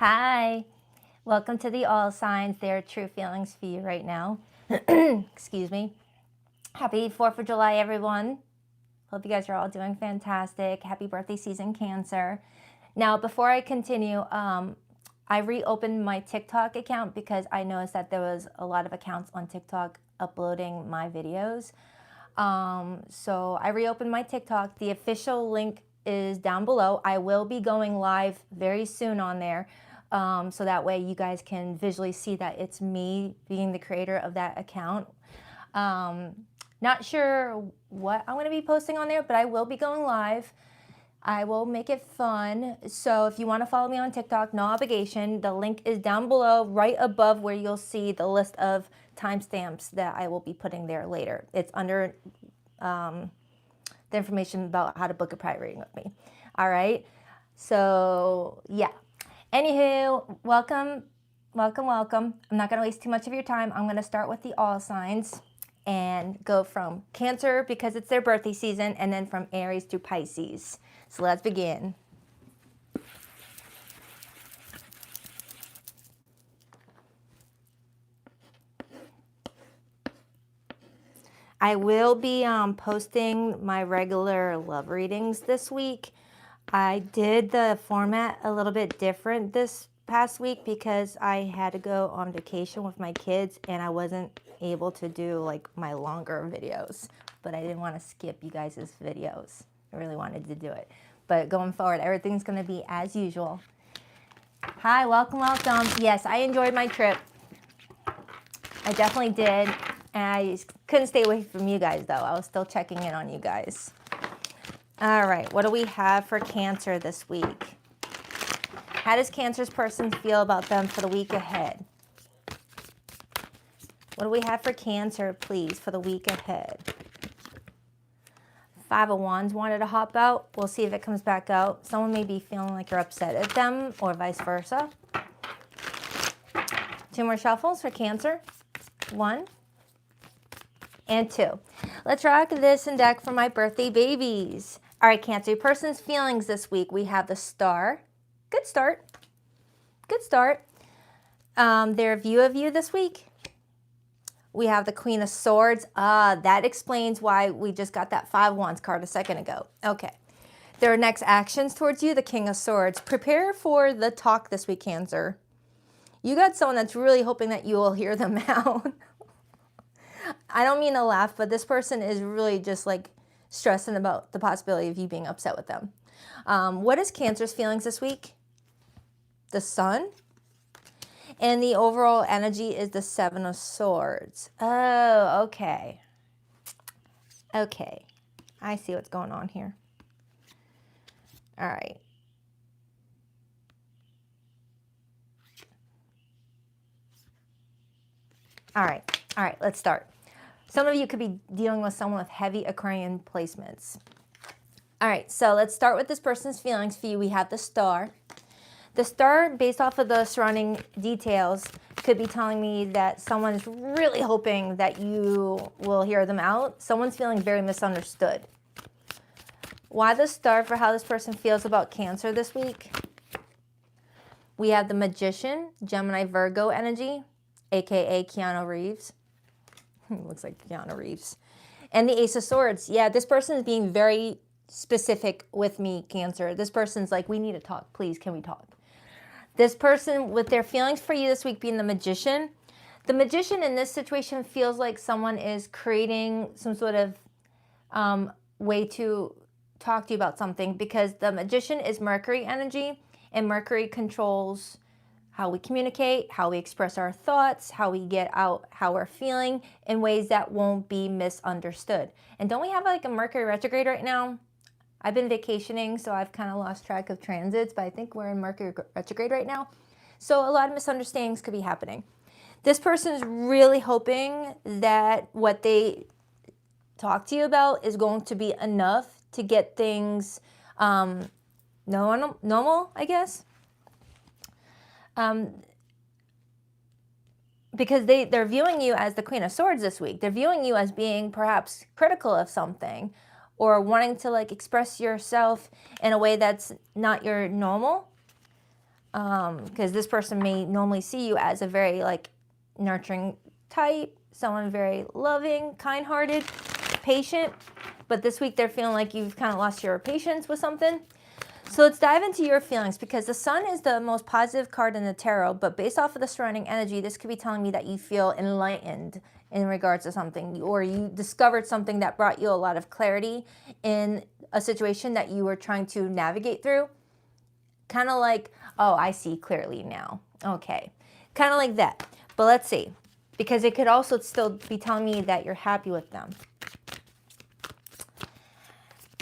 Hi, welcome to the All Signs. There are true feelings for you right now. Excuse me. Happy 4th of July, everyone. Hope you guys are all doing fantastic. Happy birthday season, Cancer. Now, before I continue, I reopened my TikTok account because I noticed that there was a lot of accounts on TikTok uploading my videos. So I reopened my TikTok. The official link is down below. I will be going live very soon on there. So that way you guys can visually see that it's me being the creator of that account. Not sure what I'm going to be posting on there, but I will be going live. I will make it fun. So if you want to follow me on TikTok, no obligation. The link is down below, right above where you'll see the list of timestamps that I will be putting there later. It's under the information about how to book a private reading with me. All right. So yeah. Anywho, welcome. I'm not going to waste too much of your time. I'm going to start with the all signs and go from Cancer because it's their birthday season, and then from Aries to Pisces. So let's begin. I will be posting my regular love readings this week. I did the format a little bit different this past week because I had to go on vacation with my kids and I wasn't able to do like my longer videos, but I didn't want to skip you guys' videos. I really wanted to do it. But going forward, everything's going to be as usual. Hi, welcome. Yes, I enjoyed my trip. I definitely did. And I couldn't stay away from you guys, though. I was still checking in on you guys. All right, what do we have for Cancer this week? How does Cancer's person feel about them for the week ahead? What do we have for Cancer, please, for the week ahead? 5 of Wands wanted to hop out. We'll see if it comes back out. Someone may be feeling like you're upset at them or vice versa. 2 more shuffles for Cancer. 1 and 2. Let's rock this and deck for my birthday babies. All right, Cancer, person's feelings this week. We have the Star. Good start. Good start. Their view of you this week. We have the Queen of Swords. That explains why we just got that 5 of Wands card a second ago. Okay. Their next actions towards you, the King of Swords. Prepare for the talk this week, Cancer. You got someone that's really hoping that you will hear them out. I don't mean to laugh, but this person is really just like stressing about the possibility of you being upset with them. What is Cancer's feelings this week? The Sun. And the overall energy is the 7 of Swords. Oh, okay. Okay. I see what's going on here. All right. All right, let's start. Some of you could be dealing with someone with heavy Aquarian placements. All right, so let's start with this person's feelings. For you, we have the Star. The Star, based off of the surrounding details, could be telling me that someone's really hoping that you will hear them out. Someone's feeling very misunderstood. Why the Star for how this person feels about Cancer this week? We have the Magician, Gemini, Virgo energy, aka Keanu Reeves. Looks like Keanu Reeves. And the Ace of Swords. Yeah, this person is being very specific with me, Cancer. This person's like, we need to talk. Please, can we talk? This person, with their feelings for you this week being the Magician. The Magician in this situation feels like someone is creating some sort of way to talk to you about something, because the Magician is Mercury energy, and Mercury controls how we communicate, how we express our thoughts, how we get out how we're feeling in ways that won't be misunderstood. And don't we have like a Mercury retrograde right now? I've been vacationing, so I've kind of lost track of transits, but I think we're in Mercury retrograde right now. So a lot of misunderstandings could be happening. This person's really hoping that what they talk to you about is going to be enough to get things normal, I guess. Because they're viewing you as the Queen of Swords this week. They're viewing you as being perhaps critical of something, or wanting to like express yourself in a way that's not your normal. because this person may normally see you as a very like nurturing type, someone very loving, kind-hearted, patient, but this week they're feeling like you've kind of lost your patience with something. So let's dive into your feelings, because the Sun is the most positive card in the tarot, but based off of the surrounding energy, this could be telling me that you feel enlightened in regards to something, or you discovered something that brought you a lot of clarity in a situation that you were trying to navigate through. Kind of like, oh, I see clearly now. Okay. Kind of like that. But let's see, because it could also still be telling me that you're happy with them.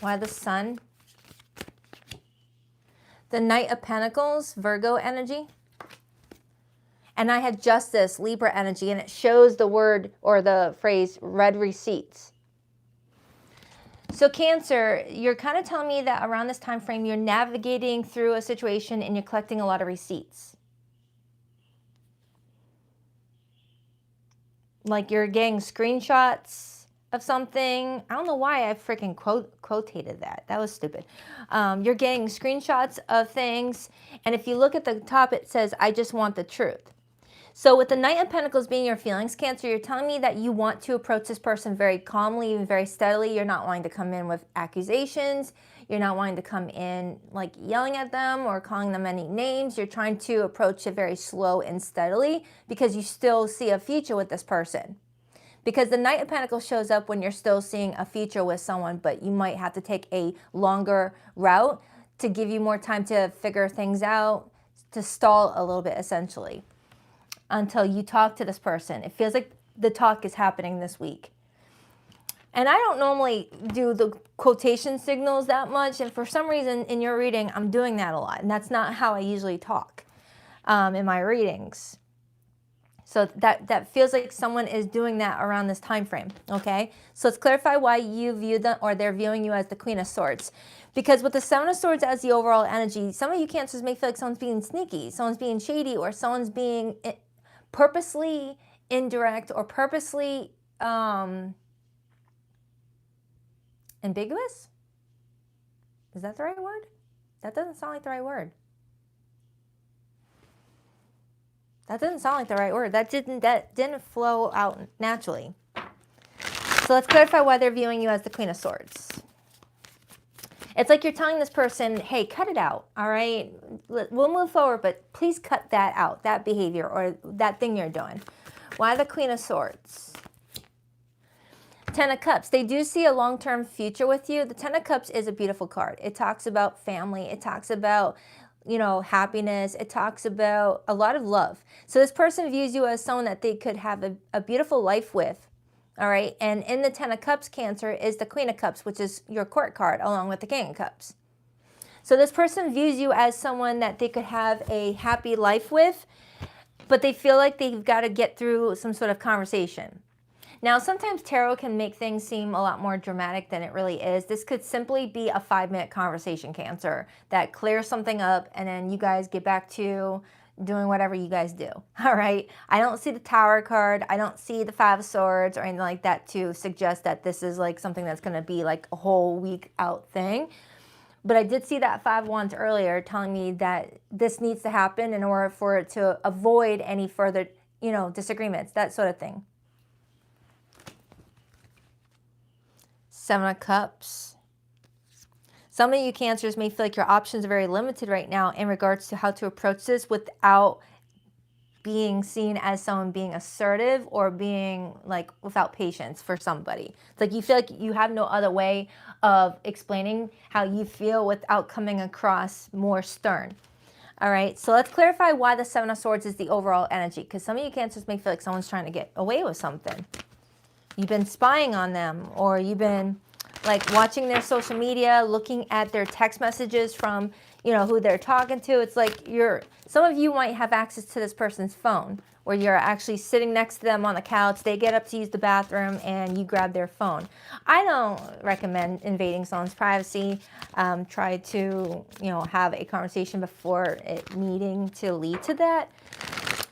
Why the Sun? The Knight of Pentacles, Virgo energy. And I had Justice, Libra energy, and it shows the word or the phrase red receipts. So Cancer, you're kind of telling me that around this time frame, you're navigating through a situation and you're collecting a lot of receipts. Like you're getting screenshots of something. I don't know why I freaking quotated that. That was stupid. You're getting screenshots of things. And if you look at the top, it says, I just want the truth. So with the Knight of Pentacles being your feelings, Cancer, you're telling me that you want to approach this person very calmly and very steadily. You're not wanting to come in with accusations. You're not wanting to come in like yelling at them or calling them any names. You're trying to approach it very slow and steadily because you still see a future with this person. Because the Knight of Pentacles shows up when you're still seeing a future with someone, but you might have to take a longer route to give you more time to figure things out, to stall a little bit essentially, until you talk to this person. It feels like the talk is happening this week. And I don't normally do the quotation signals that much, and for some reason in your reading, I'm doing that a lot, and that's not how I usually talk in my readings. So that feels like someone is doing that around this time frame, okay? So let's clarify why you view them, or they're viewing you as the Queen of Swords. Because with the Seven of Swords as the overall energy, some of you Cancers may feel like someone's being sneaky, someone's being shady, or someone's being purposely indirect or purposely ambiguous? Is that the right word? That doesn't sound like the right word. That doesn't sound like the right word. That didn't flow out naturally. So let's clarify why they're viewing you as the Queen of Swords. It's like you're telling this person, hey, cut it out, all right? We'll move forward, but please cut that out, that behavior or that thing you're doing. Why the Queen of Swords? Ten of Cups. They do see a long-term future with you. The Ten of Cups is a beautiful card. It talks about family. It talks about, you know, happiness. It talks about a lot of love. So this person views you as someone that they could have a beautiful life with. All right, and in the Ten of Cups, Cancer, is the Queen of Cups, which is your court card, along with the King of Cups. So this person views you as someone that they could have a happy life with, but they feel like they've got to get through some sort of conversation. Now, sometimes tarot can make things seem a lot more dramatic than it really is. This could simply be a 5-minute conversation, Cancer, that clears something up, and then you guys get back to doing whatever you guys do, all right? I don't see the Tower card. I don't see the Five of Swords or anything like that to suggest that this is like something that's going to be like a whole week out thing. But I did see that Five of Wands earlier telling me that this needs to happen in order for it to avoid any further, you know, disagreements, that sort of thing. Seven of Cups. Some of you Cancers may feel like your options are very limited right now in regards to how to approach this without being seen as someone being assertive or being like without patience for somebody. It's like you feel like you have no other way of explaining how you feel without coming across more stern. All right, so let's clarify why the Seven of Swords is the overall energy, because some of you Cancers may feel like someone's trying to get away with something. You've been spying on them, or you've been like watching their social media, looking at their text messages from, you know, who they're talking to. It's like some of you might have access to this person's phone, where you're actually sitting next to them on the couch. They get up to use the bathroom and you grab their phone. I don't recommend invading someone's privacy. Try to, you know, have a conversation before it needing to lead to that.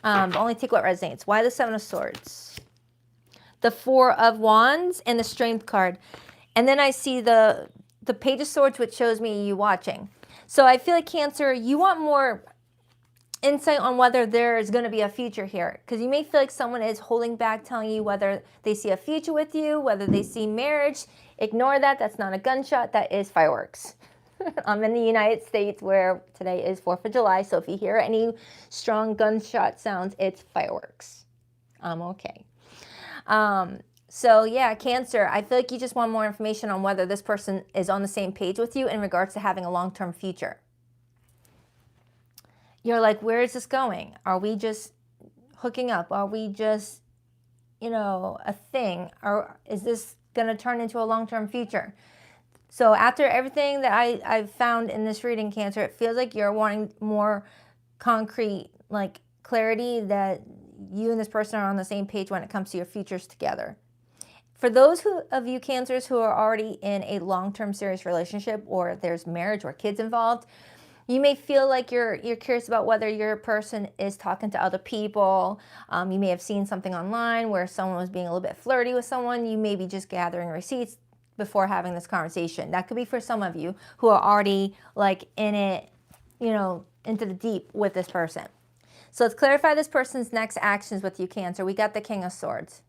Only take what resonates. Why the Seven of Swords? The Four of Wands and the Strength card. And then I see the Page of Swords, which shows me you watching. So I feel like Cancer, you want more insight on whether there is going to be a future here, because you may feel like someone is holding back, telling you whether they see a future with you, whether they see marriage. Ignore that. That's not a gunshot. That is fireworks. I'm in the United States where today is 4th of July, so if you hear any strong gunshot sounds, it's fireworks. I'm okay. So yeah, Cancer, I feel like you just want more information on whether this person is on the same page with you in regards to having a long-term future. You're like, where is this going? Are we just hooking up? Are we just, a thing? Or is this going to turn into a long-term future? So after everything that I've found in this reading, Cancer, it feels like you're wanting more concrete, like clarity that you and this person are on the same page when it comes to your futures together. For those of you Cancers who are already in a long-term serious relationship, or there's marriage or kids involved, you may feel like you're curious about whether your person is talking to other people. You may have seen something online where someone was being a little bit flirty with someone. You may be just gathering receipts before having this conversation. That could be for some of you who are already like in it, into the deep with this person. So let's clarify this person's next actions with you, Cancer. We got the King of Swords.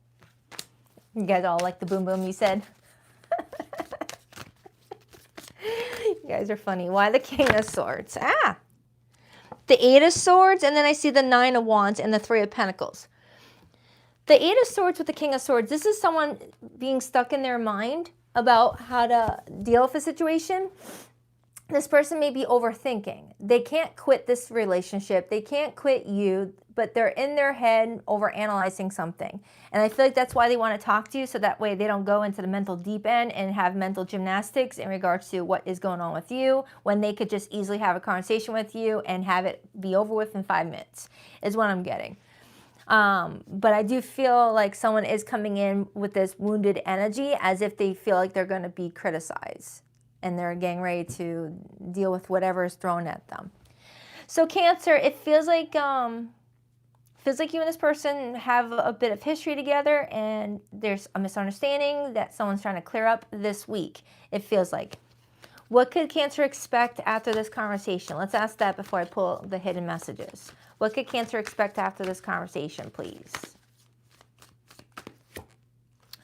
You guys all like the boom boom you said? You guys are funny. Why the King of Swords? The 8 of Swords, and then I see the 9 of Wands and the 3 of Pentacles. The 8 of Swords with the King of Swords, this is someone being stuck in their mind about how to deal with a situation. This person may be overthinking. They can't quit this relationship. They can't quit you, but they're in their head overanalyzing something. And I feel like that's why they want to talk to you, so that way they don't go into the mental deep end and have mental gymnastics in regards to what is going on with you, when they could just easily have a conversation with you and have it be over with in 5 minutes, is what I'm getting. But I do feel like someone is coming in with this wounded energy, as if they feel like they're going to be criticized and they're getting ready to deal with whatever is thrown at them. So Cancer, it feels like you and this person have a bit of history together, and there's a misunderstanding that someone's trying to clear up this week, it feels like. What could Cancer expect after this conversation? Let's ask that before I pull the hidden messages. What could Cancer expect after this conversation, please?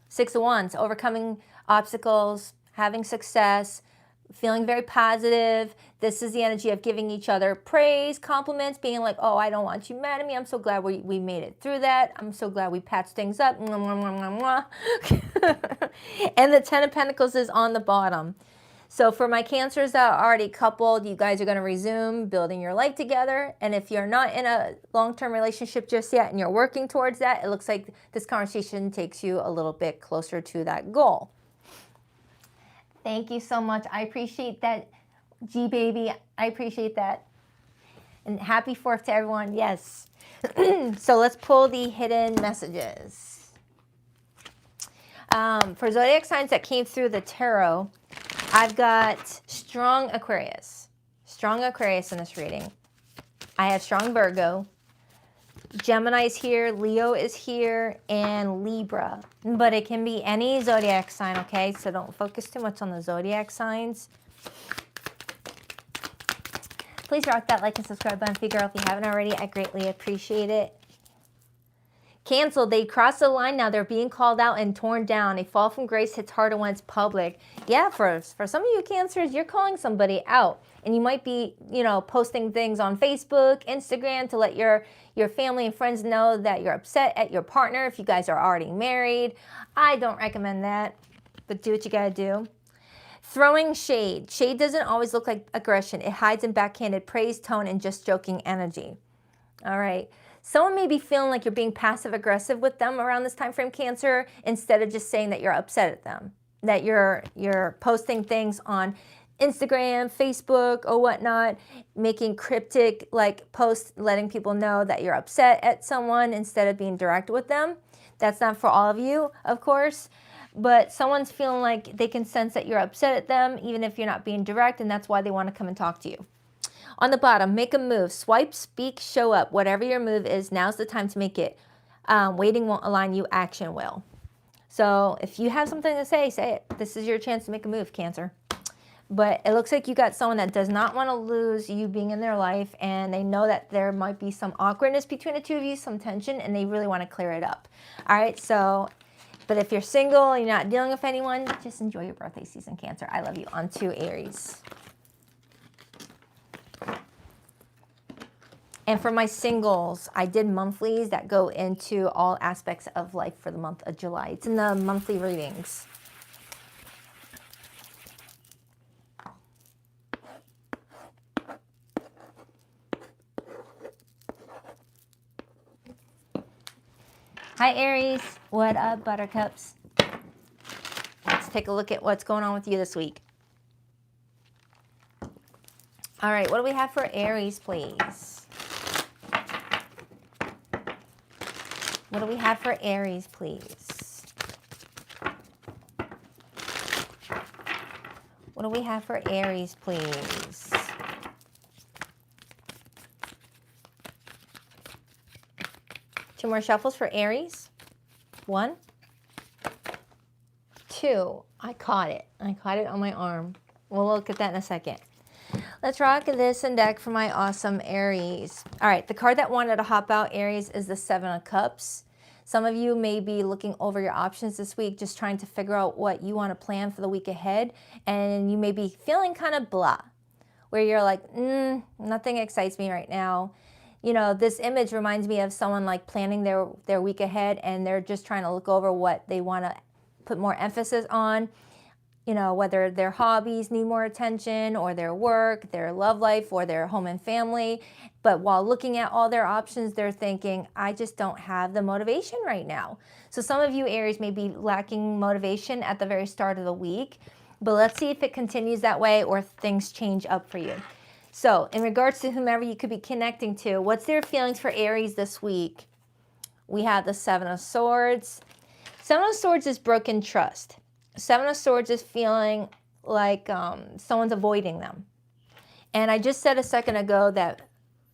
6 of Wands, overcoming obstacles, having success, feeling very positive. This is the energy of giving each other praise, compliments, being like, oh, I don't want you mad at me. I'm so glad we made it through that. I'm so glad we patched things up. And the 10 of Pentacles is on the bottom. So for my Cancers that are already coupled, you guys are going to resume building your life together. And if you're not in a long-term relationship just yet and you're working towards that, it looks like this conversation takes you a little bit closer to that goal. Thank you so much. I appreciate that, G baby. I appreciate that. And happy 4th to everyone. Yes. So let's pull the hidden messages. For zodiac signs that came through the tarot, I've got strong Aquarius. Strong Aquarius in this reading. I have strong Virgo. Gemini is here, Leo is here, and Libra. But it can be any zodiac sign, okay? So don't focus too much on the zodiac signs. Please rock that like and subscribe button, figure out if you haven't already. I greatly appreciate it. Canceled. They crossed the line now. They're being called out and torn down. A fall from grace hits harder when it's public. Yeah, for some of you Cancers, you're calling somebody out. And you might be, posting things on Facebook, Instagram to let your family and friends know that you're upset at your partner if you guys are already married. I don't recommend that, but do what you gotta do. Throwing shade. Shade doesn't always look like aggression. It hides in backhanded praise, tone, and just joking energy. All right. Someone may be feeling like you're being passive-aggressive with them around this time frame, Cancer, instead of just saying that you're upset at them, that you're posting things on Instagram, Facebook, or whatnot, making cryptic posts, letting people know that you're upset at someone instead of being direct with them. That's not for all of you, of course, but someone's feeling like they can sense that you're upset at them, even if you're not being direct, and that's why they want to come and talk to you. On the bottom, make a move. Swipe, speak, show up. Whatever your move is, now's the time to make it. Waiting won't align you, action will. So if you have something to say, say it. This is your chance to make a move, Cancer. But it looks like you got someone that does not want to lose you being in their life, and they know that there might be some awkwardness between the two of you, some tension, and they really want to clear it up. All right, so, but if you're single and you're not dealing with anyone, just enjoy your birthday season, Cancer. I love you. On to Aries. And for my singles, I did monthlies that go into all aspects of life for the month of July. It's in the monthly readings. Hi, Aries. What up, Buttercups? Let's take a look at what's going on with you this week. All right, what do we have for Aries, please? What do we have for Aries, please? What do we have for Aries, please? Two more shuffles for Aries. 1, 2. I caught it. I caught it on my arm. We'll look at that in a second. Let's rock this and deck for my awesome Aries. All right, the card that wanted to hop out, Aries, is the 7 of Cups. Some of you may be looking over your options this week, just trying to figure out what you want to plan for the week ahead. And you may be feeling kind of blah, where you're like, nothing excites me right now. You know, this image reminds me of someone like planning their week ahead, and they're just trying to look over what they want to put more emphasis on. You know, whether their hobbies need more attention, or their work, their love life, or their home and family. But while looking at all their options, they're thinking, I just don't have the motivation right now. So some of you Aries may be lacking motivation at the very start of the week, but let's see if it continues that way or things change up for you. So in regards to whomever you could be connecting to, what's their feelings for Aries this week? We have the 7 of Swords. 7 of Swords is broken trust. 7 of Swords is feeling like someone's avoiding them. And I just said a second ago that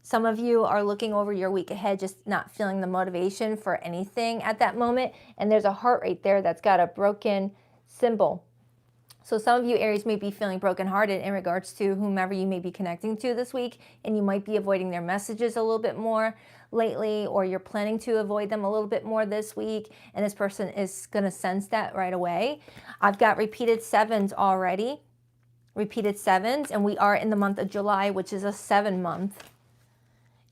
some of you are looking over your week ahead, just not feeling the motivation for anything at that moment. And there's a heart right there that's got a broken symbol. So some of you Aries may be feeling brokenhearted in regards to whomever you may be connecting to this week, and you might be avoiding their messages a little bit more lately, or you're planning to avoid them a little bit more this week, and this person is going to sense that right away. I've got repeated 7s already, repeated 7s, and we are in the month of July, which is a 7 month,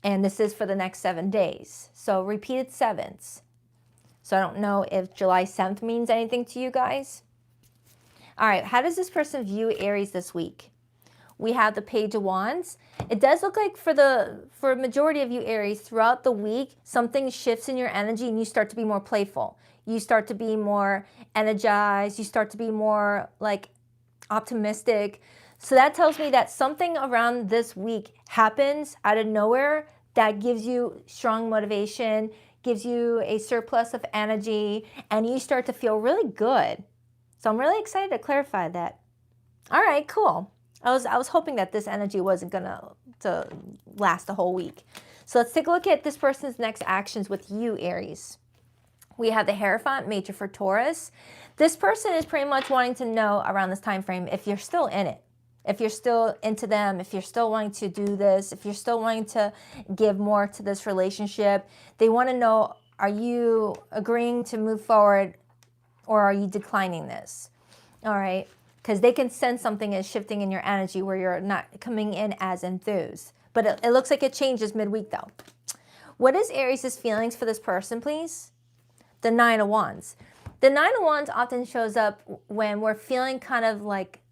and this is for the next 7 days. So repeated 7s. So I don't know if July 7th means anything to you guys. All right, how does this person view Aries this week? We have the Page of Wands. It does look like for a majority of you Aries, throughout the week, something shifts in your energy and you start to be more playful. You start to be more energized. You start to be more like optimistic. So that tells me that something around this week happens out of nowhere that gives you strong motivation, gives you a surplus of energy, and you start to feel really good. So I'm really excited to clarify that. All right, cool. I was hoping that this energy wasn't gonna last the whole week. So let's take a look at this person's next actions with you, Aries. We have the Hierophant, Major for Taurus. This person is pretty much wanting to know around this time frame if you're still in it, if you're still into them, if you're still wanting to do this, if you're still wanting to give more to this relationship. They want to know, are you agreeing to move forward, or are you declining this? All right, because they can sense something is shifting in your energy where you're not coming in as enthused. But it looks like it changes midweek though. What is Aries' feelings for this person, please? The 9 of Wands. The 9 of Wands often shows up when we're feeling kind of like,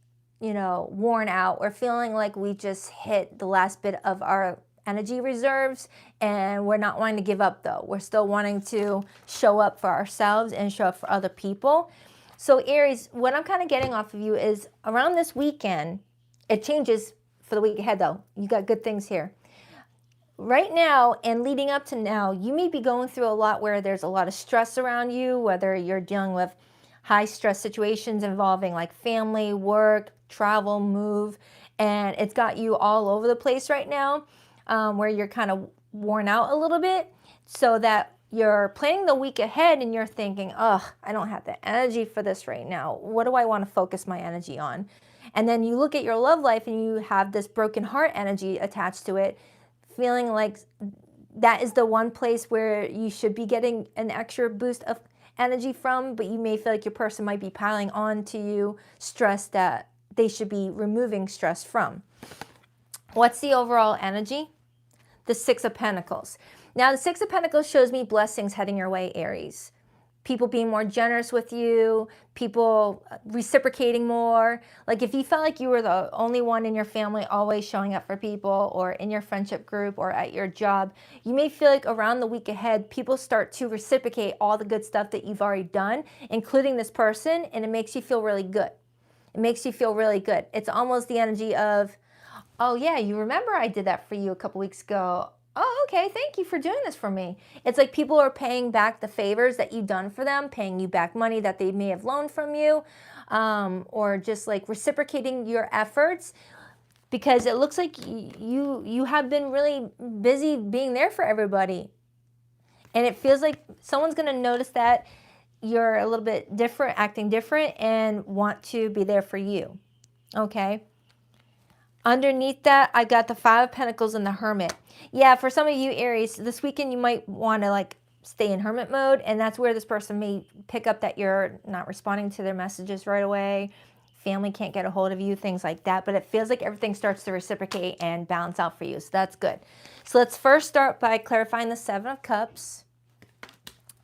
you know, worn out. We're feeling like we just hit the last bit of our energy reserves, and we're not wanting to give up though. We're still wanting to show up for ourselves and show up for other people. So Aries, what I'm kind of getting off of you is around this weekend, it changes for the week ahead though. You got good things here. Right now and leading up to now, you may be going through a lot where there's a lot of stress around you, whether you're dealing with high stress situations involving like family, work, travel, move, and it's got you all over the place right now. Where you're kind of worn out a little bit, so that you're planning the week ahead and you're thinking, oh, I don't have the energy for this right now. What do I want to focus my energy on? And then you look at your love life and you have this broken heart energy attached to it, feeling like that is the one place where you should be getting an extra boost of energy from, but you may feel like your person might be piling on to you stress that they should be removing stress from. What's the overall energy? The Six of Pentacles. Now, the Six of Pentacles shows me blessings heading your way, Aries. People being more generous with you, people reciprocating more. Like if you felt like you were the only one in your family always showing up for people, or in your friendship group, or at your job, you may feel like around the week ahead, people start to reciprocate all the good stuff that you've already done, including this person, and it makes you feel really good. It makes you feel really good. It's almost the energy of, oh yeah, you remember I did that for you a couple weeks ago. Oh, okay, thank you for doing this for me. It's like people are paying back the favors that you've done for them, paying you back money that they may have loaned from you, or just like reciprocating your efforts, because it looks like you have been really busy being there for everybody. And it feels like someone's gonna notice that you're a little bit different, acting different, and want to be there for you, okay? Underneath that, I got the Five of Pentacles and the Hermit. Yeah, for some of you, Aries, this weekend you might want to like stay in hermit mode, and that's where this person may pick up that you're not responding to their messages right away. Family can't get a hold of you, things like that. But it feels like everything starts to reciprocate and balance out for you, so that's good. So let's first start by clarifying the Seven of Cups,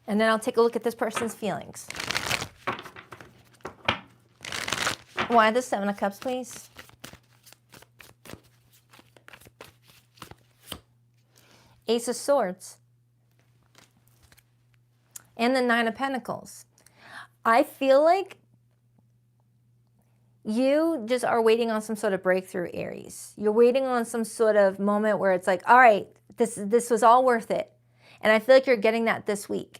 and then I'll take a look at this person's feelings. Why the Seven of Cups, please? Ace of Swords, and the Nine of Pentacles. I feel like you just are waiting on some sort of breakthrough, Aries. You're waiting on some sort of moment where it's like, all right, this was all worth it. And I feel like you're getting that this week.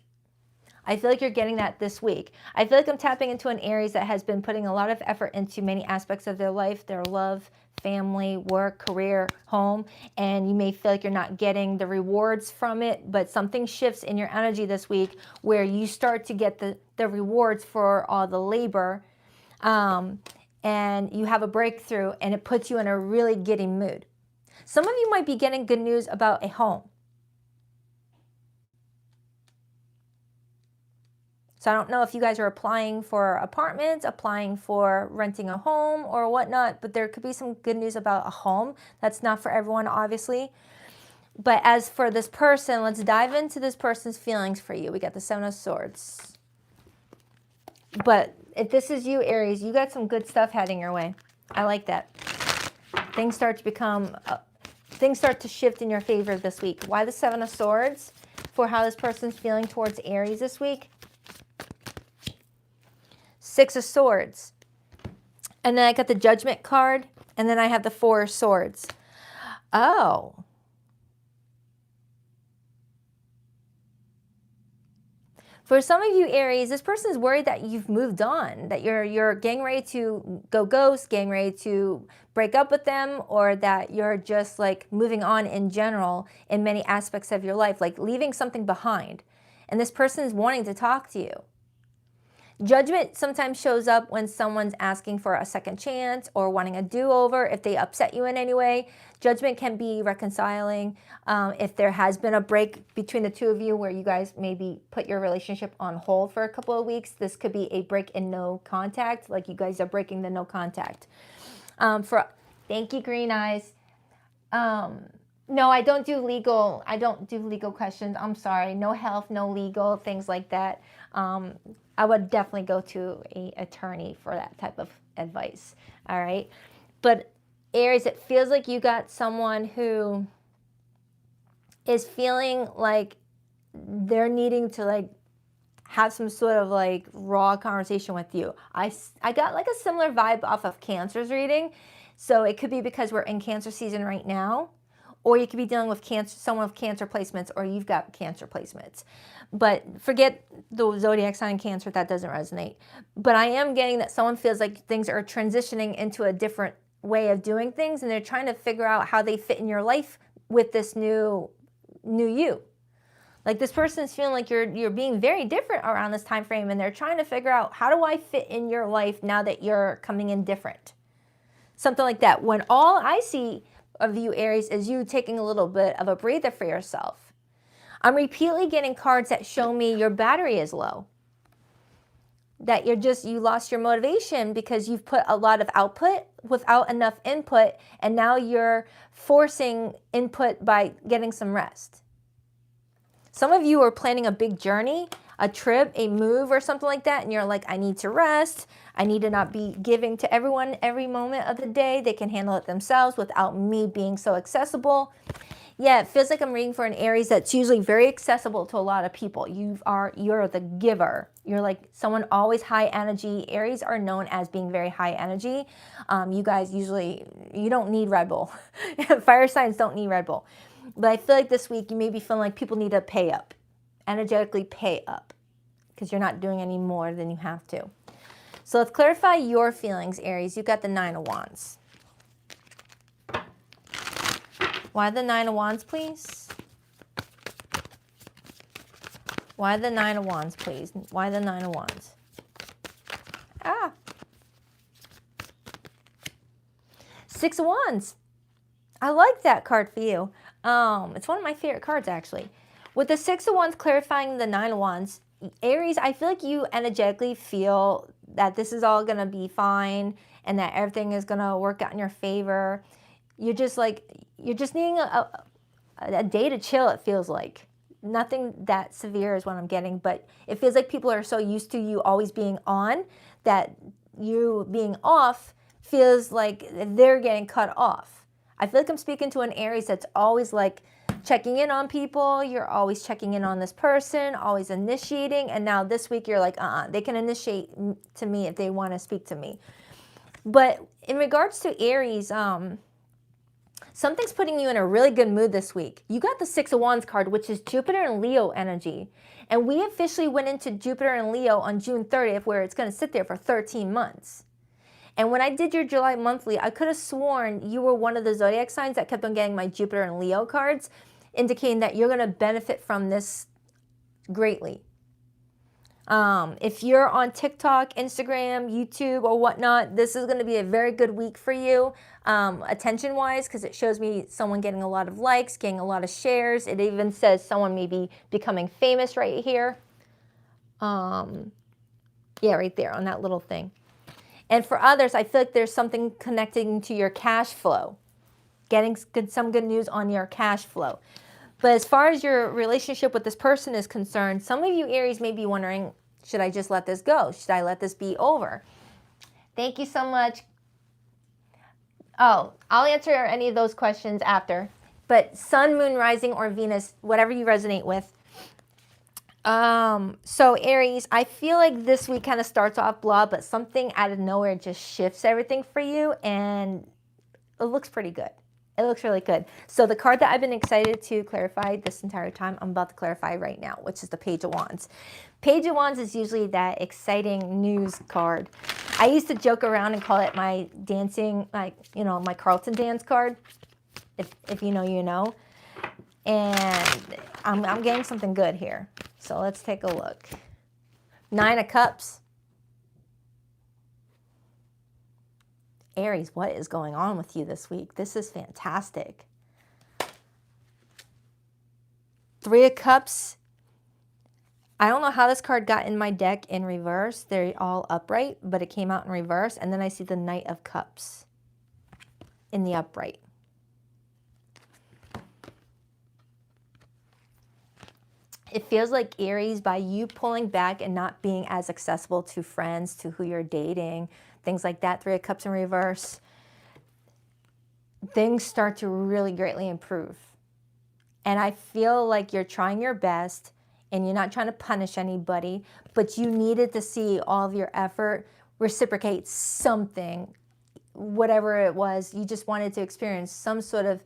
I feel like you're getting that this week. I feel like I'm tapping into an Aries that has been putting a lot of effort into many aspects of their life, their love, family, work, career, home, and you may feel like you're not getting the rewards from it, but something shifts in your energy this week where you start to get the rewards for all the labor, and you have a breakthrough, and it puts you in a really giddy mood. Some of you might be getting good news about a home. So I don't know if you guys are applying for apartments, applying for renting a home or whatnot, but there could be some good news about a home. That's not for everyone, obviously. But as for this person, let's dive into this person's feelings for you. We got the Seven of Swords. But if this is you, Aries, you got some good stuff heading your way. I like that. Things start to shift in your favor this week. Why the Seven of Swords? For how this person's feeling towards Aries this week. Six of Swords. And then I got the Judgment card. And then I have the Four of Swords. Oh. For some of you, Aries, this person is worried that you've moved on, that you're getting ready to go ghost, getting ready to break up with them, or that you're just like moving on in general in many aspects of your life, like leaving something behind. And this person is wanting to talk to you. Judgment sometimes shows up when someone's asking for a second chance or wanting a do-over if they upset you in any way. Judgment can be reconciling. If there has been a break between the two of you where you guys maybe put your relationship on hold for a couple of weeks, this could be a break in no contact, like you guys are breaking the no contact. Thank you, Green Eyes. No, I don't do legal. I don't do legal questions. I'm sorry. No health, no legal, things like that. I would definitely go to an attorney for that type of advice. All right. But Aries, it feels like you got someone who is feeling like they're needing to like have some sort of like raw conversation with you. I got like a similar vibe off of Cancer's reading. So it could be because we're in Cancer season right now, or you could be dealing with Cancer, someone with Cancer placements, or you've got Cancer placements. But forget the zodiac sign Cancer, that doesn't resonate. But I am getting that someone feels like things are transitioning into a different way of doing things, and they're trying to figure out how they fit in your life with this new you. Like this person's feeling like you're being very different around this time frame, and they're trying to figure out, how do I fit in your life now that you're coming in different? something like that. When all I see of you, Aries, is you taking a little bit of a breather for yourself. I'm repeatedly getting cards that show me your battery is low. That you lost your motivation because you've put a lot of output without enough input, and now you're forcing input by getting some rest. Some of you are planning a big journey, a trip, a move, or something like that, and you're like, I need to rest. I need to not be giving to everyone every moment of the day. They can handle it themselves without me being so accessible. Yeah, it feels like I'm reading for an Aries that's usually very accessible to a lot of people. You're the giver. You're like someone always high energy. Aries are known as being very high energy. You guys you don't need Red Bull. Fire signs don't need Red Bull. But I feel like this week you may be feeling like people need to pay up, energetically pay up, because you're not doing any more than you have to. So let's clarify your feelings, Aries. You got the 9 of Wands. Why the 9 of Wands, please? Why the 9 of Wands, please? Why the 9 of Wands? Ah. 6 of Wands. I like that card for you. It's one of my favorite cards, actually. With the 6 of Wands clarifying the 9 of Wands, Aries, I feel like you energetically feel that this is all going to be fine and that everything is going to work out in your favor. You're just needing a day to chill, it feels like. Nothing that severe is what I'm getting, but it feels like people are so used to you always being on that you being off feels like they're getting cut off. I feel like I'm speaking to an Aries that's always like checking in on people. You're always checking in on this person, always initiating. And now this week you're like, they can initiate to me if they want to speak to me. But in regards to Aries, something's putting you in a really good mood this week. You got the 6 of Wands card, which is Jupiter and Leo energy. And we officially went into Jupiter and Leo on June 30th, where it's going to sit there for 13 months. And when I did your July monthly, I could have sworn you were one of the zodiac signs that kept on getting my Jupiter and Leo cards, indicating that you're going to benefit from this greatly. If you're on TikTok, Instagram, YouTube, or whatnot, this is going to be a very good week for you, attention-wise, because it shows me someone getting a lot of likes, getting a lot of shares. It even says someone may be becoming famous right here. Yeah, right there on that little thing. And for others, I feel like there's something connecting to your cash flow, getting some good news on your cash flow. But as far as your relationship with this person is concerned, some of you Aries may be wondering, should I just let this go? Should I let this be over? Thank you so much. Oh, I'll answer any of those questions after. But Sun, Moon, Rising, or Venus, whatever you resonate with. So Aries, I feel like this week kind of starts off blah, but something out of nowhere just shifts everything for you, and it looks pretty good. It looks really good. So the card that I've been excited to clarify this entire time, I'm about to clarify right now, which is the Page of Wands. Page of Wands is usually that exciting news card. I used to joke around and call it my dancing, my Carlton dance card. If you know, you know. And I'm getting something good here. So let's take a look. 9 of Cups. Aries, what is going on with you this week? This is fantastic. 3 of Cups. I don't know how this card got in my deck in reverse. They're all upright, but it came out in reverse. And then I see the Knight of Cups in the upright. It feels like Aries, by you pulling back and not being as accessible to friends, to who you're dating, things like that, 3 of Cups in reverse, things start to really greatly improve. And I feel like you're trying your best and you're not trying to punish anybody, but you needed to see all of your effort reciprocate something, whatever it was. You just wanted to experience some sort of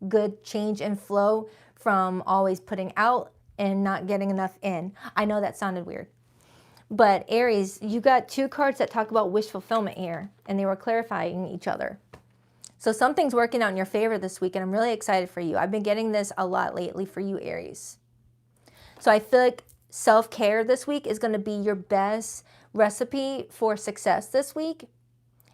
good change and flow from always putting out and not getting enough in. I know that sounded weird. But Aries, you got 2 cards that talk about wish fulfillment here, and they were clarifying each other. So something's working out in your favor this week, and I'm really excited for you. I've been getting this a lot lately for you, Aries. So I feel like self-care this week is going to be your best recipe for success this week.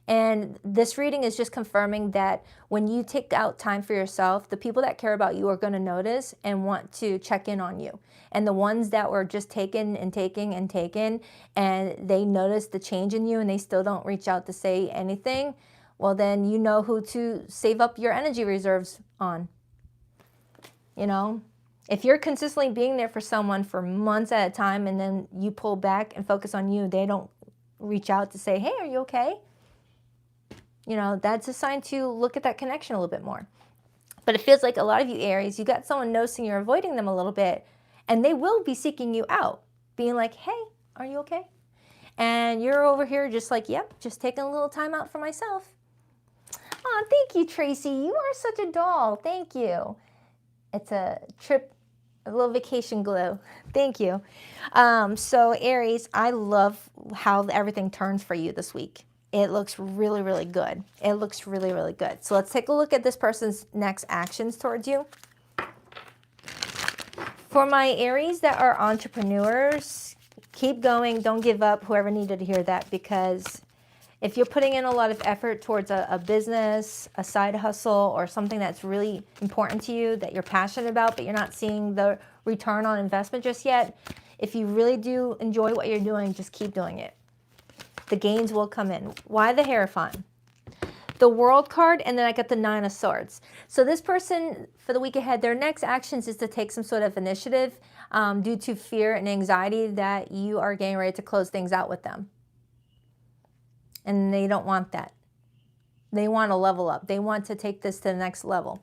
And this reading is just confirming that when you take out time for yourself, the people that care about you are going to notice and want to check in on you. And the ones that were just taking and taking and taking, and they notice the change in you and they still don't reach out to say anything, well, then you know who to save up your energy reserves on. You know, if you're consistently being there for someone for months at a time and then you pull back and focus on you, they don't reach out to say, hey, are you okay? You know, that's a sign to look at that connection a little bit more. But it feels like a lot of you Aries, you got someone noticing you're avoiding them a little bit, and they will be seeking you out, being like, hey, are you okay? And you're over here just like, yep, just taking a little time out for myself. Oh, thank you, Tracy. You are such a doll. Thank you. It's a trip, a little vacation glow. Thank you. So Aries, I love how everything turns for you this week. It looks really, really good. It looks really, really good. So let's take a look at this person's next actions towards you. For my Aries that are entrepreneurs, keep going. Don't give up. Whoever needed to hear that, because if you're putting in a lot of effort towards a business, a side hustle, or something that's really important to you, that you're passionate about, but you're not seeing the return on investment just yet, if you really do enjoy what you're doing, just keep doing it. The gains will come in. Why the Hierophant? The World card, and then I got the Nine of Swords. So this person, for the week ahead, their next actions is to take some sort of initiative due to fear and anxiety that you are getting ready to close things out with them. And they don't want that. They want to level up. They want to take this to the next level.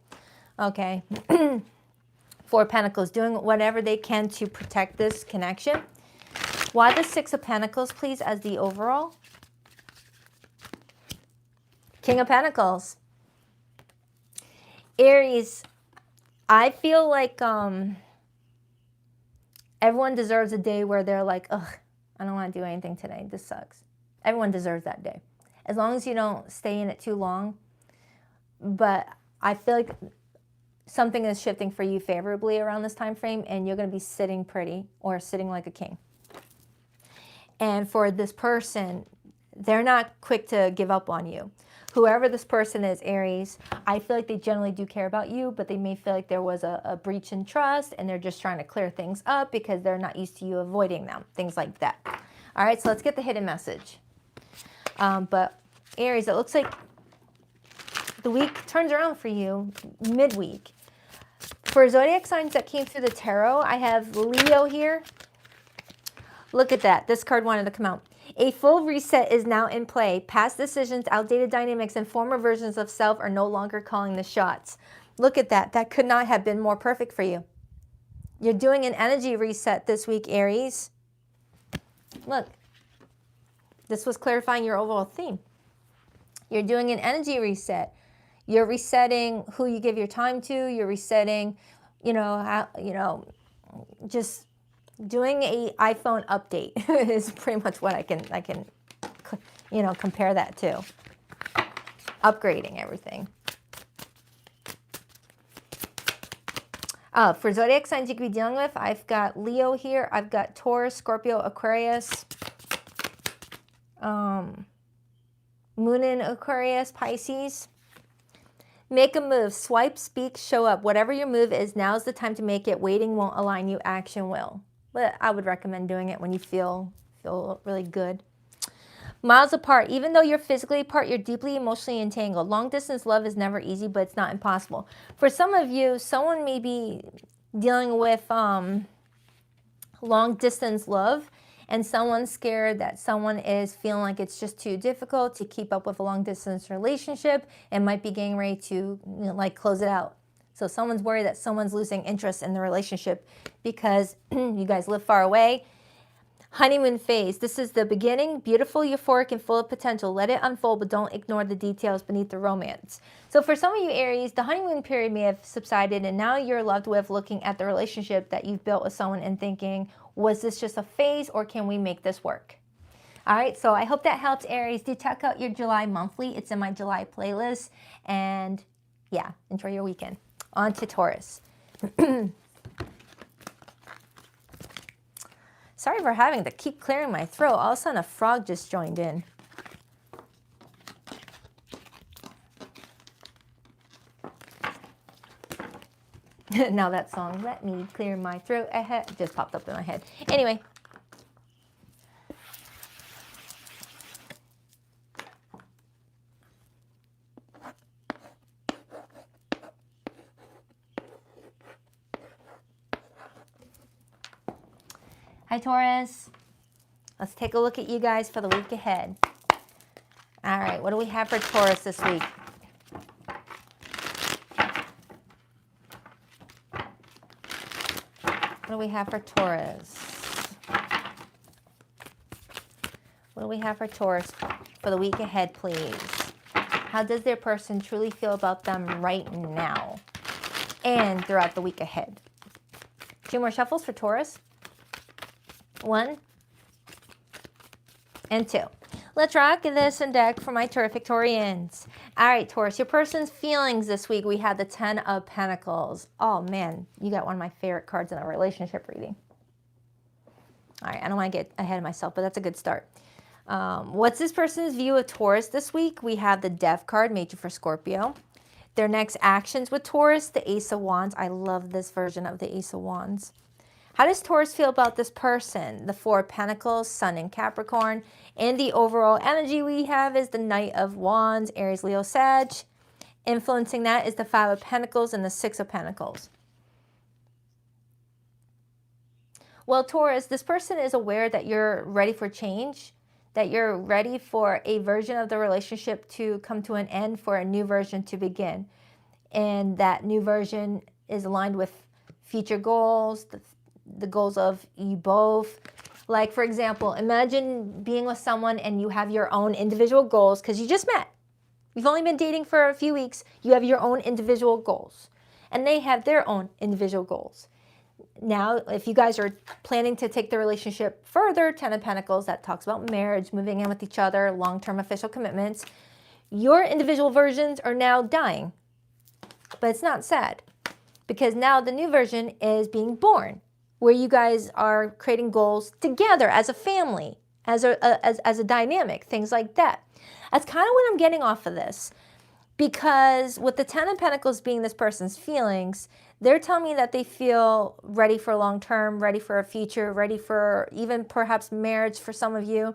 Okay. Four of Pentacles, doing whatever they can to protect this connection. Why the Six of Pentacles, please, as the overall? King of Pentacles. Aries, I feel like everyone deserves a day where they're like, ugh, I don't want to do anything today. This sucks. Everyone deserves that day. As long as you don't stay in it too long. But I feel like something is shifting for you favorably around this time frame, and you're going to be sitting pretty or sitting like a king. And for this person, they're not quick to give up on you. Whoever this person is, Aries, I feel like they generally do care about you, but they may feel like there was a breach in trust, and they're just trying to clear things up because they're not used to you avoiding them, things like that. All right, so let's get the hidden message. But Aries, it looks like the week turns around for you midweek. For zodiac signs that came through the tarot, I have Leo here. Look at that. This card wanted to come out. A full reset is now in play. Past decisions, outdated dynamics, and former versions of self are no longer calling the shots. Look at that. That could not have been more perfect for you. You're doing an energy reset this week, Aries. Look. This was clarifying your overall theme. You're doing an energy reset. You're resetting who you give your time to. You're resetting, just doing a iPhone update is pretty much what I can compare that to. Upgrading everything. For zodiac signs you could be dealing with, I've got Leo here. I've got Taurus, Scorpio, Aquarius. Moon in Aquarius, Pisces. Make a move. Swipe, speak, show up. Whatever your move is, now's the time to make it. Waiting won't align you. Action will. But I would recommend doing it when you feel really good. Miles apart. Even though you're physically apart, you're deeply emotionally entangled. Long distance love is never easy, but it's not impossible. For some of you, someone may be dealing with long distance love, and someone's scared that someone is feeling like it's just too difficult to keep up with a long distance relationship and might be getting ready to close it out. So someone's worried that someone's losing interest in the relationship because you guys live far away. Honeymoon phase. This is the beginning, beautiful, euphoric, and full of potential. Let it unfold, but don't ignore the details beneath the romance. So for some of you Aries, the honeymoon period may have subsided, and now you're left with looking at the relationship that you've built with someone and thinking, was this just a phase, or can we make this work? All right, so I hope that helps, Aries. Do check out your July monthly. It's in my July playlist. And yeah, enjoy your weekend. On to Taurus. Sorry for having to keep clearing my throat. All of a sudden, a frog just joined in. Now that song, let me clear my throat, just popped up in my head. Anyway. Hi, Taurus. Let's take a look at you guys for the week ahead. All right, what do we have for Taurus this week? What do we have for Taurus? What do we have for Taurus for the week ahead, please? How does their person truly feel about them right now and throughout the week ahead? 2 more shuffles for Taurus. 1 and 2. Let's rock this deck for my terrific Taurians. All right, Taurus, your person's feelings this week. We had the 10 of Pentacles. Oh, man, you got one of my favorite cards in a relationship reading. All right, I don't want to get ahead of myself, but that's a good start. What's this person's view of Taurus this week? We have the Death card, major for Scorpio. Their next actions with Taurus, the Ace of Wands. I love this version of the Ace of Wands. How does Taurus feel about this person? The 4 of Pentacles, Sun in Capricorn. And the overall energy we have is the Knight of Wands, Aries, Leo, Sag. Influencing that is the 5 of Pentacles and the 6 of Pentacles. Well, Taurus, this person is aware that you're ready for change, that you're ready for a version of the relationship to come to an end, for a new version to begin. And that new version is aligned with future goals, the goals of you both. Like, for example, imagine being with someone and you have your own individual goals because you just met. You've only been dating for a few weeks. You have your own individual goals. And they have their own individual goals. Now, if you guys are planning to take the relationship further, 10 of Pentacles, that talks about marriage, moving in with each other, long-term official commitments, your individual versions are now dying. But it's not sad because now the new version is being born, where you guys are creating goals together as a family, as a dynamic, things like that. That's kind of what I'm getting off of this. Because with the 10 of Pentacles being this person's feelings, they're telling me that they feel ready for long term, ready for a future, ready for even perhaps marriage for some of you.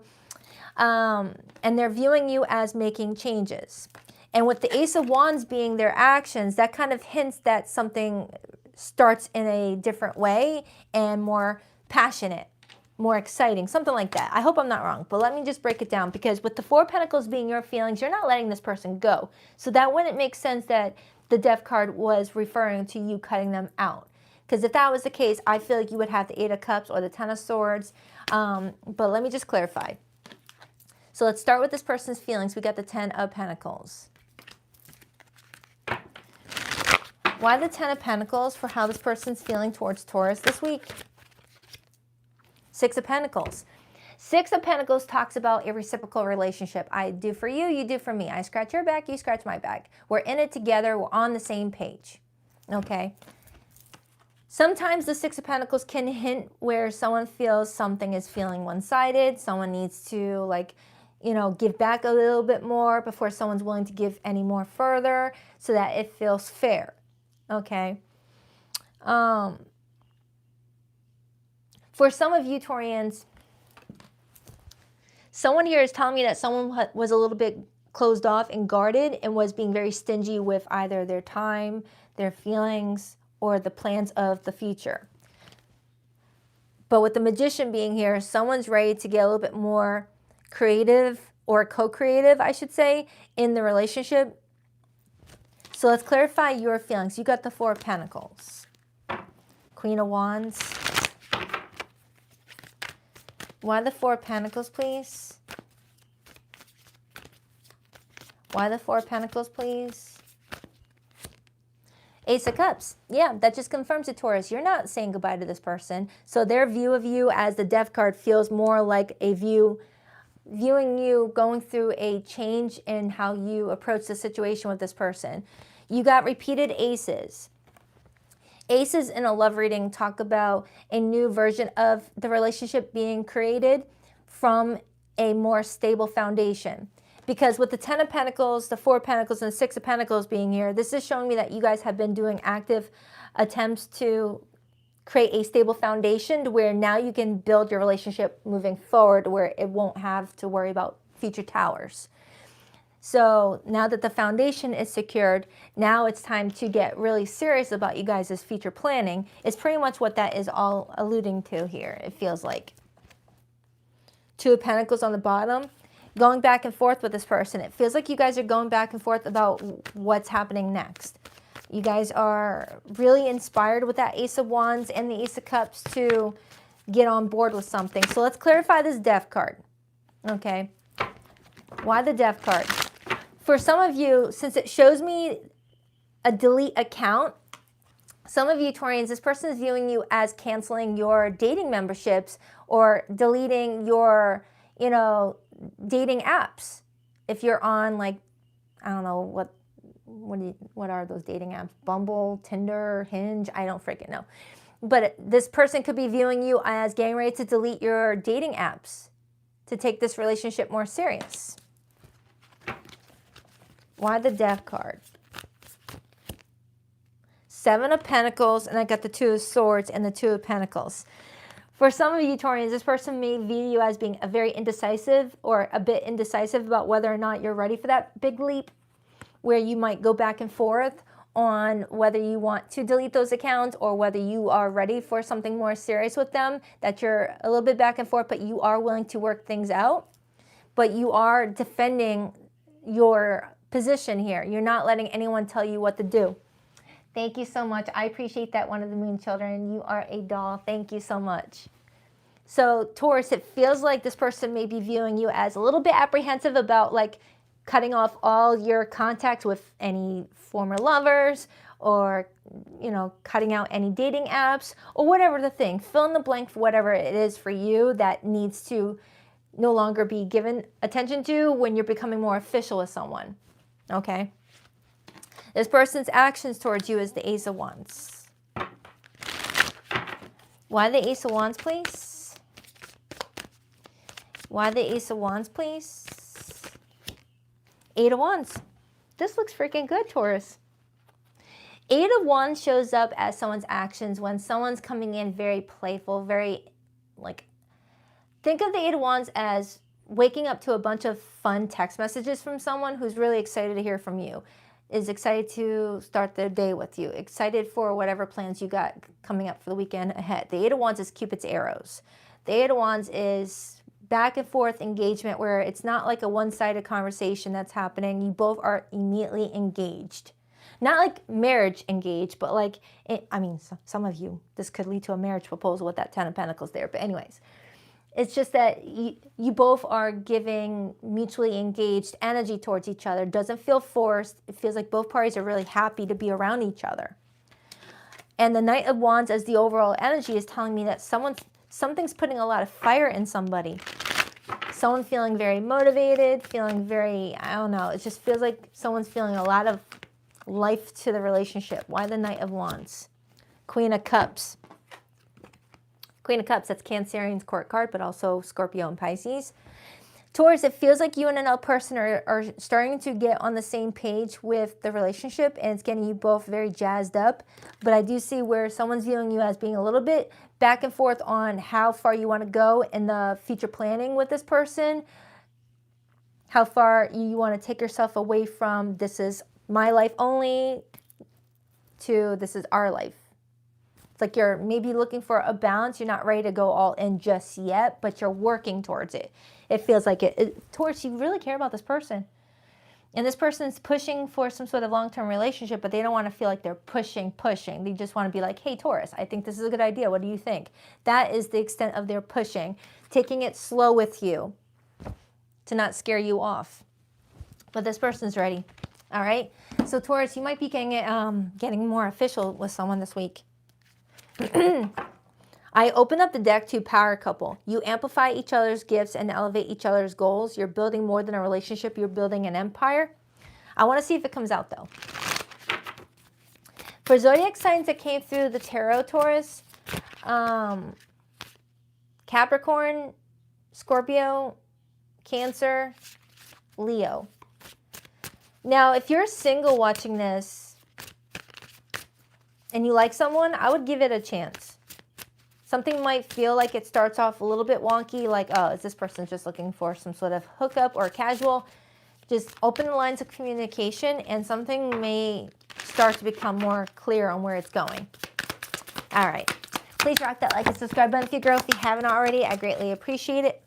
And they're viewing you as making changes. And with the Ace of Wands being their actions, that kind of hints that something starts in a different way and more passionate, more exciting, something like that. I hope I'm not wrong, but let me just break it down, because with the 4 of Pentacles being your feelings, you're not letting this person go. So that wouldn't make sense that the Death card was referring to you cutting them out. Because if that was the case, I feel like you would have the 8 of Cups or the 10 of Swords. But let me just clarify. So let's start with this person's feelings. We got the 10 of Pentacles. Why the 10 of Pentacles for how this person's feeling towards Taurus this week? 6 of Pentacles. 6 of Pentacles talks about a reciprocal relationship. I do for you, you do for me. I scratch your back, you scratch my back. We're in it together, we're on the same page. Okay? Sometimes the 6 of Pentacles can hint where someone feels something is feeling one-sided. Someone needs to, like, you know, give back a little bit more before someone's willing to give any more further so that it feels fair. Okay? For some of you Taurians, someone here is telling me that someone was a little bit closed off and guarded and was being very stingy with either their time, their feelings, or the plans of the future. But with the Magician being here, someone's ready to get a little bit more creative, or co-creative, I should say, in the relationship. So let's clarify your feelings. You got the 4 of Pentacles. Queen of Wands. Why the 4 of Pentacles, please? Why the 4 of Pentacles, please? Ace of Cups. Yeah, that just confirms it, Taurus. You're not saying goodbye to this person. So their view of you as the Death card feels more like a viewing you going through a change in how you approach the situation with this person. You got repeated aces. Aces in a love reading talk about a new version of the relationship being created from a more stable foundation. Because with the 10 of Pentacles, the 4 of Pentacles, and the 6 of Pentacles being here, this is showing me that you guys have been doing active attempts to create a stable foundation to where now you can build your relationship moving forward where it won't have to worry about future towers. So now that the foundation is secured, now it's time to get really serious about you guys' future planning. It's pretty much what that is all alluding to here, it feels like. 2 of Pentacles on the bottom. Going back and forth with this person. It feels like you guys are going back and forth about what's happening next. You guys are really inspired with that Ace of Wands and the Ace of Cups to get on board with something. So let's clarify this Death card. Okay. Why the Death card? For some of you, since it shows me a delete account, some of you Taurians, this person is viewing you as canceling your dating memberships or deleting your, dating apps. If you're on, like, I don't know, what are those dating apps? Bumble, Tinder, Hinge, I don't freaking know. But this person could be viewing you as getting ready to delete your dating apps to take this relationship more serious. Why the Death card? 7 of Pentacles, and I got the 2 of Swords and the 2 of Pentacles. For some of you Taurians, this person may view you as being a very indecisive or a bit indecisive about whether or not you're ready for that big leap, where you might go back and forth on whether you want to delete those accounts or whether you are ready for something more serious with them, that you're a little bit back and forth, but you are willing to work things out. But you are defending your position here. You're not letting anyone tell you what to do. Thank you so much. I appreciate that, one of the Moon Children. You are a doll. Thank you so much. So Taurus, it feels like this person may be viewing you as a little bit apprehensive about like cutting off all your contact with any former lovers or, cutting out any dating apps or whatever the thing. Fill in the blank for whatever it is for you that needs to no longer be given attention to when you're becoming more official with someone. Okay? This person's actions towards you is the Ace of Wands. Why the Ace of Wands, please? Why the Ace of Wands, please? 8 of Wands. This looks freaking good, Taurus. 8 of Wands shows up as someone's actions when someone's coming in very playful, very, think of the 8 of Wands as waking up to a bunch of fun text messages from someone who's really excited to hear from you, is excited to start their day with you, excited for whatever plans you got coming up for the weekend ahead. The 8 of Wands is Cupid's arrows. The 8 of Wands is back and forth engagement where it's not like a one-sided conversation that's happening. You both are immediately engaged. Not like marriage engaged, but some of you, this could lead to a marriage proposal with that 10 of Pentacles there. But anyways, it's just that you both are giving mutually engaged energy towards each other. It doesn't feel forced. It feels like both parties are really happy to be around each other. And the Knight of Wands as the overall energy is telling me that something's putting a lot of fire in somebody. Someone feeling very motivated, feeling very, I don't know, it just feels like someone's feeling a lot of life to the relationship. Why the Knight of Wands? Queen of Cups. Queen of Cups, that's Cancerian's court card, but also Scorpio and Pisces. Taurus, it feels like you and another person are starting to get on the same page with the relationship, and it's getting you both very jazzed up. But I do see where someone's viewing you as being a little bit back and forth on how far you want to go in the future planning with this person, how far you want to take yourself away from this is my life only to this is our life. Like you're maybe looking for a balance. You're not ready to go all in just yet, but you're working towards it. It feels like Taurus, you really care about this person. And this person's pushing for some sort of long-term relationship, but they don't want to feel like they're pushing. They just want to be like, hey, Taurus, I think this is a good idea. What do you think? That is the extent of their pushing. Taking it slow with you to not scare you off. But this person's ready. All right? So Taurus, you might be getting more official with someone this week. I open up the deck to power couple. You amplify each other's gifts and elevate each other's goals. You're building more than a relationship. You're building an empire. I want to see if it comes out, though. For zodiac signs that came through the tarot, Taurus, Capricorn, Scorpio, Cancer, Leo. Now, if you're single watching this and you like someone, I would give it a chance. Something might feel like it starts off a little bit wonky, like, oh, is this person just looking for some sort of hookup or casual? Just open the lines of communication and something may start to become more clear on where it's going. All right. Please rock that like and subscribe button if you girl. If you haven't already, I greatly appreciate it.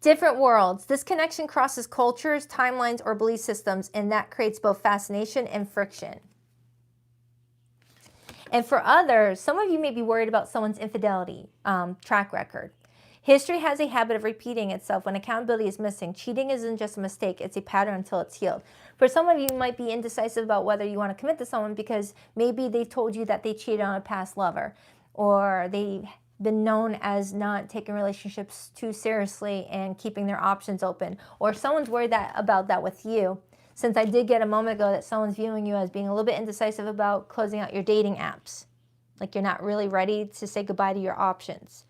Different worlds. This connection crosses cultures, timelines, or belief systems, and that creates both fascination and friction. And for others, some of you may be worried about someone's infidelity track record. History has a habit of repeating itself when accountability is missing. Cheating isn't just a mistake, it's a pattern until it's healed. For some of you, you might be indecisive about whether you want to commit to someone because maybe they've told you that they cheated on a past lover, or they've been known as not taking relationships too seriously and keeping their options open, or someone's worried about that with you. Since I did get a moment ago that someone's viewing you as being a little bit indecisive about closing out your dating apps, like you're not really ready to say goodbye to your options.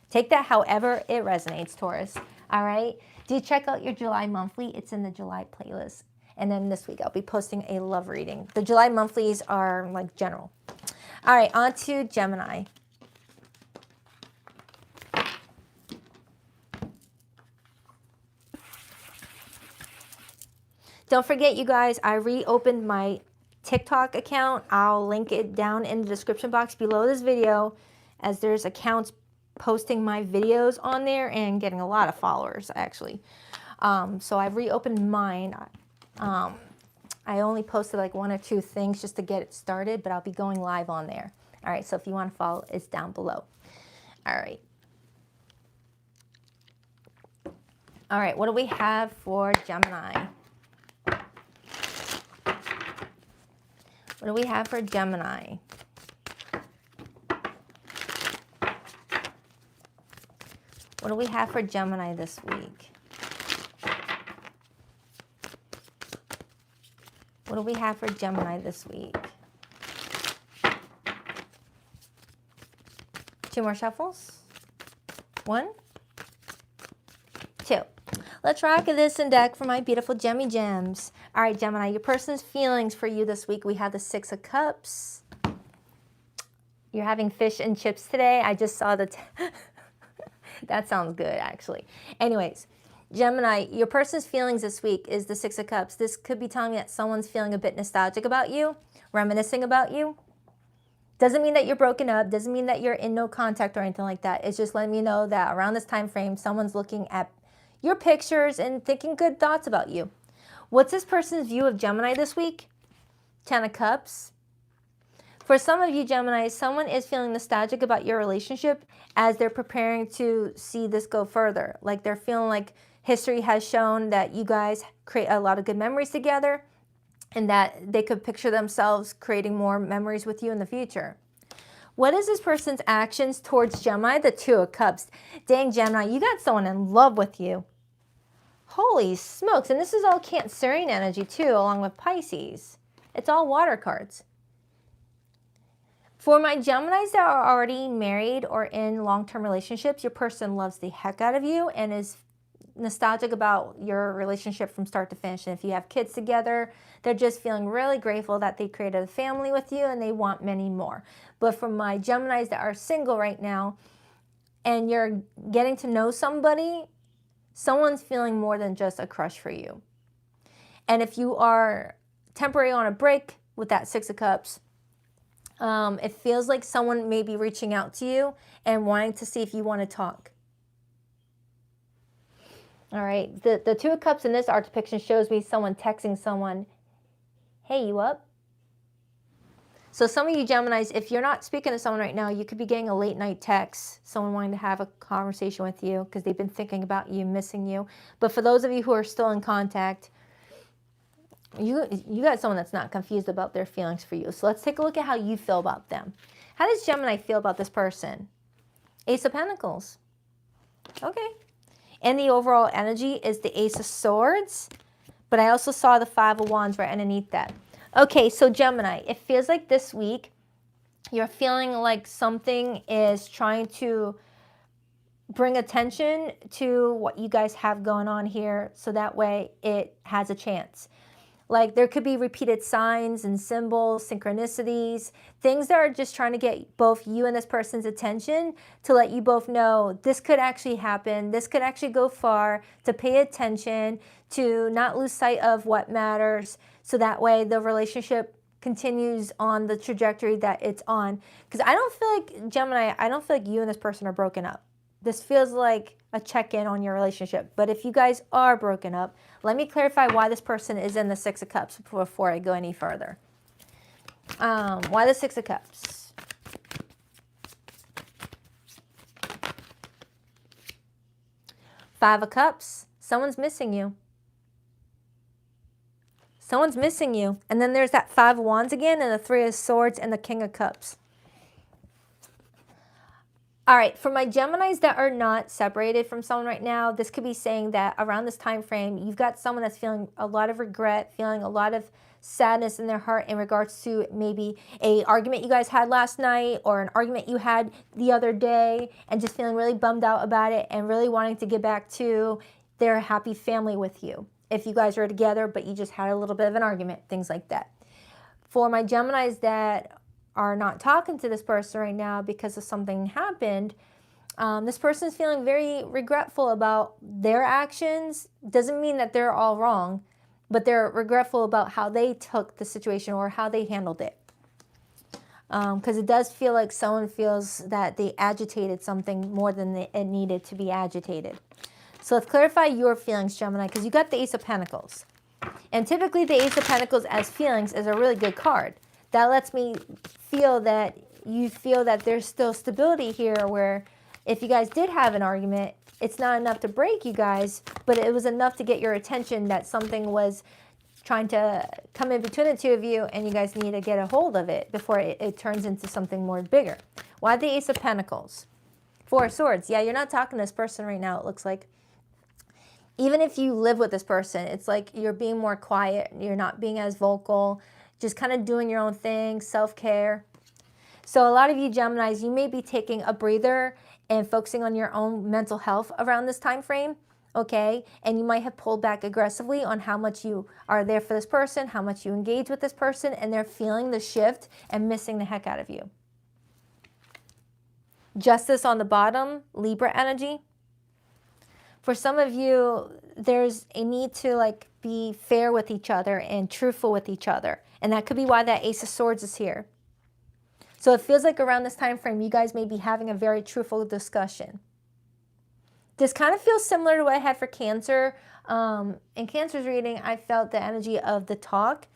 Take that however it resonates, Taurus. All right? Do check out your July monthly. It's in the July playlist. And then this week I'll be posting a love reading. The July monthlies are like general. All right, on to Gemini. Don't forget, you guys, I reopened my TikTok account. I'll link it down in the description box below this video, as there's accounts posting my videos on there and getting a lot of followers, actually. So I've reopened mine. I only posted like 1 or 2 things just to get it started, but I'll be going live on there. All right, so if you want to follow, it's down below. All right. All right, what do we have for Gemini? What do we have for Gemini? What do we have for Gemini this week? What do we have for Gemini this week? 2 more shuffles. 1, 2. Let's rock this in deck for my beautiful Gemmy Gems. All right, Gemini, your person's feelings for you this week. We have the 6 of Cups. You're having fish and chips today. I just saw the... That sounds good, actually. Anyways, Gemini, your person's feelings this week is the 6 of Cups. This could be telling me that someone's feeling a bit nostalgic about you, reminiscing about you. Doesn't mean that you're broken up. Doesn't mean that you're in no contact or anything like that. It's just letting me know that around this time frame, someone's looking at your pictures and thinking good thoughts about you. What's this person's view of Gemini this week? 10 of Cups. For some of you, Gemini, someone is feeling nostalgic about your relationship as they're preparing to see this go further. Like they're feeling like history has shown that you guys create a lot of good memories together and that they could picture themselves creating more memories with you in the future. What is this person's actions towards Gemini? The 2 of Cups. Dang, Gemini, you got someone in love with you. Holy smokes. And this is all Cancerian energy too, along with Pisces. It's all water cards. For my Geminis that are already married or in long-term relationships, your person loves the heck out of you and is nostalgic about your relationship from start to finish. And if you have kids together, they're just feeling really grateful that they created a family with you and they want many more. But for my Geminis that are single right now and you're getting to know somebody, someone's feeling more than just a crush for you. And if you are temporarily on a break with that 6 of Cups, it feels like someone may be reaching out to you and wanting to see if you want to talk. All right, the 2 of Cups in this art depiction shows me someone texting someone, hey, you up? So some of you Geminis, if you're not speaking to someone right now, you could be getting a late night text, someone wanting to have a conversation with you because they've been thinking about you, missing you. But for those of you who are still in contact, you got someone that's not confused about their feelings for you. So let's take a look at how you feel about them. How does Gemini feel about this person? Ace of Pentacles. Okay. And the overall energy is the Ace of Swords. But I also saw the 5 of Wands right underneath that. Okay, so Gemini, it feels like this week you're feeling like something is trying to bring attention to what you guys have going on here so that way it has a chance. Like there could be repeated signs and symbols, synchronicities, things that are just trying to get both you and this person's attention to let you both know this could actually happen, this could actually go far, to pay attention, to not lose sight of what matters, so that way the relationship continues on the trajectory that it's on. Because I don't feel like, Gemini, I don't feel like you and this person are broken up. This feels like a check-in on your relationship. But if you guys are broken up, let me clarify why this person is in the Six of Cups before I go any further. Why the Six of Cups? Five of Cups. Someone's missing you. Someone's missing you. And then there's that Five of Wands again, and the Three of Swords, and the King of Cups. All right, for my Geminis that are not separated from someone right now, this could be saying that around this time frame, you've got someone that's feeling a lot of regret, feeling a lot of sadness in their heart in regards to maybe an argument you guys had last night or an argument you had the other day, and just feeling really bummed out about it and really wanting to get back to their happy family with you. If you guys are together, but you just had a little bit of an argument, things like that. For my Geminis that are not talking to this person right now because of something happened, this person is feeling very regretful about their actions. Doesn't mean that they're all wrong, but they're regretful about how they took the situation or how they handled it. Because it does feel like someone feels that they agitated something more than it needed to be agitated. So let's clarify your feelings, Gemini, because you got the Ace of Pentacles. And typically the Ace of Pentacles as feelings is a really good card. That lets me feel that you feel that there's still stability here, where if you guys did have an argument, it's not enough to break you guys, but it was enough to get your attention that something was trying to come in between the two of you, and you guys need to get a hold of it before it turns into something more bigger. Why the Ace of Pentacles? Four of Swords. Yeah, you're not talking to this person right now, it looks like. Even if you live with this person, it's like you're being more quiet, you're not being as vocal, just kind of doing your own thing, self-care. So a lot of you Geminis, you may be taking a breather and focusing on your own mental health around this time frame, okay? And you might have pulled back aggressively on how much you are there for this person, how much you engage with this person, and they're feeling the shift and missing the heck out of you. Justice on the bottom, Libra energy. For some of you, there's a need to be fair with each other and truthful with each other. And that could be why that Ace of Swords is here. So it feels like around this time frame, you guys may be having a very truthful discussion. This kind of feels similar to what I had for Cancer. In Cancer's reading, I felt the energy of the talk.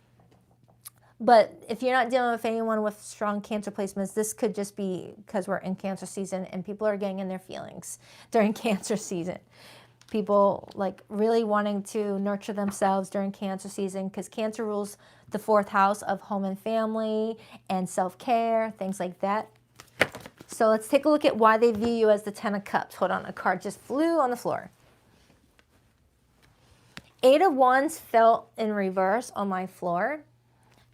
But if you're not dealing with anyone with strong Cancer placements, this could just be because we're in Cancer season and people are getting in their feelings during Cancer season. People really wanting to nurture themselves during Cancer season, because Cancer rules the 4th house of home and family and self-care, things like that. So let's take a look at why they view you as the 10 of Cups. Hold on, a card just flew on the floor. 8 of Wands fell in reverse on my floor,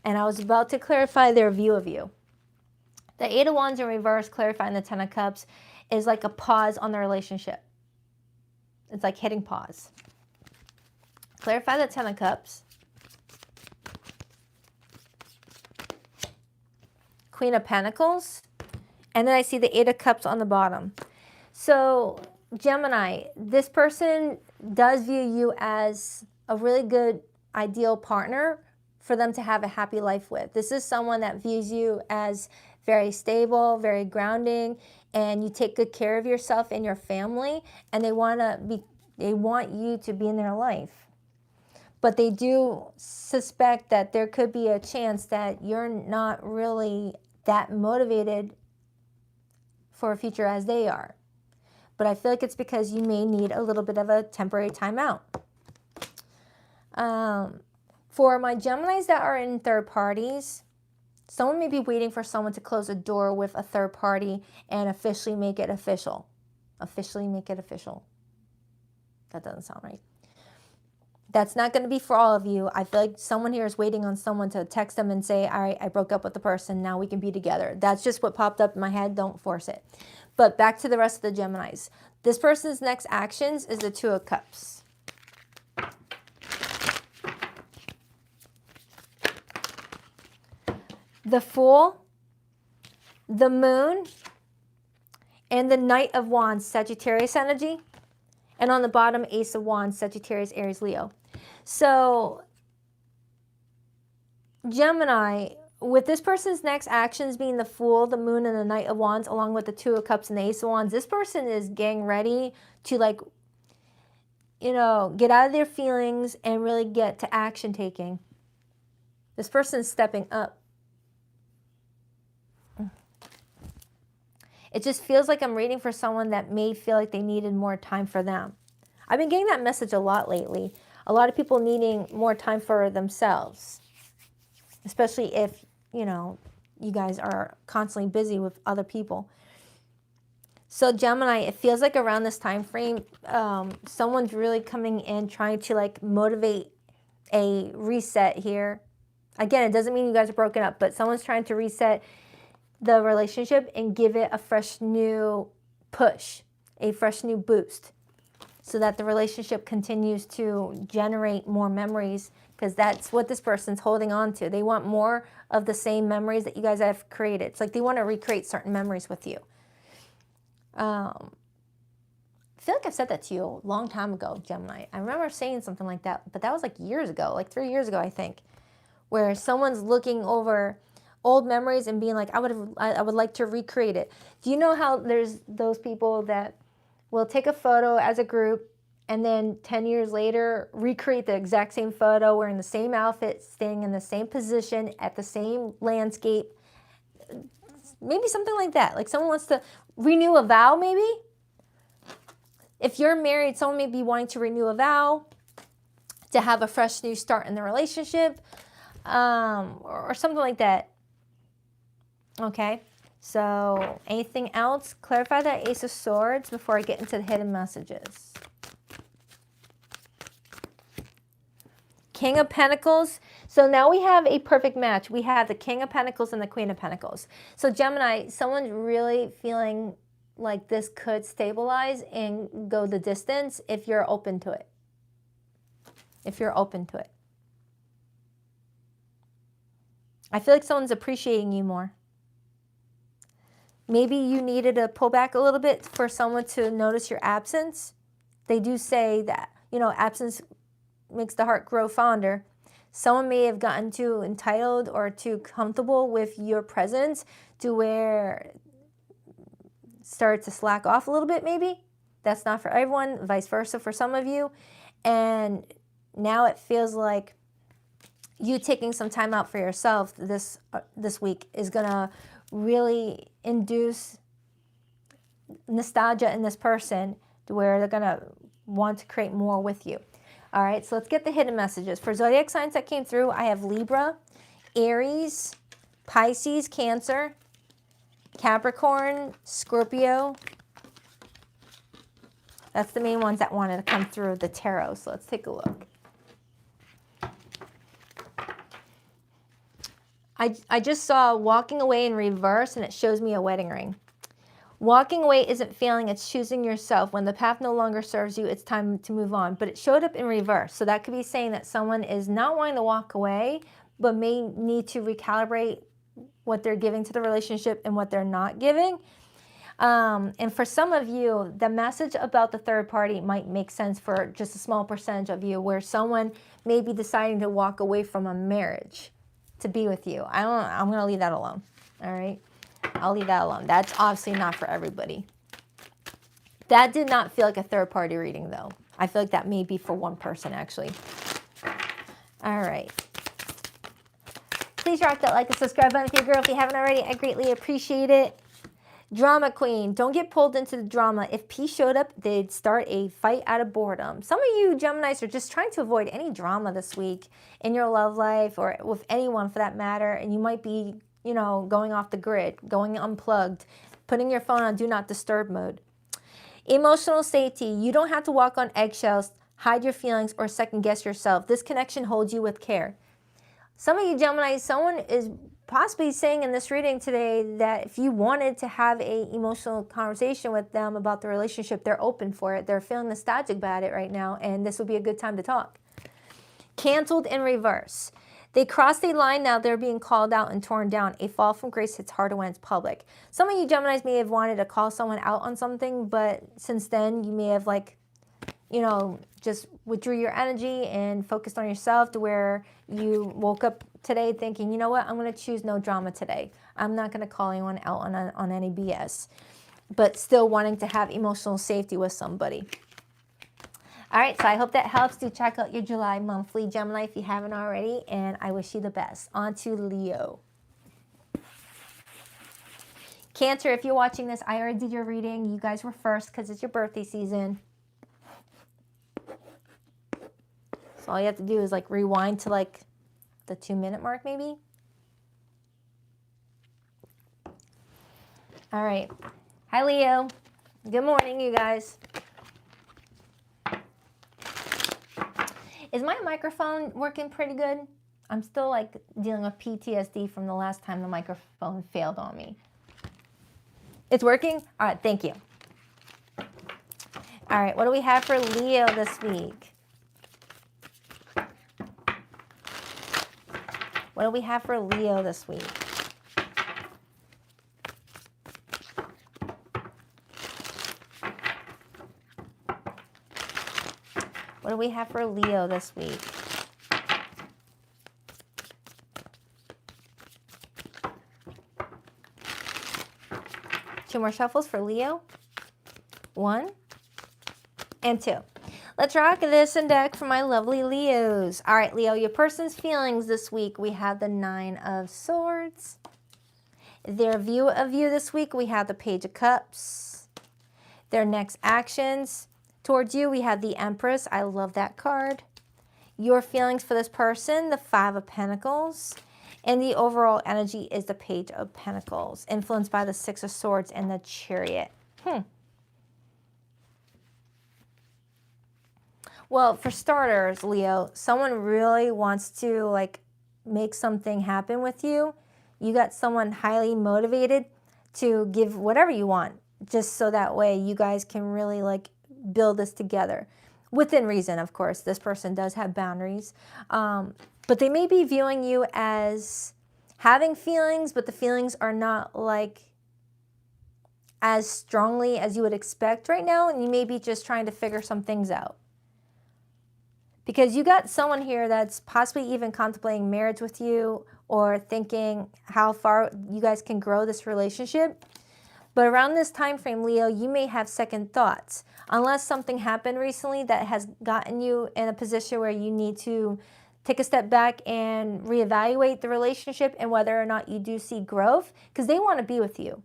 and I was about to clarify their view of you. The 8 of Wands in reverse, clarifying the 10 of Cups, is like a pause on the relationship. It's like hitting pause. Clarify the 10 of Cups. Queen of Pentacles. And then I see the 8 of Cups on the bottom. So, Gemini, this person does view you as a really good, ideal partner for them to have a happy life with. This is someone that views you as very stable, very grounding, and you take good care of yourself and your family, and they want you to be in their life. But they do suspect that there could be a chance that you're not really that motivated for a future as they are. But I feel like it's because you may need a little bit of a temporary timeout. For my Geminis that are in third parties, someone may be waiting for someone to close a door with a third party and officially make it official. Officially make it official. That doesn't sound right. That's not going to be for all of you. I feel like someone here is waiting on someone to text them and say, all right, I broke up with the person, now we can be together. That's just what popped up in my head. Don't force it. But back to the rest of the Geminis. This person's next actions is the Two of Cups. The Fool, the Moon, and the Knight of Wands, Sagittarius energy. And on the bottom, Ace of Wands, Sagittarius, Aries, Leo. So, Gemini, with this person's next actions being the Fool, the Moon, and the Knight of Wands, along with the Two of Cups and the Ace of Wands, this person is getting ready to, like, you know, get out of their feelings and really get to action taking. This person's stepping up. It just feels like I'm reading for someone that may feel like they needed more time for them. I've been getting that message a lot lately. A lot of people needing more time for themselves. Especially if, you know, you guys are constantly busy with other people. So Gemini, it feels like around this time frame, someone's really coming in trying to like motivate a reset here. Again, it doesn't mean you guys are broken up, but someone's trying to reset the relationship and give it a fresh new push, a fresh new boost, so that the relationship continues to generate more memories, because that's what this person's holding on to. They want more of the same memories that you guys have created. It's like they want to recreate certain memories with you. I feel like I've said that to you a long time ago, Gemini. I remember saying something like that, but that was like years ago, like 3 years ago, I think, where someone's looking over old memories and being like, I would like to recreate it. Do you know how there's those people that will take a photo as a group and then 10 years later recreate the exact same photo, wearing the same outfit, staying in the same position at the same landscape? Maybe something like that. Like someone wants to renew a vow, maybe. If you're married, someone may be wanting to renew a vow, to have a fresh new start in the relationship, or something like that. Okay, so anything else? Clarify that Ace of Swords before I get into the hidden messages. King of Pentacles. So now we have a perfect match. We have the King of Pentacles and the Queen of Pentacles. So Gemini, someone's really feeling like this could stabilize and go the distance if you're open to it. If you're open to it. I feel like someone's appreciating you more. Maybe you needed to pull back a little bit for someone to notice your absence. They do say that, you know, absence makes the heart grow fonder. Someone may have gotten too entitled or too comfortable with your presence to where start to slack off a little bit, maybe. That's not for everyone, vice versa for some of you. And now it feels like you taking some time out for yourself this week is going to really induce nostalgia in this person to where they're going to want to create more with you. All right, so let's get the hidden messages. For zodiac signs that came through, I have Libra, Aries, Pisces, Cancer, Capricorn, Scorpio. That's the main ones that wanted to come through the tarot. So let's take a look. I just saw walking away in reverse, and it shows me a wedding ring. Walking away isn't failing, it's choosing yourself. When the path no longer serves you, it's time to move on. But it showed up in reverse. So that could be saying that someone is not wanting to walk away, but may need to recalibrate what they're giving to the relationship and what they're not giving. And for some of you, the message about the third party might make sense for just a small percentage of you, where someone may be deciding to walk away from a marriage to be with you. I'm going to leave that alone. All right. I'll leave that alone. That's obviously not for everybody. That did not feel like a third party reading though. I feel like that may be for one person actually. All right. Please rock that like and subscribe button if you're a girl. If you haven't already, I greatly appreciate it. Drama queen. Don't get pulled into the drama. If peace showed up, they'd start a fight out of boredom. Some of you Geminis are just trying to avoid any drama this week in your love life or with anyone for that matter. And you might be, you know, going off the grid, going unplugged, putting your phone on do not disturb mode. Emotional safety. You don't have to walk on eggshells, hide your feelings, or second guess yourself. This connection holds you with care. Some of you Geminis, someone is possibly saying in this reading today that if you wanted to have a emotional conversation with them about the relationship, they're open for it. They're feeling nostalgic about it right now, and this would be a good time to talk. Canceled in reverse. They crossed a line, now they're being called out and torn down. A fall from grace hits harder when it's public. Some of you Geminis may have wanted to call someone out on something, but since then you may have just withdrew your energy and focused on yourself to where you woke up today thinking, you know what, I'm going to choose no drama today. I'm not going to call anyone out on any BS, but still wanting to have emotional safety with somebody. All right, so I hope that helps. Do check out your July monthly, Gemini, if you haven't already, and I wish you the best. On to Leo. Cancer, if you're watching this, I already did your reading. You guys were first because it's your birthday season. So all you have to do is rewind to the 2-minute mark maybe. All right. Hi, Leo. Good morning, you guys. Is my microphone working pretty good? I'm still dealing with PTSD from the last time the microphone failed on me. It's working? All right, thank you. All right, what do we have for Leo this week? What do we have for Leo this week? What do we have for Leo this week? Two more shuffles for Leo. 1 and 2. Let's rock this deck for my lovely Leos. All right, Leo, your person's feelings this week. We have the 9 of Swords. Their view of you this week, we have the Page of Cups. Their next actions towards you, we have the Empress. I love that card. Your feelings for this person, the 5 of Pentacles. And the overall energy is the Page of Pentacles, influenced by the 6 of Swords and the Chariot. Well, for starters, Leo, someone really wants to make something happen with you. You got someone highly motivated to give whatever you want, just so that way you guys can really build this together. Within reason, of course. This person does have boundaries. But they may be viewing you as having feelings, but the feelings are not as strongly as you would expect right now, and you may be just trying to figure some things out. Because you got someone here that's possibly even contemplating marriage with you or thinking how far you guys can grow this relationship. But around this time frame, Leo, you may have second thoughts. Unless something happened recently that has gotten you in a position where you need to take a step back and reevaluate the relationship and whether or not you do see growth, because they want to be with you.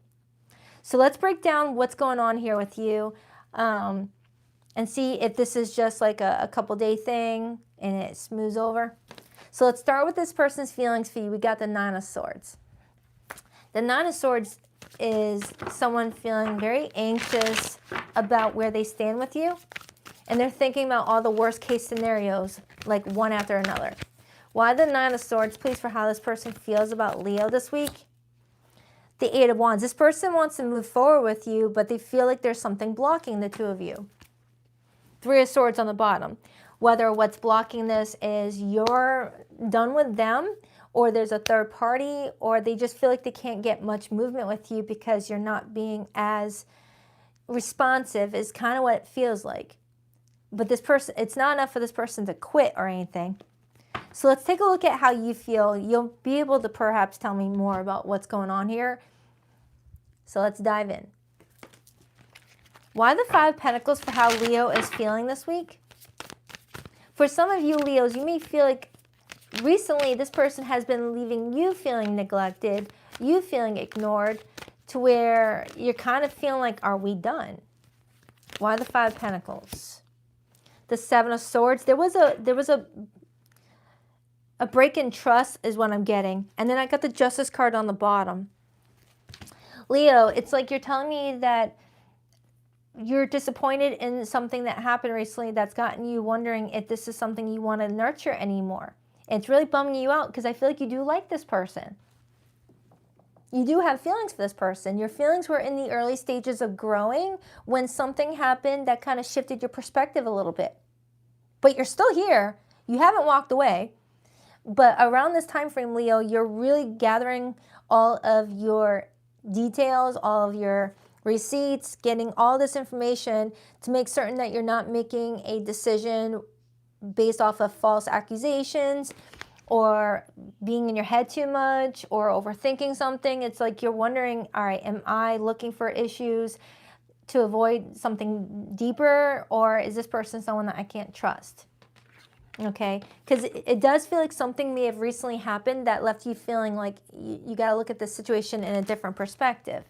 So let's break down what's going on here with you and see if this is just a couple day thing and it smooths over. So let's start with this person's feelings for you. We got the 9 of Swords. The 9 of Swords is someone feeling very anxious about where they stand with you. And they're thinking about all the worst case scenarios, one after another. Why the 9 of Swords, please, for how this person feels about Leo this week? The 8 of Wands. This person wants to move forward with you, but they feel like there's something blocking the two of you. 3 of Swords on the bottom. Whether what's blocking this is you're done with them, or there's a third party, or they just feel like they can't get much movement with you because you're not being as responsive, is kind of what it feels like. But this person, it's not enough for this person to quit or anything. So let's take a look at how you feel. You'll be able to perhaps tell me more about what's going on here. So let's dive in. Why the 5 of Pentacles for how Leo is feeling this week? For some of you Leos, you may feel like recently this person has been leaving you feeling neglected, you feeling ignored, to where you're kind of feeling like, are we done? Why the 5 of Pentacles? The 7 of Swords. There was a break in trust is what I'm getting. And then I got the Justice card on the bottom. Leo, it's like you're telling me that you're disappointed in something that happened recently that's gotten you wondering if this is something you want to nurture anymore. And it's really bumming you out because I feel like you do like this person. You do have feelings for this person. Your feelings were in the early stages of growing when something happened that kind of shifted your perspective a little bit. But you're still here. You haven't walked away. But around this time frame, Leo, you're really gathering all of your details, all of your receipts, getting all this information to make certain that you're not making a decision based off of false accusations or being in your head too much or overthinking something. It's like you're wondering, all right, am I looking for issues to avoid something deeper, or is this person someone that I can't trust? Okay, because it does feel like something may have recently happened that left you feeling like you got to look at the situation in a different perspective.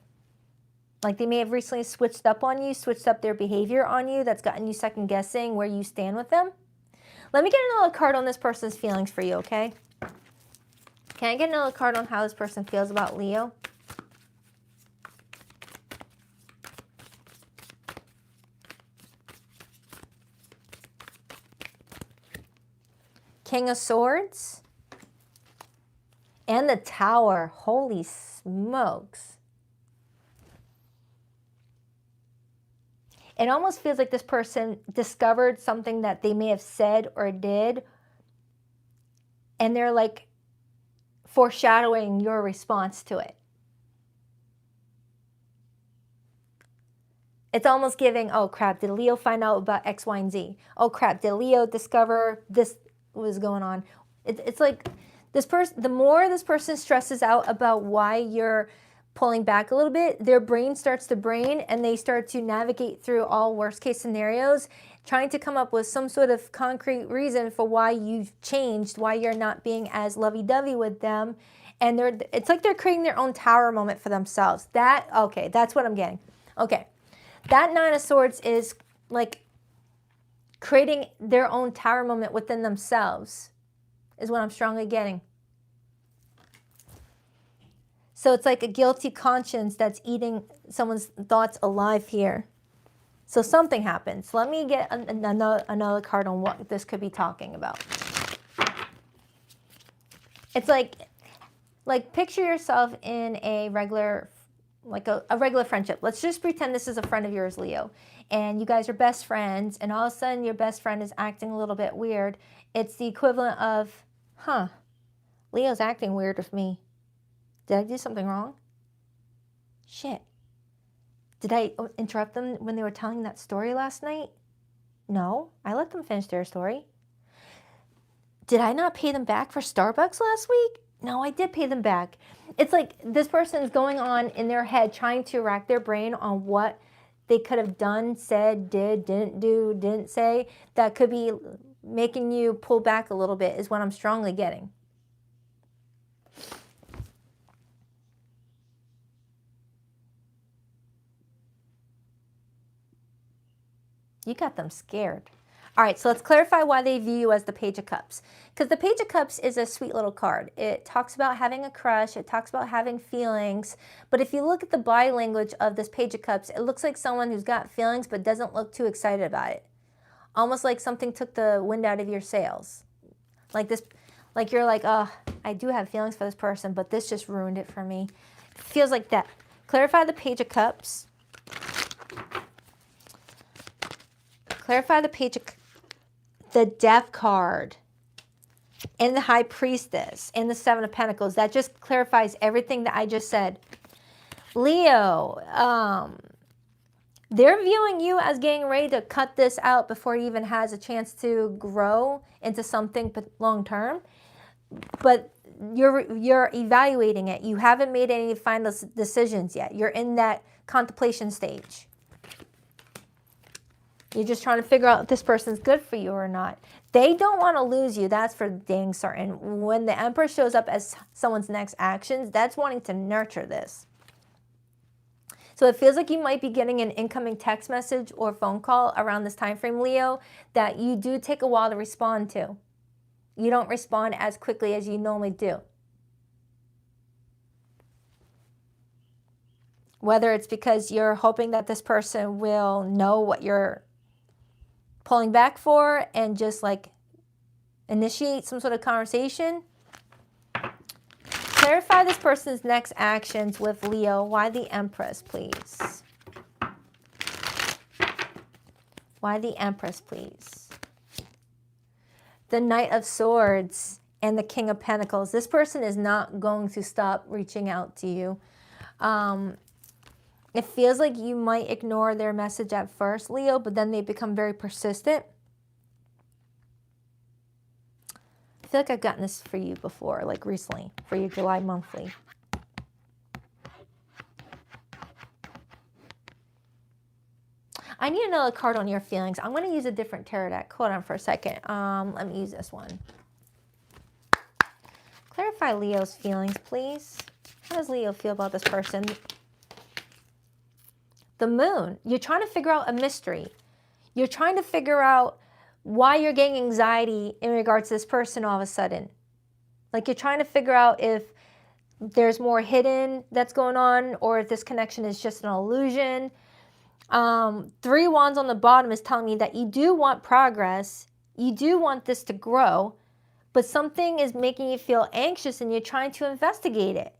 Like they may have recently switched up on you, switched up their behavior on you, that's gotten you second guessing where you stand with them. Let me get another card on this person's feelings for you, okay? Can I get another card on how this person feels about Leo? King of Swords and the Tower. Holy smokes. It almost feels like this person discovered something that they may have said or did, and they're like foreshadowing your response to it. It's almost giving, oh crap, did Leo find out about X, Y, and Z? Oh crap, did Leo discover this was going on? It's like this person, the more this person stresses out about why you're pulling back a little bit, their brain starts to brain and they start to navigate through all worst case scenarios, trying to come up with some sort of concrete reason for why you've changed, why you're not being as lovey-dovey with them. And it's like they're creating their own tower moment for themselves. Okay, that's what I'm getting. Okay, that Nine of Swords is like creating their own tower moment within themselves is what I'm strongly getting. So it's like a guilty conscience that's eating someone's thoughts alive here. So something happens. Let me get another card on what this could be talking about. It's like picture yourself in a regular, like a regular friendship. Let's just pretend this is a friend of yours, Leo, and you guys are best friends, and all of a sudden your best friend is acting a little bit weird. It's the equivalent of, Leo's acting weird with me. Did I do something wrong? Shit. Did I interrupt them when they were telling that story last night? No, I let them finish their story. Did I not pay them back for Starbucks last week? No, I did pay them back. It's like this person is going on in their head trying to rack their brain on what they could have done, said, did, didn't do, didn't say, that could be making you pull back a little bit is what I'm strongly getting. You got them scared. All right, so let's clarify why they view you as the Page of Cups. Because the Page of Cups is a sweet little card. It talks about having a crush. It talks about having feelings. But if you look at the body language of this Page of Cups, it looks like someone who's got feelings but doesn't look too excited about it. Almost like something took the wind out of your sails. Like this, like you're like, oh, I do have feelings for this person, but this just ruined it for me. It feels like that. Clarify the Page of Cups. Clarify the Page of the Death card and the High Priestess and the Seven of Pentacles. That just clarifies everything that I just said. Leo, they're viewing you as getting ready to cut this out before it even has a chance to grow into something long term. But you're evaluating it. You haven't made any final decisions yet. You're in that contemplation stage. You're just trying to figure out if this person's good for you or not. They don't want to lose you. That's for dang certain. When the Emperor shows up as someone's next actions, that's wanting to nurture this. So it feels like you might be getting an incoming text message or phone call around this time frame, Leo, that you do take a while to respond to. You don't respond as quickly as you normally do. Whether it's because you're hoping that this person will know what you're pulling back for and just like initiate some sort of conversation. Can Clarify this person's next actions with Leo. Why the Empress, please? Why the Empress, please? The Knight of Swords and the King of Pentacles. This person is not going to stop reaching out to you. It feels like you might ignore their message at first, Leo, but then they become very persistent. I feel like I've gotten this for you before, like recently, for your July monthly. I need another card on your feelings. I'm going to use a different tarot deck. Hold on for a second. Let me use this one. Clarify Leo's feelings, please. How does Leo feel about this person? The Moon. You're trying to figure out a mystery. You're trying to figure out why you're getting anxiety in regards to this person all of a sudden. Like you're trying to figure out if there's more hidden that's going on or if this connection is just an illusion. 3 Wands on the bottom is telling me that you do want progress. You do want this to grow, but something is making you feel anxious and you're trying to investigate it.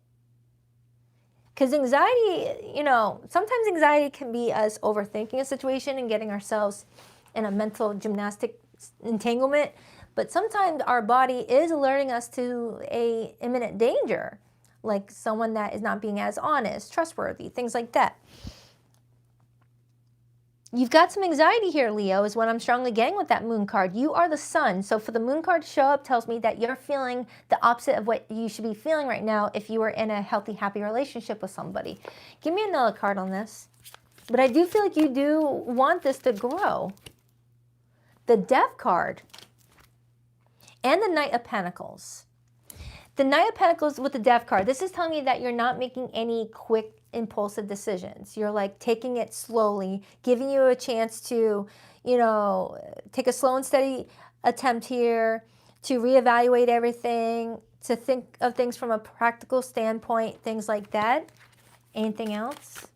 Because anxiety, you know, sometimes anxiety can be us overthinking a situation and getting ourselves in a mental gymnastic entanglement. But sometimes our body is alerting us to a imminent danger, like someone that is not being as honest, trustworthy, things like that. You've got some anxiety here, Leo, is what I'm strongly getting with that Moon card. You are the Sun. So for the Moon card to show up tells me that you're feeling the opposite of what you should be feeling right now if you were in a healthy, happy relationship with somebody. Give me another card on this. But I do feel like you do want this to grow. The Death card and the Knight of Pentacles. The Knight of Pentacles with the Death card, this is telling me that you're not making any quick, impulsive decisions. You're like taking it slowly, giving you a chance to, you know, take a slow and steady attempt here, to reevaluate everything, to think of things from a practical standpoint, things like that. Anything else?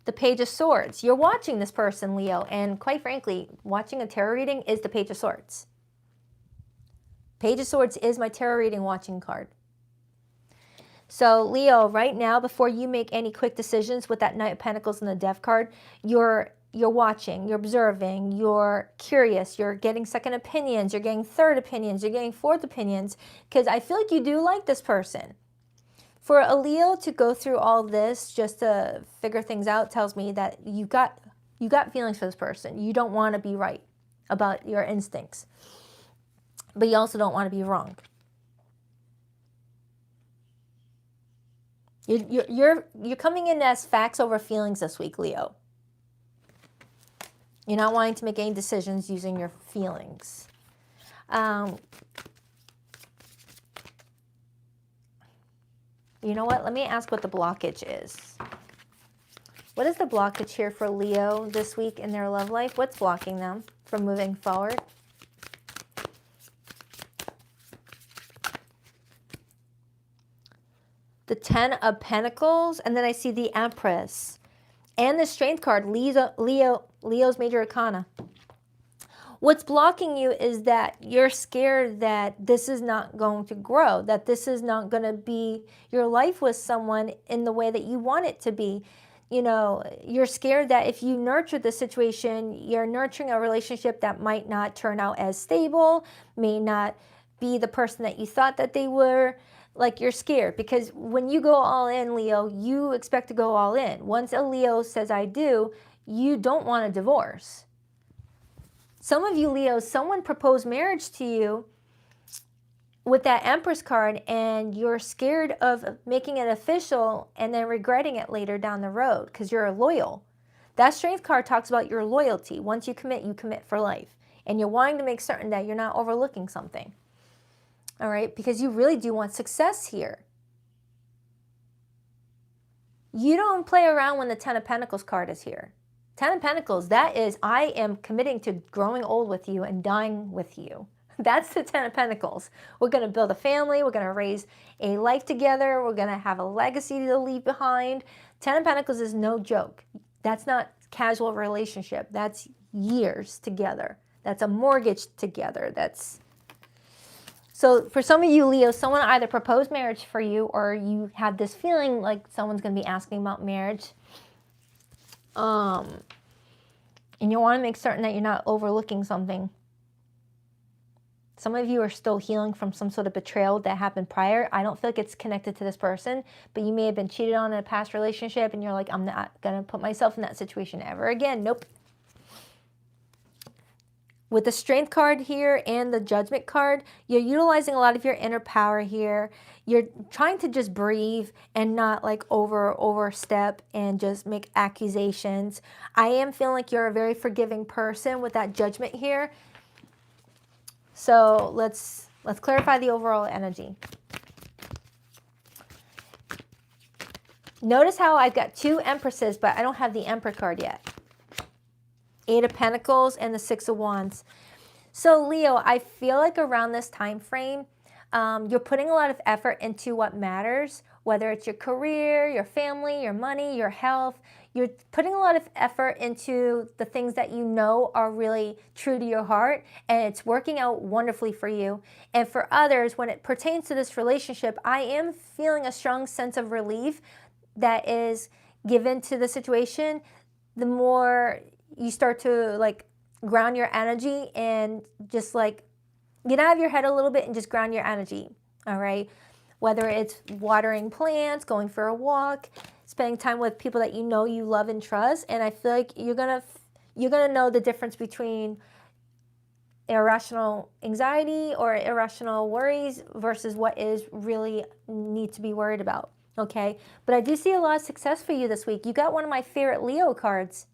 The Page of Swords. You're watching this person, Leo, and quite frankly, watching a tarot reading is the Page of Swords. Page of Swords is my tarot reading watching card. So Leo, right now, before you make any quick decisions with that Knight of Pentacles and the Death card, you're watching, you're observing, you're curious, you're getting second opinions, you're getting third opinions, you're getting fourth opinions, because I feel like you do like this person. For a Leo to go through all this just to figure things out tells me that you got feelings for this person. You don't want to be right about your instincts, but you also don't want to be wrong. You're coming in as facts over feelings this week, Leo. You're not wanting to make any decisions using your feelings. You know what? Let me ask what the blockage is. What is the blockage here for Leo this week in their love life? What's blocking them from moving forward? The 10 of Pentacles, and then I see the Empress. And the Strength card, Leo's Major Arcana. What's blocking you is that you're scared that this is not going to grow, that this is not going to be your life with someone in the way that you want it to be. You know, you're scared that if you nurture the situation, you're nurturing a relationship that might not turn out as stable, may not be the person that you thought that they were. Like you're scared because when you go all in, Leo, you expect to go all in. Once a Leo says I do, you don't want a divorce. Some of you Leos, someone proposed marriage to you with that Empress card and you're scared of making it official and then regretting it later down the road because you're loyal. That Strength card talks about your loyalty. Once you commit for life. And you're wanting to make certain that you're not overlooking something. All right, because you really do want success here. You don't play around when the 10 of Pentacles card is here. 10 of Pentacles, that is, I am committing to growing old with you and dying with you. That's the 10 of Pentacles. We're going to build a family. We're going to raise a life together. We're going to have a legacy to leave behind. 10 of Pentacles is no joke. That's not casual relationship. That's years together. That's a mortgage together. So for some of you, Leo, someone either proposed marriage for you or you have this feeling like someone's going to be asking about marriage. And you want to make certain that you're not overlooking something. Some of you are still healing from some sort of betrayal that happened prior. I don't feel like it's connected to this person, but you may have been cheated on in a past relationship and you're like, I'm not going to put myself in that situation ever again. Nope. With the Strength card here and the Judgment card, you're utilizing a lot of your inner power here. You're trying to just breathe and not like overstep and just make accusations. I am feeling like you're a very forgiving person with that Judgment here. So let's clarify the overall energy. Notice how I've got 2 Empresses, but I don't have the Emperor card yet. 8 of Pentacles and the 6 of Wands. So Leo, I feel like around this time frame, you're putting a lot of effort into what matters, whether it's your career, your family, your money, your health. You're putting a lot of effort into the things that you know are really true to your heart, and it's working out wonderfully for you. And for others, when it pertains to this relationship, I am feeling a strong sense of relief that is given to the situation. The more you start to like ground your energy and just like get out of your head a little bit and just ground your energy, all right? Whether it's watering plants, going for a walk, spending time with people that you know you love and trust. And I feel like you're gonna know the difference between irrational anxiety or irrational worries versus what is really need to be worried about, okay? But I do see a lot of success for you this week. You got one of my favorite Leo cards.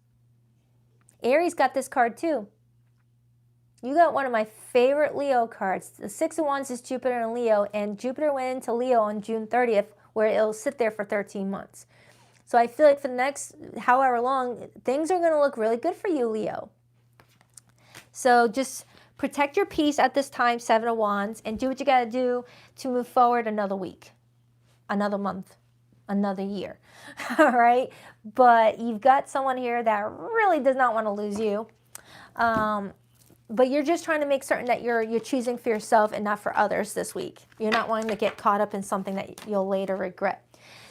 Aries got this card too. You got one of my favorite Leo cards. The 6 of Wands is Jupiter and Leo, and Jupiter went into Leo on June 30th, where it'll sit there for 13 months. So I feel like for the next however long, things are going to look really good for you, Leo. So just protect your peace at this time, 7 of Wands, and do what you got to do to move forward another week, another month, another year. All right? But you've got someone here that really does not want to lose you. But you're just trying to make certain that you're choosing for yourself and not for others this week. You're not wanting to get caught up in something that you'll later regret.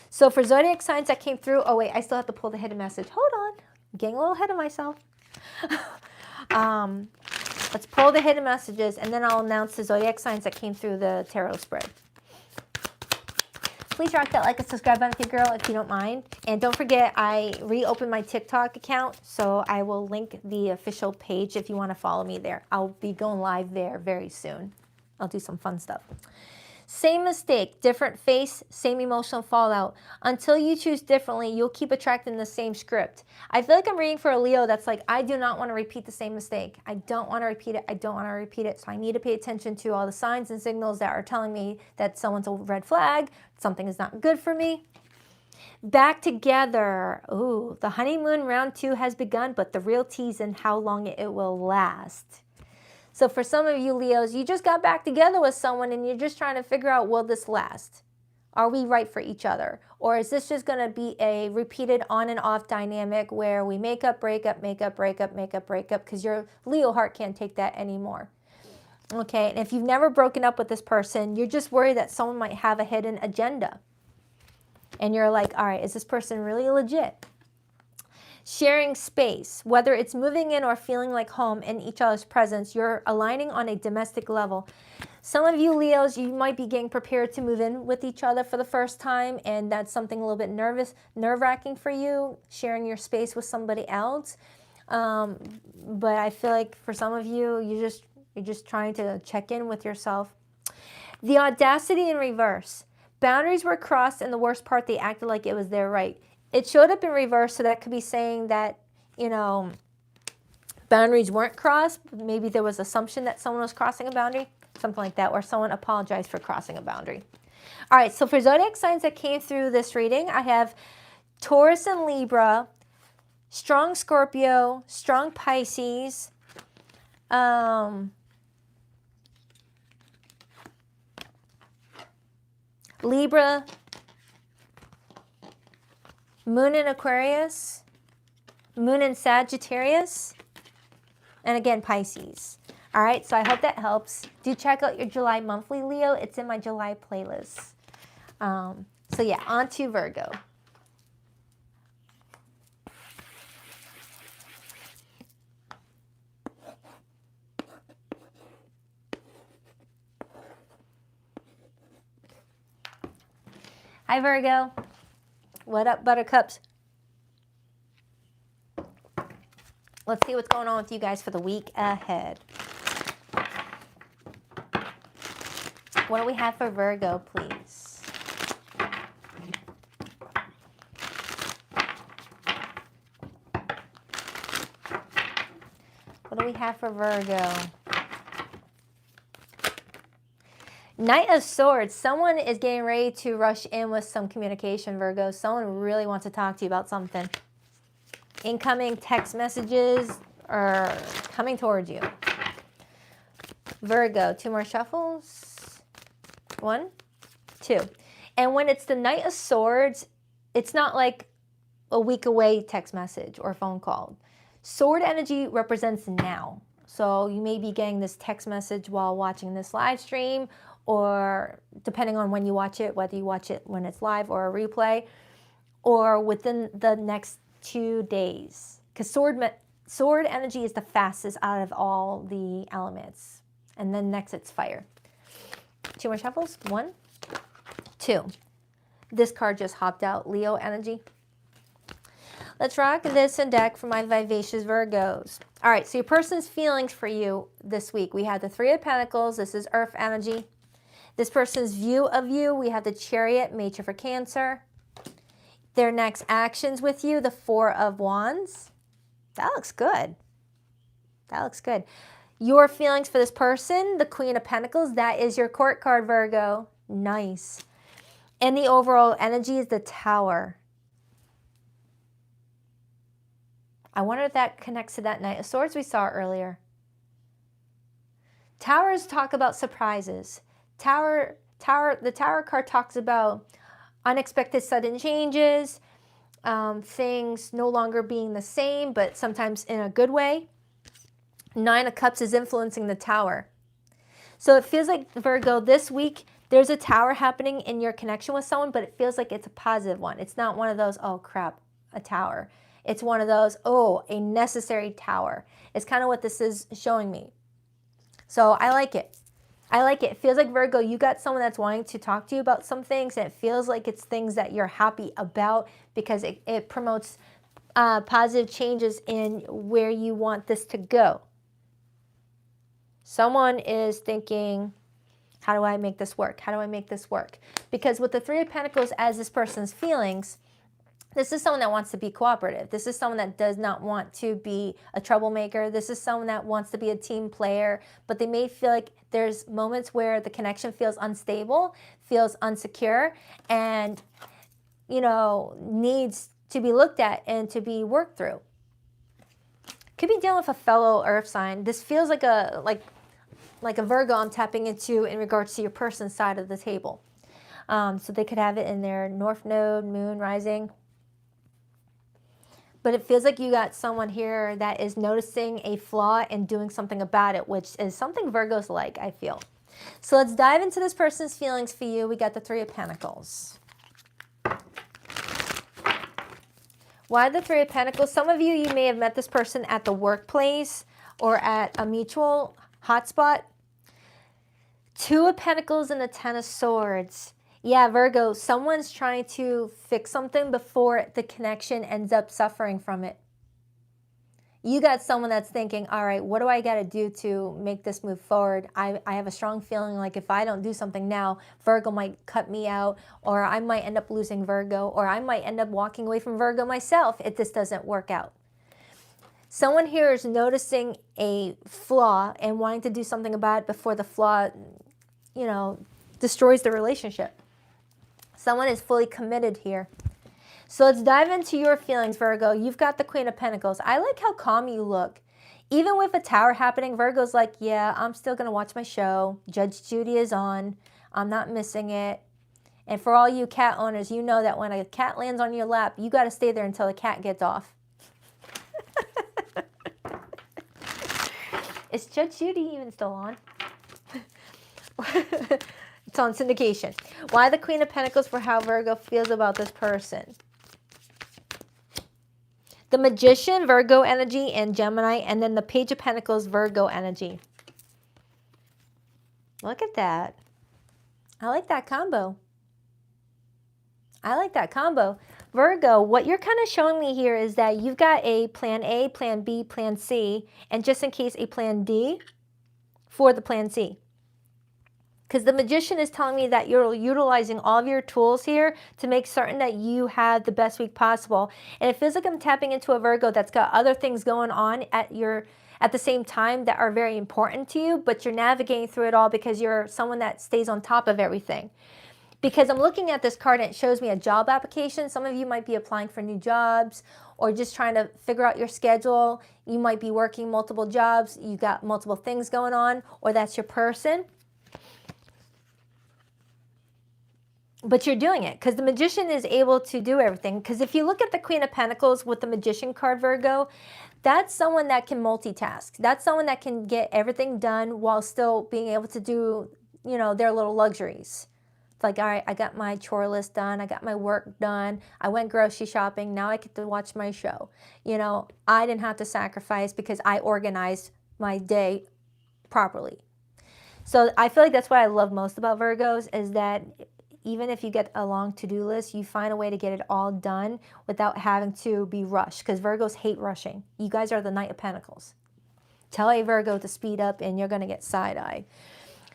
So for zodiac signs that came through, oh wait, I still have to pull the hidden message. Hold on, I'm getting a little ahead of myself. Let's pull the hidden messages and then I'll announce the zodiac signs that came through the tarot spread. Please rock that like and subscribe button, if girl, if you don't mind. And don't forget, I reopened my TikTok account, so I will link the official page if you want to follow me there. I'll be going live there very soon. I'll do some fun stuff. Same mistake, different face, same emotional fallout. Until you choose differently, you'll keep attracting the same script. I feel like I'm reading for a Leo that's like, I do not want to repeat the same mistake. I don't want to repeat it. I don't want to repeat it. So I need to pay attention to all the signs and signals that are telling me that someone's a red flag, something is not good for me. Back together. Ooh, the honeymoon round 2 has begun, but the real tease in how long it will last. So for some of you Leos, you just got back together with someone and you're just trying to figure out, will this last? Are we right for each other? Or is this just going to be a repeated on and off dynamic where we make up, break up, make up, break up, make up, break up, because your Leo heart can't take that anymore. Okay, and if you've never broken up with this person, you're just worried that someone might have a hidden agenda. And you're like, all right, is this person really legit? Sharing space, whether it's moving in or feeling like home in each other's presence, you're aligning on a domestic level. Some of you Leos, you might be getting prepared to move in with each other for the first time, and that's something a little bit nerve-wracking for you, sharing your space with somebody else. But I feel like for some of you, you're just trying to check in with yourself. The audacity in reverse. Boundaries were crossed, and the worst part, they acted like it was their right. It showed up in reverse, so that could be saying that, you know, boundaries weren't crossed. Maybe there was assumption that someone was crossing a boundary, something like that, or someone apologized for crossing a boundary. All right, so for zodiac signs that came through this reading, I have Taurus and Libra, strong Scorpio, strong Pisces, Libra, Moon in Aquarius, Moon in Sagittarius, and again, Pisces. All right, so I hope that helps. Do check out your July monthly, Leo. It's in my July playlist. So yeah, on to Virgo. Hi, Virgo. What up, buttercups? Let's see what's going on with you guys for the week ahead. What do we have for Virgo, please? What do we have for Virgo? Knight of Swords. Someone is getting ready to rush in with some communication, Virgo. Someone really wants to talk to you about something. Incoming text messages are coming towards you. Virgo, 2 more shuffles. 1, 2. And when it's the Knight of Swords, it's not like a week away text message or phone call. Sword energy represents now. So you may be getting this text message while watching this live stream, or depending on when you watch it, whether you watch it when it's live or a replay, or within the next 2 days. Because sword energy is the fastest out of all the elements. And then next it's fire. 2 more shuffles. 1, 2. This card just hopped out. Leo energy. Let's rock this and deck for my vivacious Virgos. All right, so your person's feelings for you this week. We had the 3 of Pentacles. This is Earth energy. This person's view of you, we have the Chariot, Mature for Cancer. Their next actions with you, the 4 of Wands. That looks good. That looks good. Your feelings for this person, the Queen of Pentacles, that is your court card, Virgo. Nice. And the overall energy is the Tower. I wonder if that connects to that Knight of Swords we saw earlier. Towers talk about surprises. The Tower card talks about unexpected sudden changes, things no longer being the same, but sometimes in a good way. 9 of Cups is influencing the Tower. So it feels like, Virgo, this week there's a Tower happening in your connection with someone, but it feels like it's a positive one. It's not one of those, oh crap, a Tower. It's one of those, oh, a necessary Tower. It's kind of what this is showing me. So I like it. I like it. It feels like, Virgo, you got someone that's wanting to talk to you about some things, and it feels like it's things that you're happy about because it promotes positive changes in where you want this to go. Someone is thinking, how do I make this work? How do I make this work? Because with the 3 of Pentacles as this person's feelings, this is someone that wants to be cooperative. This is someone that does not want to be a troublemaker. This is someone that wants to be a team player, but they may feel like there's moments where the connection feels unstable, feels unsecure, and, you know, needs to be looked at and to be worked through. Could be dealing with a fellow earth sign. This feels like a Virgo I'm tapping into in regards to your person's side of the table. So they could have it in their North Node, Moon, Rising. But it feels like you got someone here that is noticing a flaw and doing something about it, which is something Virgos like, I feel. So let's dive into this person's feelings for you. We got the 3 of Pentacles. Why the 3 of Pentacles? Some of you may have met this person at the workplace or at a mutual hotspot. 2 of Pentacles and the 10 of Swords. Yeah, Virgo, someone's trying to fix something before the connection ends up suffering from it. You got someone that's thinking, all right, what do I got to do to make this move forward? I have a strong feeling like if I don't do something now, Virgo might cut me out, or I might end up losing Virgo, or I might end up walking away from Virgo myself if this doesn't work out. Someone here is noticing a flaw and wanting to do something about it before the flaw, you know, destroys the relationship. Someone is fully committed here. So let's dive into your feelings, Virgo. You've got the Queen of Pentacles. I like how calm you look. Even with a Tower happening, Virgo's like, yeah, I'm still going to watch my show. Judge Judy is on. I'm not missing it. And for all you cat owners, you know that when a cat lands on your lap, you got to stay there until the cat gets off. Is Judge Judy even still on? It's on syndication. Why the Queen of Pentacles for how Virgo feels about this person? The Magician, Virgo energy, and Gemini, and then the Page of Pentacles, Virgo energy. Look at that. I like that combo. I like that combo. Virgo, what you're kind of showing me here is that you've got a plan A, plan B, plan C, and just in case a plan D for the plan C. Because the Magician is telling me that you're utilizing all of your tools here to make certain that you have the best week possible. And it feels like I'm tapping into a Virgo that's got other things going on at the same time that are very important to you, but you're navigating through it all because you're someone that stays on top of everything. Because I'm looking at this card and it shows me a job application. Some of you might be applying for new jobs or just trying to figure out your schedule. You might be working multiple jobs. You got multiple things going on, or that's your person. But you're doing it because the Magician is able to do everything. Because if you look at the Queen of Pentacles with the Magician card, Virgo, that's someone that can multitask. That's someone that can get everything done while still being able to do, you know, their little luxuries. It's like, all right, I got my chore list done. I got my work done. I went grocery shopping. Now I get to watch my show. You know, I didn't have to sacrifice because I organized my day properly. So I feel like that's what I love most about Virgos is that even if you get a long to-do list, you find a way to get it all done without having to be rushed, because Virgos hate rushing. You guys are the Knight of Pentacles. Tell a Virgo to speed up and you're going to get side-eyed.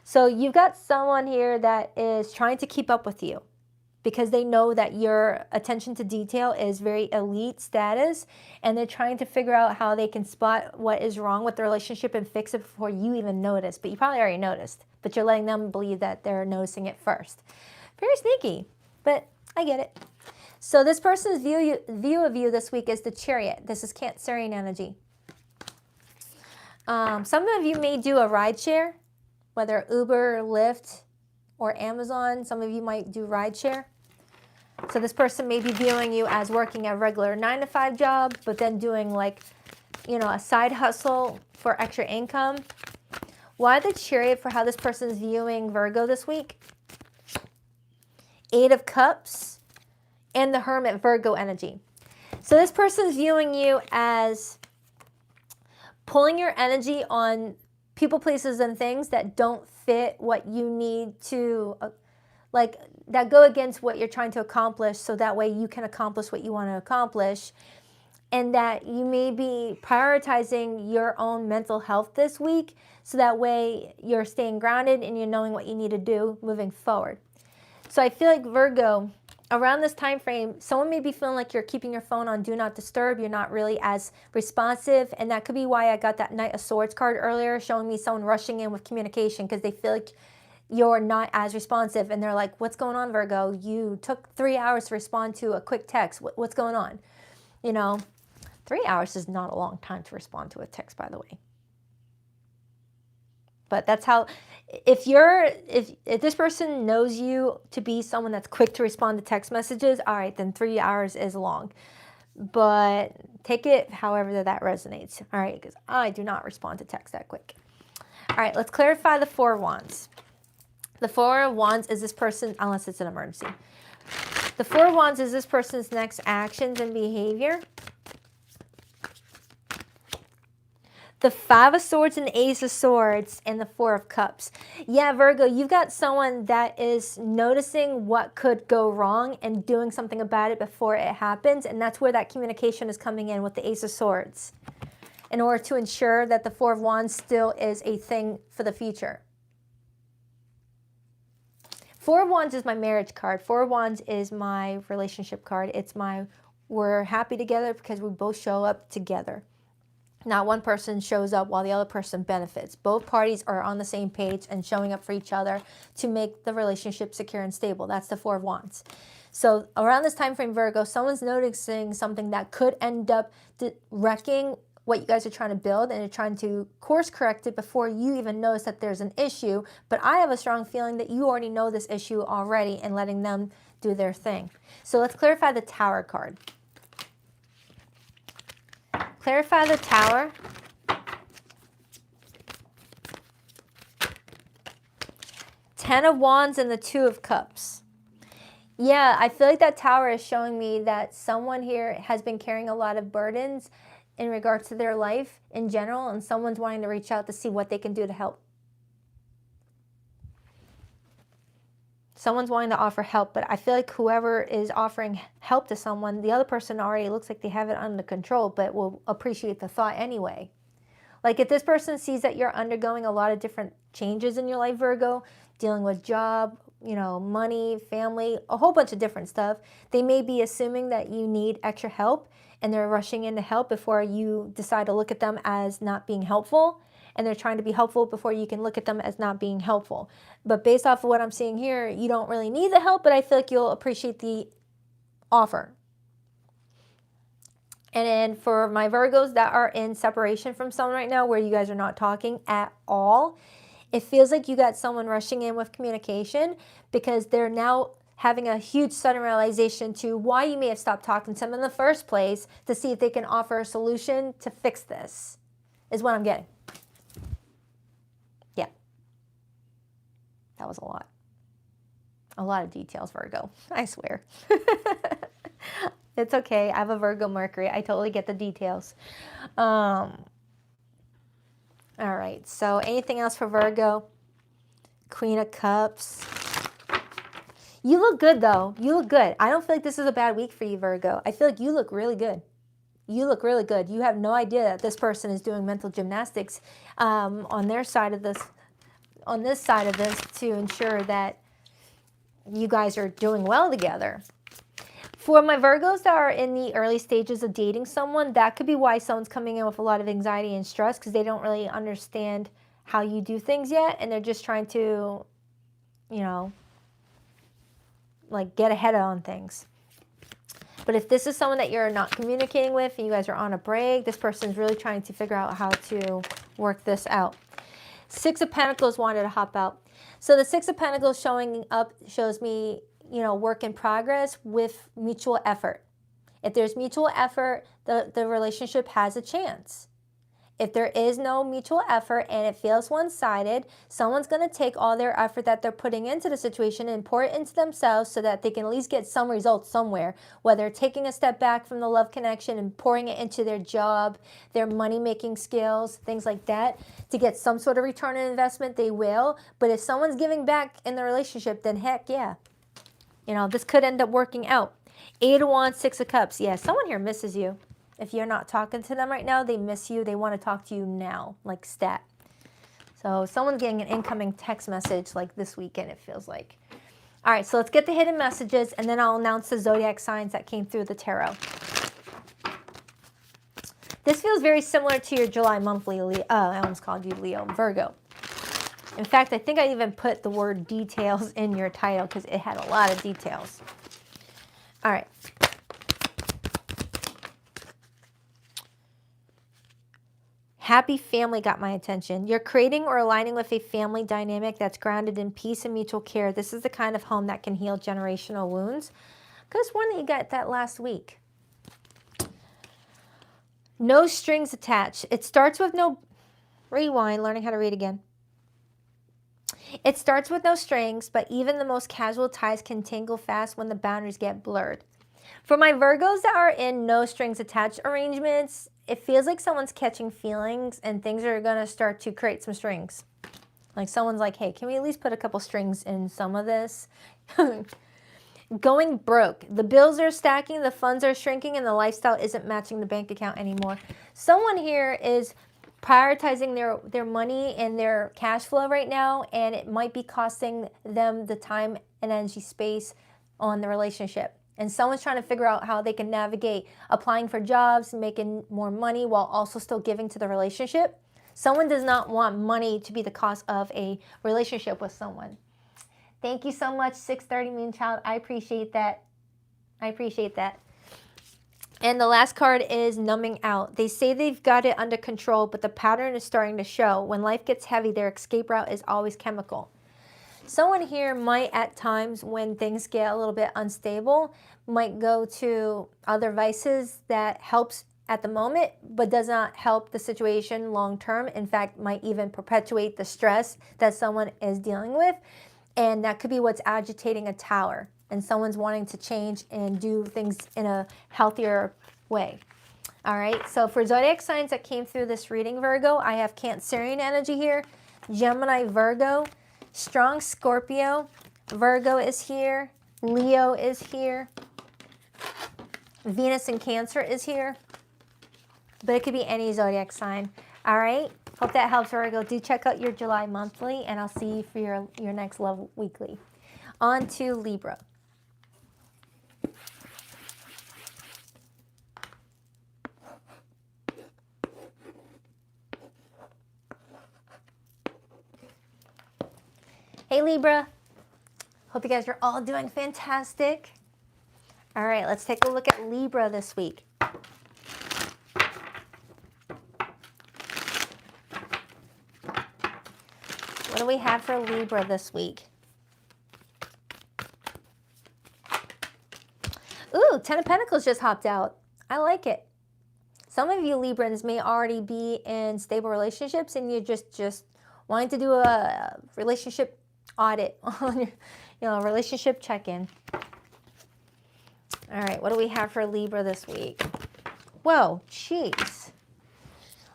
So you've got someone here that is trying to keep up with you because they know that your attention to detail is very elite status, and they're trying to figure out how they can spot what is wrong with the relationship and fix it before you even notice. But you probably already noticed, but you're letting them believe that they're noticing it first. Very sneaky, but I get it. So this person's view of you this week is the Chariot. This is Cancerian energy. Some of you may do a ride share, whether Uber, Lyft, or Amazon. Some of you might do ride share. So this person may be viewing you as working a regular 9-to-5 job, but then doing like, you know, a side hustle for extra income. Why the Chariot for how this person's viewing Virgo this week? 8 of Cups and the Hermit, Virgo energy. So this person's viewing you as pulling your energy on people, places, and things that don't fit what you need to, like, that go against what you're trying to accomplish, so that way you can accomplish what you want to accomplish. And that you may be prioritizing your own mental health this week, so that way you're staying grounded and you're knowing what you need to do moving forward. So I feel like Virgo, around this time frame, someone may be feeling like you're keeping your phone on Do Not Disturb. You're not really as responsive. And that could be why I got that Knight of Swords card earlier, showing me someone rushing in with communication because they feel like you're not as responsive. And they're like, what's going on, Virgo? You took 3 hours to respond to a quick text. What's going on? You know, 3 hours is not a long time to respond to a text, by the way. But that's how, if this person knows you to be someone that's quick to respond to text messages, all right, then 3 hours is long. But take it however that resonates, all right, because I do not respond to text that quick. All right, let's clarify the Four of Wands. The Four of Wands is this person, unless it's an emergency. The Four of Wands is this person's next actions and behavior. The Five of Swords and the Ace of Swords and the Four of Cups. Yeah, Virgo, you've got someone that is noticing what could go wrong and doing something about it before it happens. And that's where that communication is coming in with the Ace of Swords, in order to ensure that the Four of Wands still is a thing for the future. Four of Wands is my marriage card. Four of Wands is my relationship card. It's my, we're happy together because we both show up together. Not one person shows up while the other person benefits. Both parties are on the same page and showing up for each other to make the relationship secure and stable. That's the Four of Wands. So around this time frame, Virgo, someone's noticing something that could end up wrecking what you guys are trying to build, and you're trying to course correct it before you even notice that there's an issue. But I have a strong feeling that you already know this issue already and letting them do their thing. So let's clarify the Tower card. Clarify the Tower Ten of Wands and the Two of Cups. Yeah, I feel like that Tower is showing me that someone here has been carrying a lot of burdens in regards to their life in general, and someone's wanting to reach out to see what they can do to help. Someone's wanting to offer help, but I feel like whoever is offering help to someone, the other person already looks like they have it under control, but will appreciate the thought anyway. Like if this person sees that you're undergoing a lot of different changes in your life, Virgo, dealing with job, you know, money, family, a whole bunch of different stuff, they may be assuming that you need extra help and they're rushing in to help before you decide to look at them as not being helpful. And they're trying to be helpful before you can look at them as not being helpful. But based off of what I'm seeing here, you don't really need the help, but I feel like you'll appreciate the offer. And then for my Virgos that are in separation from someone right now, where you guys are not talking at all, it feels like you got someone rushing in with communication because they're now having a huge sudden realization to why you may have stopped talking to them in the first place, to see if they can offer a solution to fix this, is what I'm getting. Yeah. That was a lot. A lot of details, Virgo. I swear. It's okay. I have a Virgo Mercury. I totally get the details. All right. So anything else for Virgo? Queen of Cups. You look good, though. You look good. I don't feel like this is a bad week for you, Virgo. I feel like you look really good. You look really good. You have no idea that this person is doing mental gymnastics on their side of this, on this side of this, to ensure that you guys are doing well together. For my Virgos that are in the early stages of dating someone, that could be why someone's coming in with a lot of anxiety and stress, because they don't really understand how you do things yet, and they're just trying to, you know, like get ahead on things. But if this is someone that you're not communicating with and you guys are on a break, this person's really trying to figure out how to work this out. Six of Pentacles wanted to hop out. So the Six of Pentacles showing up shows me, you know, work in progress with mutual effort. If there's mutual effort, the relationship has a chance. If there is no mutual effort and it feels one-sided, someone's going to take all their effort that they're putting into the situation and pour it into themselves so that they can at least get some results somewhere, whether taking a step back from the love connection and pouring it into their job, their money-making skills, things like that. To get some sort of return on investment, they will. But if someone's giving back in the relationship, then heck yeah. You know, this could end up working out. Eight of Wands, Six of Cups. Yeah, someone here misses you. If you're not talking to them right now, they miss you. They want to talk to you now, like stat. So someone's getting an incoming text message like this weekend, it feels like. All right, so let's get the hidden messages, and then I'll announce the zodiac signs that came through the tarot. This feels very similar to your July monthly, I almost called you Leo, Virgo. In fact, I think I even put the word details in your title because it had a lot of details. All right. Happy family got my attention. You're creating or aligning with a family dynamic that's grounded in peace and mutual care. This is the kind of home that can heal generational wounds. Could have sworn that you got that last week. No strings attached. It starts with no... Rewind, learning how to read again. It starts with no strings, but even the most casual ties can tangle fast when the boundaries get blurred. For my Virgos that are in no strings attached arrangements, it feels like someone's catching feelings and things are going to start to create some strings. Like someone's like, hey, can we at least put a couple strings in some of this? Going broke. The bills are stacking, the funds are shrinking, and the lifestyle isn't matching the bank account anymore. Someone here is prioritizing their money and their cash flow right now, and it might be costing them the time and energy space on the relationship. And someone's trying to figure out how they can navigate applying for jobs, making more money while also still giving to the relationship. Someone does not want money to be the cost of a relationship with someone. Thank you so much, 630 Moonchild. I appreciate that. I appreciate that. And the last card is numbing out. They say they've got it under control, but the pattern is starting to show. When life gets heavy, their escape route is always chemical. Someone here might, at times when things get a little bit unstable, might go to other vices that helps at the moment, but does not help the situation long term. In fact, might even perpetuate the stress that someone is dealing with. And that could be what's agitating a Tower. And someone's wanting to change and do things in a healthier way. All right, so for zodiac signs that came through this reading, Virgo, I have Cancerian energy here, Gemini, Virgo, strong Scorpio, Virgo is here, Leo is here, Venus in Cancer is here, but it could be any zodiac sign. All right, hope that helps, Virgo. Do check out your July monthly, and I'll see you for your next love weekly. On to Libra. Hey Libra, hope you guys are all doing fantastic. All right, let's take a look at Libra this week. What do we have for Libra this week? Ooh, Ten of Pentacles just hopped out. I like it. Some of you Librans may already be in stable relationships and you're just wanting to do a relationship audit on your relationship check-in. All right, what do we have for Libra this week? Whoa, jeez.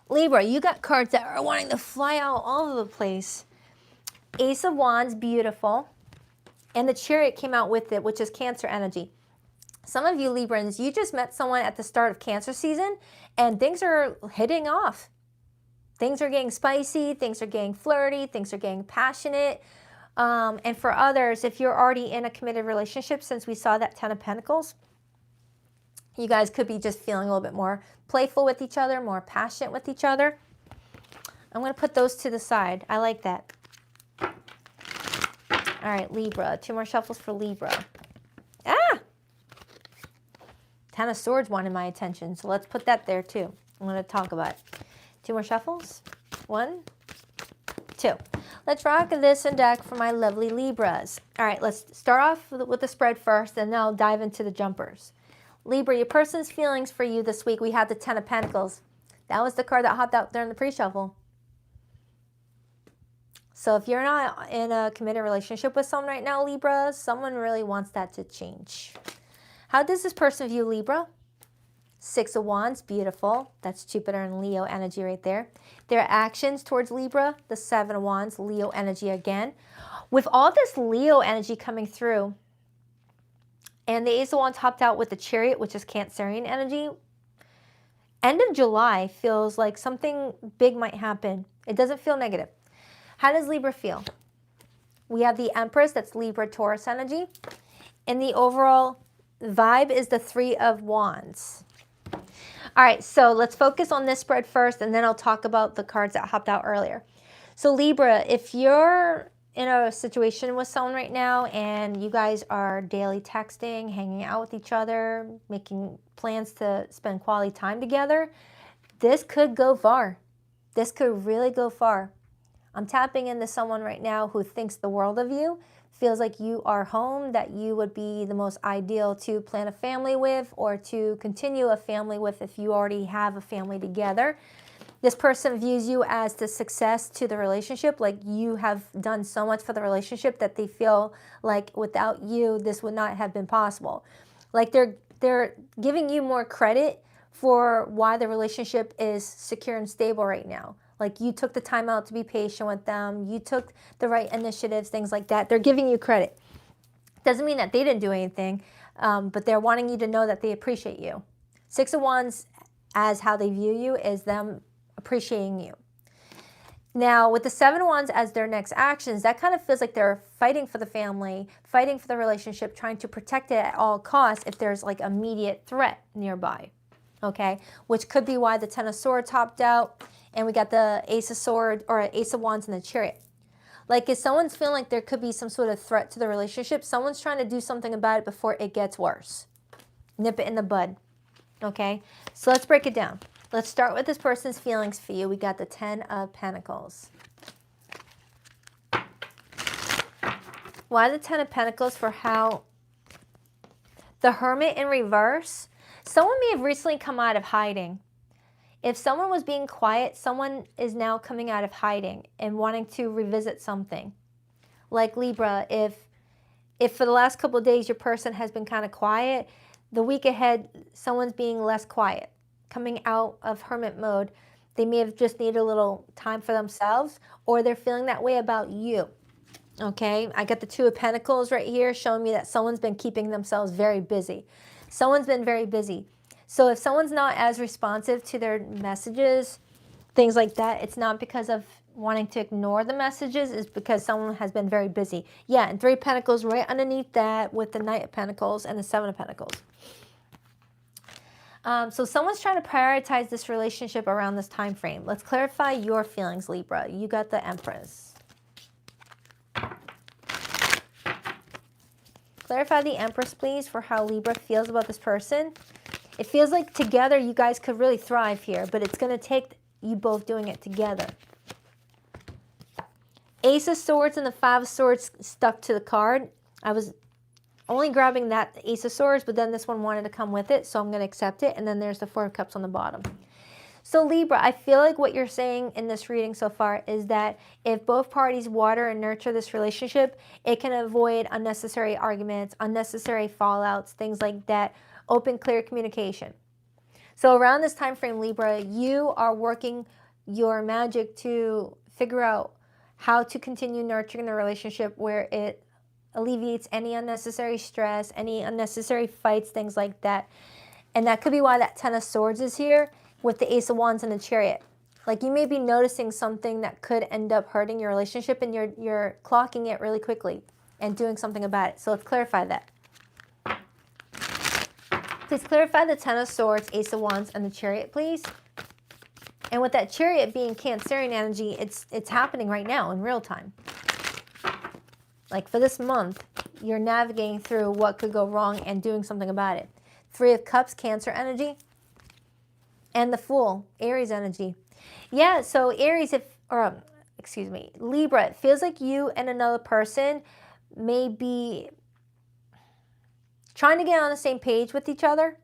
Libra, you got cards that are wanting to fly out all over the place. Ace of Wands, beautiful. And the Chariot came out with it, which is Cancer energy. Some of you Librans, you just met someone at the start of Cancer season and things are hitting off. Things are getting spicy, things are getting flirty, things are getting passionate. And for others, if you're already in a committed relationship, since we saw that Ten of Pentacles, you guys could be just feeling a little bit more playful with each other, more passionate with each other. I'm going to put those to the side. I like that. All right, Libra. 2 more shuffles for Libra. Ah! Ten of Swords wanted my attention, so let's put that there too. I'm going to talk about it. 2 more shuffles. 1, 2. Let's rock this deck for my lovely Libras. All right, let's start off with the spread first, and then I'll dive into the jumpers. Libra, your person's feelings for you this week, we had the Ten of Pentacles. That was the card that hopped out there in the pre-shuffle. So if you're not in a committed relationship with someone right now, Libra, someone really wants that to change. How does this person view Libra? 6 of Wands, beautiful. That's Jupiter and Leo energy right there. Their actions towards Libra, the 7 of Wands, Leo energy again. With all this Leo energy coming through, and the Ace of Wands hopped out with the Chariot, which is Cancerian energy, end of July feels like something big might happen. It doesn't feel negative. How does Libra feel? We have the Empress, that's Libra, Taurus energy. And the overall vibe is the 3 of Wands. All right, so let's focus on this spread first, and then I'll talk about the cards that hopped out earlier. So Libra, if you're in a situation with someone right now and you guys are daily texting, hanging out with each other, making plans to spend quality time together, this could go far. This could really go far. I'm tapping into someone right now who thinks the world of you, feels like you are home, that you would be the most ideal to plan a family with or to continue a family with if you already have a family together. This person views you as the success to the relationship, like you have done so much for the relationship that they feel like without you, this would not have been possible. Like they're giving you more credit for why the relationship is secure and stable right now. Like you took the time out to be patient with them. You took the right initiatives, things like that. They're giving you credit. Doesn't mean that they didn't do anything, but they're wanting you to know that they appreciate you. 6 of Wands, as how they view you, is them appreciating you. Now, with the 7 of Wands as their next actions, that kind of feels like they're fighting for the family, fighting for the relationship, trying to protect it at all costs if there's like immediate threat nearby, okay? Which could be why the 10 of Swords topped out, and we got the Ace of Swords, or Ace of Wands in the Chariot. Like if someone's feeling like there could be some sort of threat to the relationship, someone's trying to do something about it before it gets worse. Nip it in the bud, okay? So let's break it down. Let's start with this person's feelings for you. We got the 10 of Pentacles. Why the 10 of Pentacles? For how the Hermit in reverse. Someone may have recently come out of hiding. If someone was being quiet, someone is now coming out of hiding and wanting to revisit something. Like Libra, if for the last couple of days your person has been kind of quiet, the week ahead, someone's being less quiet, coming out of hermit mode. They may have just needed a little time for themselves, or they're feeling that way about you. Okay, I got the Two of Pentacles right here showing me that someone's been keeping themselves very busy. Someone's been very busy. So if someone's not as responsive to their messages, things like that, it's not because of wanting to ignore the messages, it's because someone has been very busy. Yeah, and Three of Pentacles right underneath that with the Knight of Pentacles and the Seven of Pentacles. So someone's trying to prioritize this relationship around this time frame. Let's clarify your feelings, Libra. You got the Empress. Clarify the Empress, please, for how Libra feels about this person. It feels like together you guys could really thrive here, but it's going to take you both doing it together. Ace of Swords and the Five of Swords stuck to the card. I was only grabbing that Ace of Swords, but then this one wanted to come with it, so I'm going to accept it. And then there's the Four of Cups on the bottom. So Libra, I feel like what you're saying in this reading so far is that if both parties water and nurture this relationship, it can avoid unnecessary arguments, unnecessary fallouts, things like that. Open, clear communication. So around this time frame, Libra, you are working your magic to figure out how to continue nurturing the relationship where it alleviates any unnecessary stress, any unnecessary fights, things like that. And that could be why that Ten of Swords is here with the Ace of Wands and the Chariot. Like you may be noticing something that could end up hurting your relationship, and you're clocking it really quickly and doing something about it. So let's clarify that. Please clarify the Ten of Swords, Ace of Wands, and the Chariot, please. And with that Chariot being Cancerian energy, it's happening right now in real time. Like for this month, you're navigating through what could go wrong and doing something about it. Three of Cups, Cancer energy. And the Fool, Aries energy. Yeah, so Aries, Libra, it feels like you and another person may be trying to get on the same page with each other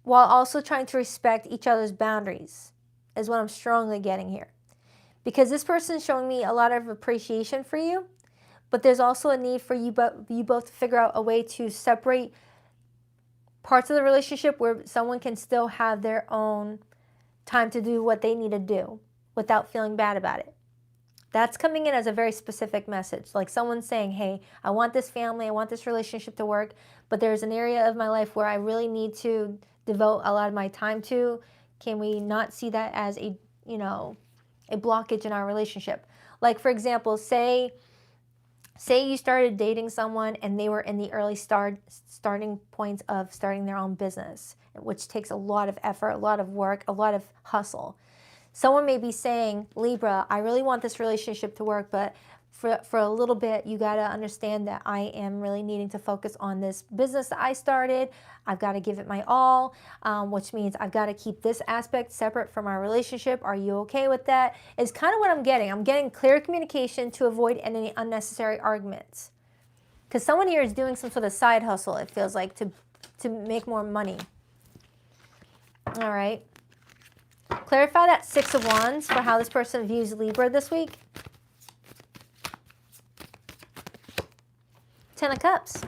while also trying to respect each other's boundaries is what I'm strongly getting here. Because this person is showing me a lot of appreciation for you, but there's also a need for you both to figure out a way to separate parts of the relationship where someone can still have their own time to do what they need to do without feeling bad about it. That's coming in as a very specific message. Like someone saying, hey, I want this family, I want this relationship to work, but there's an area of my life where I really need to devote a lot of my time to. Can we not see that as a blockage in our relationship? Like for example, say you started dating someone and they were in the early starting points of starting their own business, which takes a lot of effort, a lot of work, a lot of hustle. Someone may be saying, Libra, I really want this relationship to work, but for a little bit, you got to understand that I am really needing to focus on this business that I started. I've got to give it my all, which means I've got to keep this aspect separate from our relationship. Are you okay with that? Is kind of what I'm getting. I'm getting clear communication to avoid any unnecessary arguments. Because someone here is doing some sort of side hustle, it feels like, to make more money. All right. Clarify that Six of Wands for how this person views Libra this week. Ten of Cups.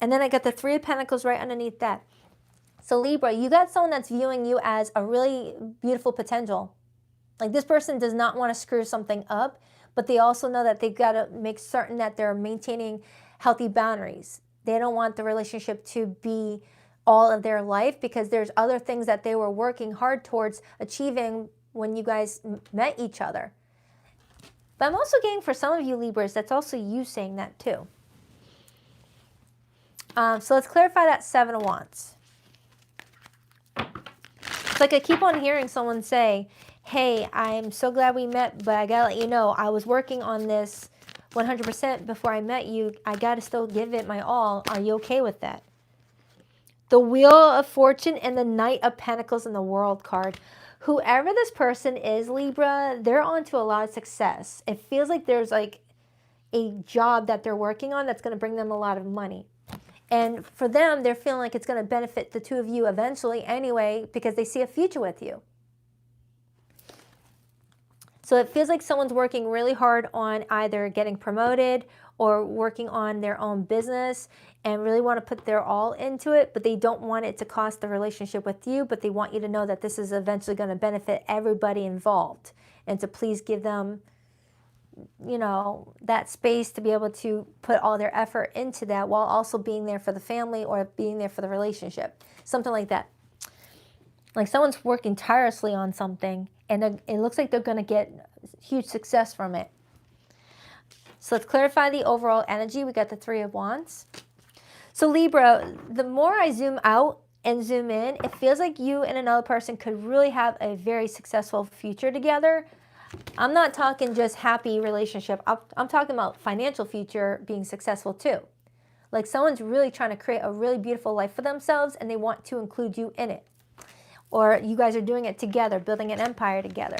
And then I got the Three of Pentacles right underneath that. So Libra, you got someone that's viewing you as a really beautiful potential. Like this person does not want to screw something up, but they also know that they've got to make certain that they're maintaining healthy boundaries. They don't want the relationship to be all of their life because there's other things that they were working hard towards achieving when you guys met each other. But I'm also getting for some of you Libras, that's also you saying that too. So let's clarify that Seven of Wands. It's like I keep on hearing someone say, hey, I'm so glad we met, but I gotta let you know, I was working on this 100% before I met you. I gotta still give it my all. Are you okay with that? The Wheel of Fortune and the Knight of Pentacles in the World card. Whoever this person is, Libra, they're on to a lot of success. It feels like there's like a job that they're working on that's going to bring them a lot of money. And for them, they're feeling like it's going to benefit the two of you eventually anyway because they see a future with you. So it feels like someone's working really hard on either getting promoted or working on their own business and really want to put their all into it, but they don't want it to cost the relationship with you, but they want you to know that this is eventually going to benefit everybody involved, and to please give them, you know, that space to be able to put all their effort into that while also being there for the family or being there for the relationship. Something like that. Like someone's working tirelessly on something and it looks like they're going to get huge success from it. So let's clarify the overall energy. We got the Three of Wands. So Libra, the more I zoom out and zoom in, it feels like you and another person could really have a very successful future together. I'm not talking just happy relationship. I'm talking about financial future being successful too. Like someone's really trying to create a really beautiful life for themselves and they want to include you in it. Or you guys are doing it together, building an empire together.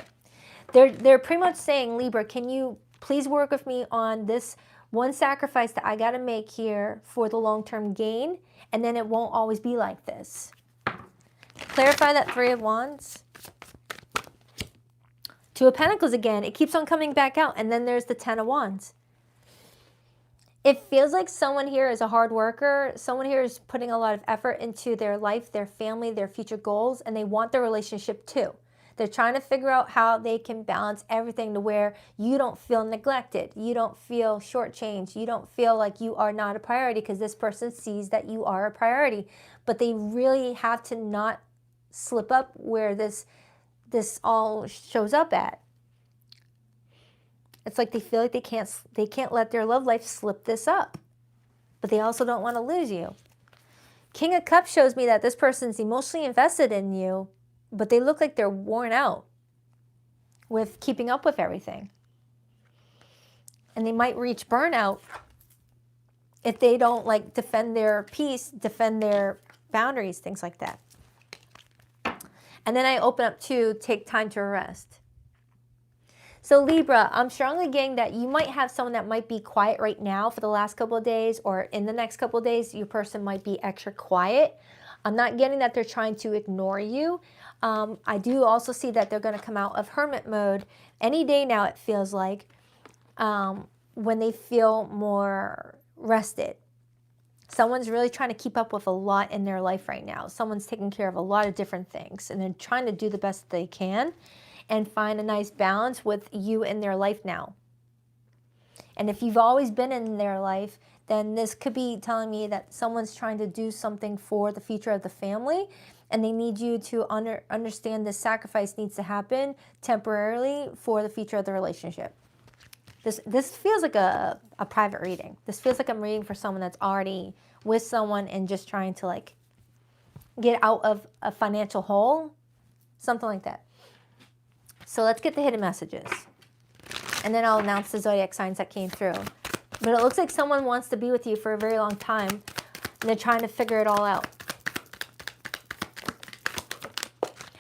They're pretty much saying, Libra, can you please work with me on this one sacrifice that I got to make here for the long-term gain, and then it won't always be like this. Clarify that Three of Wands. Two of Pentacles again. It keeps on coming back out, and then there's the Ten of Wands. It feels like someone here is a hard worker. Someone here is putting a lot of effort into their life, their family, their future goals, and they want their relationship too. They're trying to figure out how they can balance everything to where you don't feel neglected, you don't feel shortchanged, you don't feel like you are not a priority because this person sees that you are a priority. But they really have to not slip up where this all shows up at. It's like they feel like they can't let their love life slip this up. But they also don't want to lose you. King of Cups shows me that this person's emotionally invested in you, but they look like they're worn out with keeping up with everything. And they might reach burnout if they don't like defend their peace, defend their boundaries, things like that. And then I open up to take time to rest. So Libra, I'm strongly getting that you might have someone that might be quiet right now for the last couple of days, or in the next couple of days, your person might be extra quiet. I'm not getting that they're trying to ignore you. I do also see that they're going to come out of hermit mode any day now, it feels like, when they feel more rested. Someone's really trying to keep up with a lot in their life right now. Someone's taking care of a lot of different things, and they're trying to do the best that they can and find a nice balance with you in their life now. And if you've always been in their life, then this could be telling me that someone's trying to do something for the future of the family, and they need you to understand this sacrifice needs to happen temporarily for the future of the relationship. This feels like a private reading. This feels like I'm reading for someone that's already with someone and just trying to like get out of a financial hole, something like that. So let's get the hidden messages. And then I'll announce the zodiac signs that came through. But it looks like someone wants to be with you for a very long time, and they're trying to figure it all out.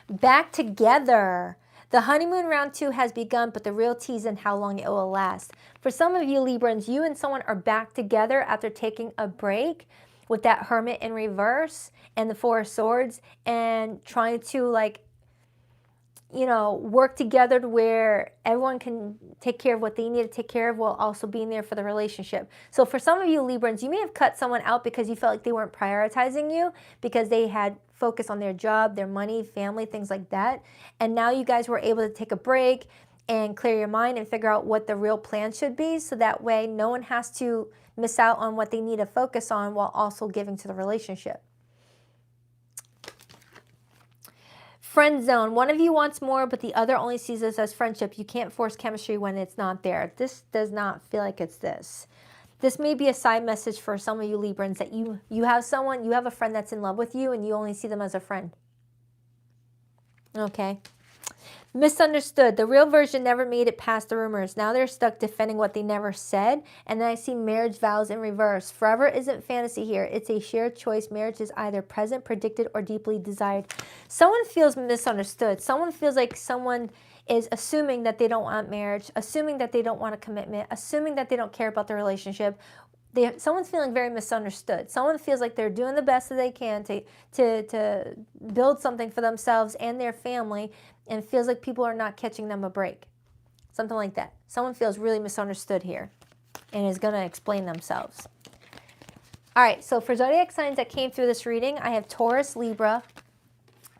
Back together. The honeymoon round 2 has begun, but the real tease in how long it will last. For some of you Librans, you and someone are back together after taking a break with that hermit in reverse and the Four of Swords, and trying to like, you know, work together to where everyone can take care of what they need to take care of while also being there for the relationship. So for some of you Librans, you may have cut someone out because you felt like they weren't prioritizing you, because they had focus on their job, their money, family, things like that. And now you guys were able to take a break and clear your mind and figure out what the real plan should be, so that way no one has to miss out on what they need to focus on while also giving to the relationship. Friend zone. One of you wants more, but the other only sees this as friendship. You can't force chemistry when it's not there. This does not feel like it's this. This may be a side message for some of you Librans, that you have someone, you have a friend that's in love with you and you only see them as a friend. Okay. Misunderstood. The real version never made it past the rumors. Now they're stuck defending what they never said. And then I see marriage vows in reverse. Forever isn't fantasy here. It's a shared choice. Marriage is either present, predicted, or deeply desired. Someone feels misunderstood. Someone feels like someone is assuming that they don't want marriage, assuming that they don't want a commitment, assuming that they don't care about the relationship. Someone's feeling very misunderstood. Someone feels like they're doing the best that they can to build something for themselves and their family, and feels like people are not catching them a break. Something like that. Someone feels really misunderstood here and is going to explain themselves. All right, so for zodiac signs that came through this reading, I have Taurus, Libra,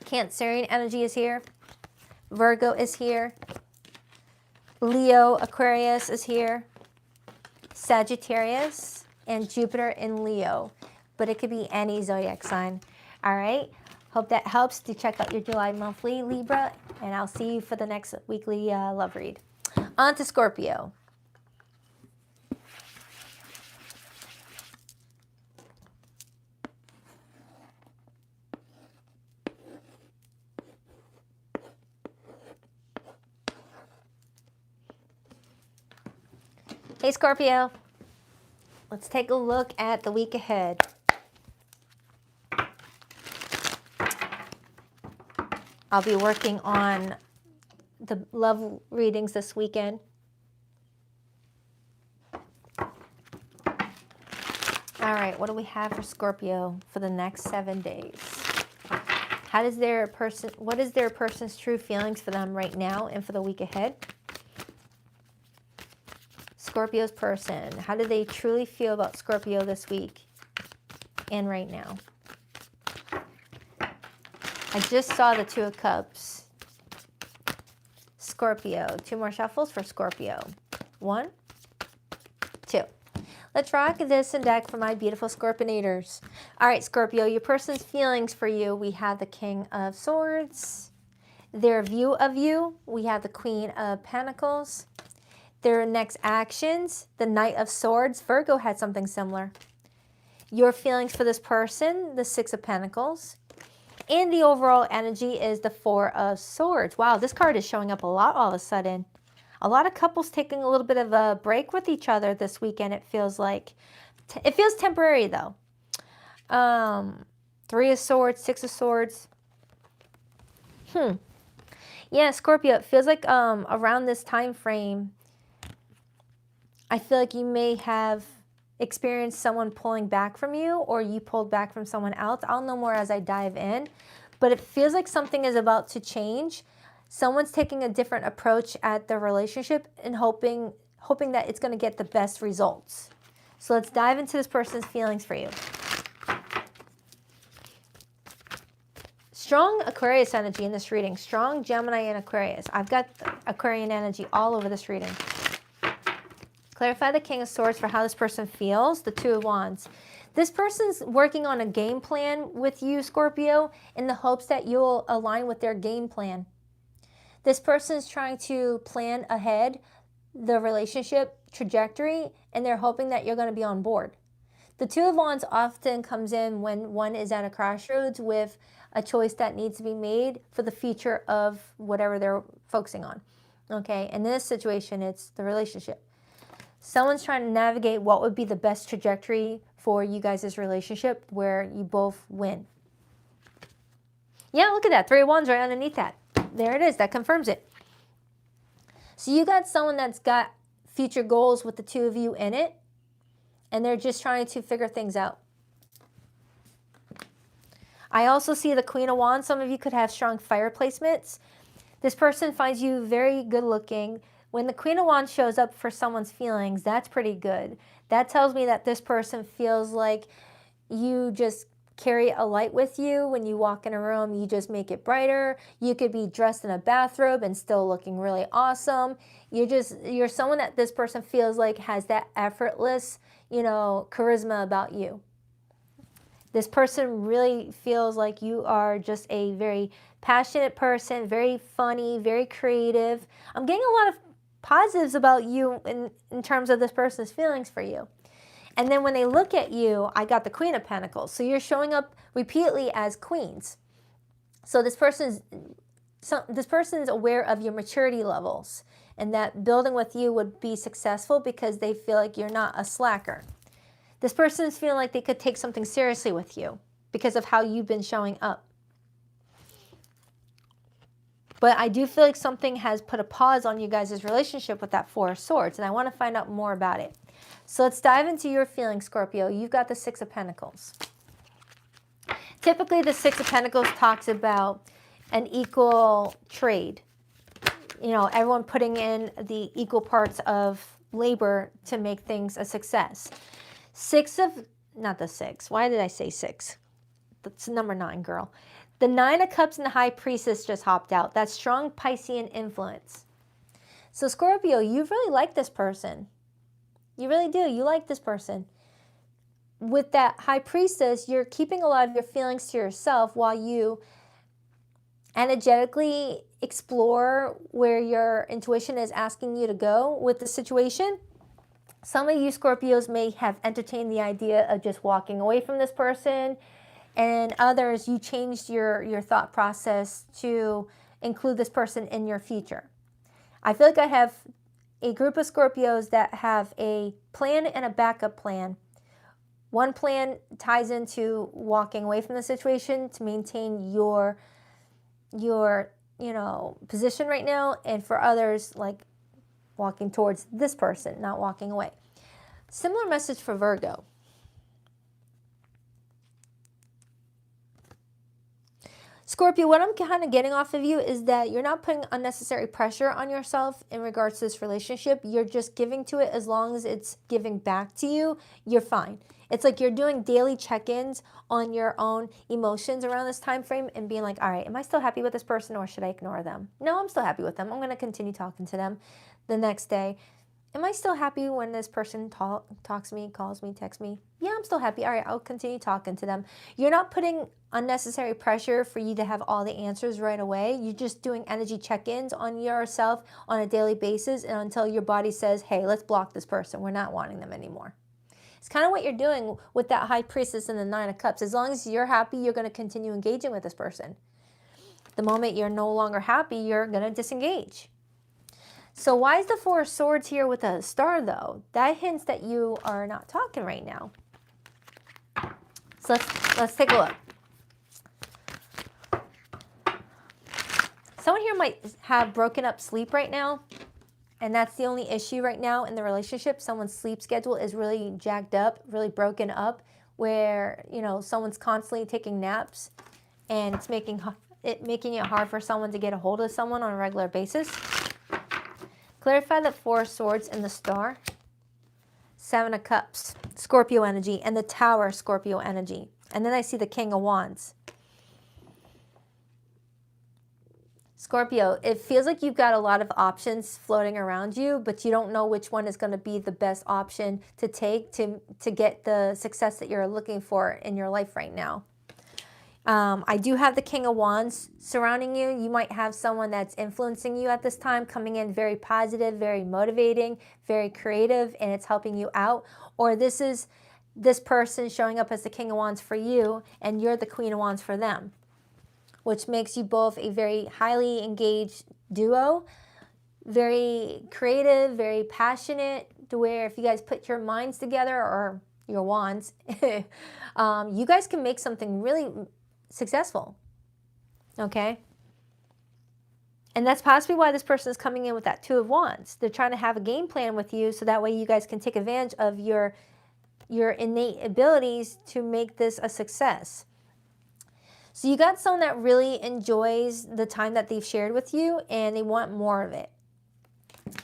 Cancerian energy is here, Virgo is here, Leo, Aquarius is here, Sagittarius, and Jupiter in Leo. But it could be any zodiac sign. All right, hope that helps. Do check out your July monthly, Libra, and I'll see you for the next weekly love read. On to Scorpio. Hey Scorpio, let's take a look at the week ahead. I'll be working on the love readings this weekend. All right, what do we have for Scorpio for the next 7 days? What is their person's true feelings for them right now and for the week ahead? Scorpio's person, how do they truly feel about Scorpio this week and right now? I just saw the Two of Cups. Scorpio, 2 more shuffles for Scorpio. 1, 2. Let's rock this and deck for my beautiful Scorpionators. All right, Scorpio, your person's feelings for you. We have the King of Swords. Their view of you, we have the Queen of Pentacles. Their next actions, the Knight of Swords. Virgo had something similar. Your feelings for this person, the Six of Pentacles. And the overall energy is the Four of Swords. Wow, this card is showing up a lot all of a sudden. A lot of couples taking a little bit of a break with each other this weekend, it feels like. It feels temporary, though. 3 of Swords, 6 of Swords. Yeah, Scorpio, it feels like around this time frame, I feel like you may have experienced someone pulling back from you, or you pulled back from someone else. I'll know more as I dive in, but it feels like something is about to change. Someone's taking a different approach at the relationship and hoping that it's going to get the best results. So let's dive into this person's feelings for you. Strong Aquarius energy in this reading. Strong Gemini and Aquarius. I've got Aquarian energy all over this reading. Clarify the King of Swords for how this person feels. The Two of Wands. This person's working on a game plan with you, Scorpio, in the hopes that you'll align with their game plan. This person's trying to plan ahead the relationship trajectory, and they're hoping that you're going to be on board. The Two of Wands often comes in when one is at a crossroads with a choice that needs to be made for the future of whatever they're focusing on. Okay, in this situation, it's the relationship. Someone's trying to navigate what would be the best trajectory for you guys' relationship where you both win. Yeah, look at that. 3 of Wands right underneath that. There it is. That confirms it. So you got someone that's got future goals with the two of you in it, and they're just trying to figure things out. I also see the Queen of Wands. Some of you could have strong fire placements. This person finds you very good looking. When the Queen of Wands shows up for someone's feelings, that's pretty good. That tells me that this person feels like you just carry a light with you. When you walk in a room, you just make it brighter. You could be dressed in a bathrobe and still looking really awesome. You're someone that this person feels like has that effortless, charisma about you. This person really feels like you are just a very passionate person, very funny, very creative. I'm getting a lot of positives about you in terms of this person's feelings for you. And then when they look at you, I got the Queen of Pentacles. So you're showing up repeatedly as queens. So this person's aware of your maturity levels, and that building with you would be successful because they feel like you're not a slacker. This person's feeling like they could take something seriously with you because of how you've been showing up. But I do feel like something has put a pause on you guys' relationship with that Four of Swords, and I want to find out more about it. So let's dive into your feelings, Scorpio. You've got the Six of Pentacles. Typically, the Six of Pentacles talks about an equal trade. you know, everyone putting in the equal parts of labor to make things a success. Not the six. Why did I say six? That's number 9, girl. The 9 of Cups and the High Priestess just hopped out. That's strong Piscean influence. So Scorpio, you really like this person. You really do. You like this person. With that High Priestess, you're keeping a lot of your feelings to yourself while you energetically explore where your intuition is asking you to go with the situation. Some of you Scorpios may have entertained the idea of just walking away from this person, and others, you changed your thought process to include this person in your future. I feel like I have a group of Scorpios that have a plan and a backup plan. One plan ties into walking away from the situation to maintain your position right now, and for others, like walking towards this person, not walking away. Similar message for Virgo. Scorpio, what I'm kind of getting off of you is that you're not putting unnecessary pressure on yourself in regards to this relationship. You're just giving to it. As long as it's giving back to you, you're fine. It's like you're doing daily check-ins on your own emotions around this time frame and being like, all right, am I still happy with this person, or should I ignore them? No, I'm still happy with them. I'm going to continue talking to them the next day. Am I still happy when this person talks to me, calls me, texts me? Yeah, I'm still happy. All right, I'll continue talking to them. You're not putting unnecessary pressure for you to have all the answers right away. You're just doing energy check-ins on yourself on a daily basis, and until your body says, hey, let's block this person. We're not wanting them anymore. It's kind of what you're doing with that High Priestess and the 9 of Cups. As long as you're happy, you're going to continue engaging with this person. The moment you're no longer happy, you're going to disengage. So why is the 4 of Swords here with a star, though? That hints that you are not talking right now. So let's take a look. Someone here might have broken up sleep right now, and that's the only issue right now in the relationship. Someone's sleep schedule is really jacked up, really broken up, where, you know, someone's constantly taking naps, and it's making it hard for someone to get a hold of someone on a regular basis. Clarify the 4 of Swords and the star. 7 of Cups, Scorpio energy, and the Tower, Scorpio energy. And then I see the King of Wands. Scorpio, it feels like you've got a lot of options floating around you, but you don't know which one is going to be the best option to take to get the success that you're looking for in your life right now. I do have the King of Wands surrounding you. You might have someone that's influencing you at this time, coming in very positive, very motivating, very creative, and it's helping you out. Or this is this person showing up as the King of Wands for you, and you're the Queen of Wands for them, which makes you both a very highly engaged duo, very creative, very passionate, to where if you guys put your minds together, or your wands, you guys can make something really successful, okay? And that's possibly why this person is coming in with that 2 of Wands. They're trying to have a game plan with you, so that way you guys can take advantage of your innate abilities to make this a success. So you got someone that really enjoys the time that they've shared with you, and they want more of it.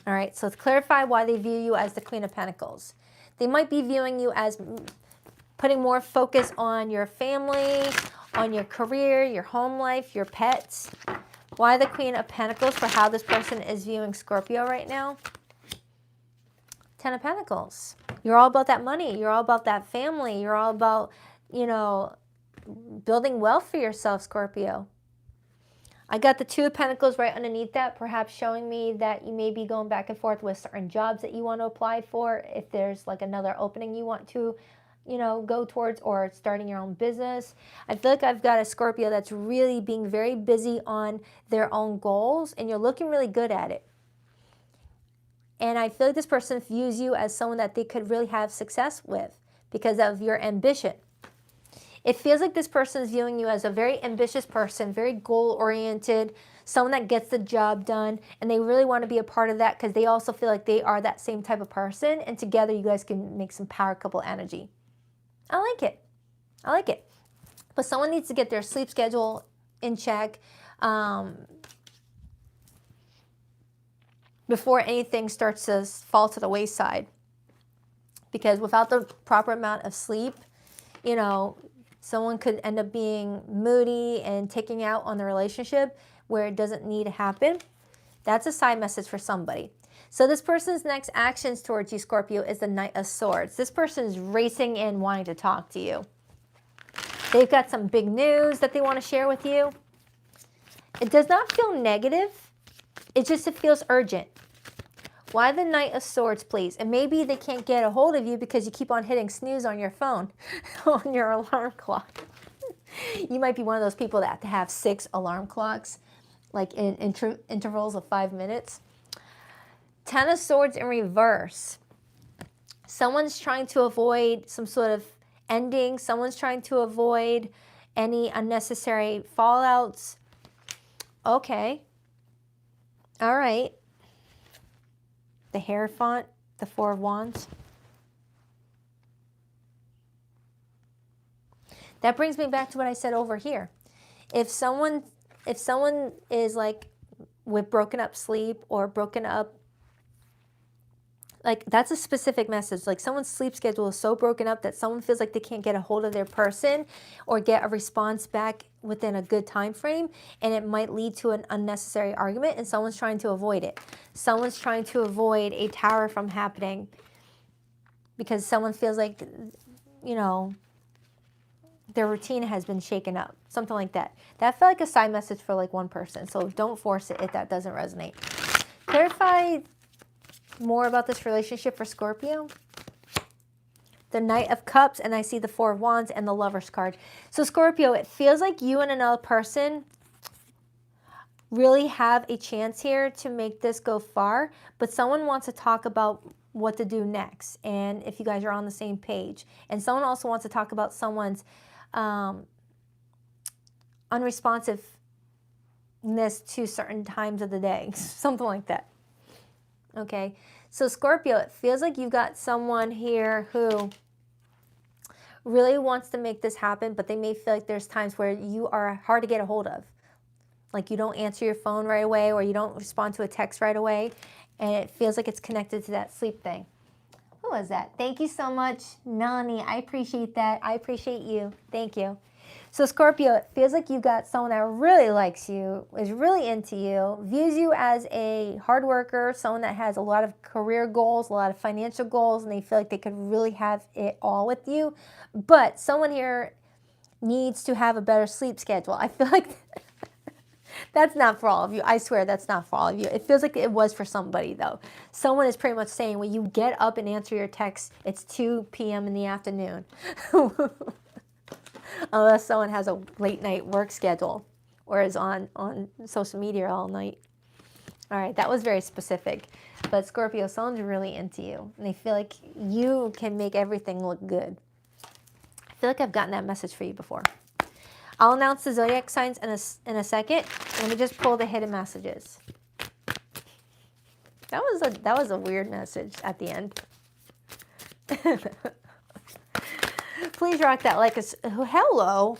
All right, so let's clarify why they view you as the Queen of Pentacles. They might be viewing you as putting more focus on your family, on your career, your home life, your pets. Why the Queen of Pentacles for how this person is viewing Scorpio right now? 10 of Pentacles. You're all about that money. You're all about that family. You're all about, you know, building wealth for yourself, Scorpio. I got the 2 of Pentacles right underneath that, perhaps showing me that you may be going back and forth with certain jobs that you want to apply for. If there's like another opening you want to, you know, go towards, or starting your own business. I feel like I've got a Scorpio that's really being very busy on their own goals, and you're looking really good at it. And I feel like this person views you as someone that they could really have success with because of your ambition. It feels like this person is viewing you as a very ambitious person, very goal-oriented, someone that gets the job done, and they really want to be a part of that because they also feel like they are that same type of person, and together you guys can make some power couple energy. I like it. I like it. But someone needs to get their sleep schedule in check. before anything starts to fall to the wayside. Because without the proper amount of sleep, you know, someone could end up being moody and taking out on the relationship where it doesn't need to happen. That's a side message for somebody. So this person's next actions towards you, Scorpio, is the Knight of Swords. This person is racing in wanting to talk to you. They've got some big news that they want to share with you. It does not feel negative. It feels urgent. Why the Knight of Swords, please? And maybe they can't get a hold of you because you keep on hitting snooze on your phone, on your alarm clock. You might be one of those people that have to have 6 alarm clocks, like in intervals of 5 minutes. 10 of Swords in reverse. Someone's trying to avoid some sort of ending. Someone's trying to avoid any unnecessary fallouts. Okay. All right. The Hierophant, the 4 of Wands. That brings me back to what I said over here. If someone is like with broken up sleep or broken up, like that's a specific message. Like someone's sleep schedule is so broken up that someone feels like they can't get a hold of their person or get a response back within a good time frame, and it might lead to an unnecessary argument, and someone's trying to avoid it. Someone's trying to avoid a tower from happening because someone feels like, you know, their routine has been shaken up. Something like that. That felt like a side message for like one person, so don't force it if that doesn't resonate. Clarify more about this relationship for Scorpio. The Knight of Cups, and I see the 4 of Wands and the Lover's card. So Scorpio, it feels like you and another person really have a chance here to make this go far, but someone wants to talk about what to do next, and if you guys are on the same page. And someone also wants to talk about someone's unresponsiveness to certain times of the day, something like that. Okay, so Scorpio, it feels like you've got someone here who really wants to make this happen, but they may feel like there's times where you are hard to get a hold of. Like you don't answer your phone right away, or you don't respond to a text right away, and it feels like it's connected to that sleep thing. Who was that? Thank you so much, Nani. I appreciate that. I appreciate you. Thank you. So Scorpio, it feels like you've got someone that really likes you, is really into you, views you as a hard worker, someone that has a lot of career goals, a lot of financial goals, and they feel like they could really have it all with you. But someone here needs to have a better sleep schedule. I feel like that's not for all of you. I swear that's not for all of you. It feels like it was for somebody, though. Someone is pretty much saying when you get up and answer your text, it's 2 p.m. in the afternoon. Unless someone has a late night work schedule or is on social media all night. All right, that was very specific. But Scorpio, someone's really into you, and they feel like you can make everything look good. I feel like I've gotten that message for you before. I'll announce the zodiac signs in a second. Let me just pull the hidden messages. That was a weird message at the end. Please rock that like a... Hello.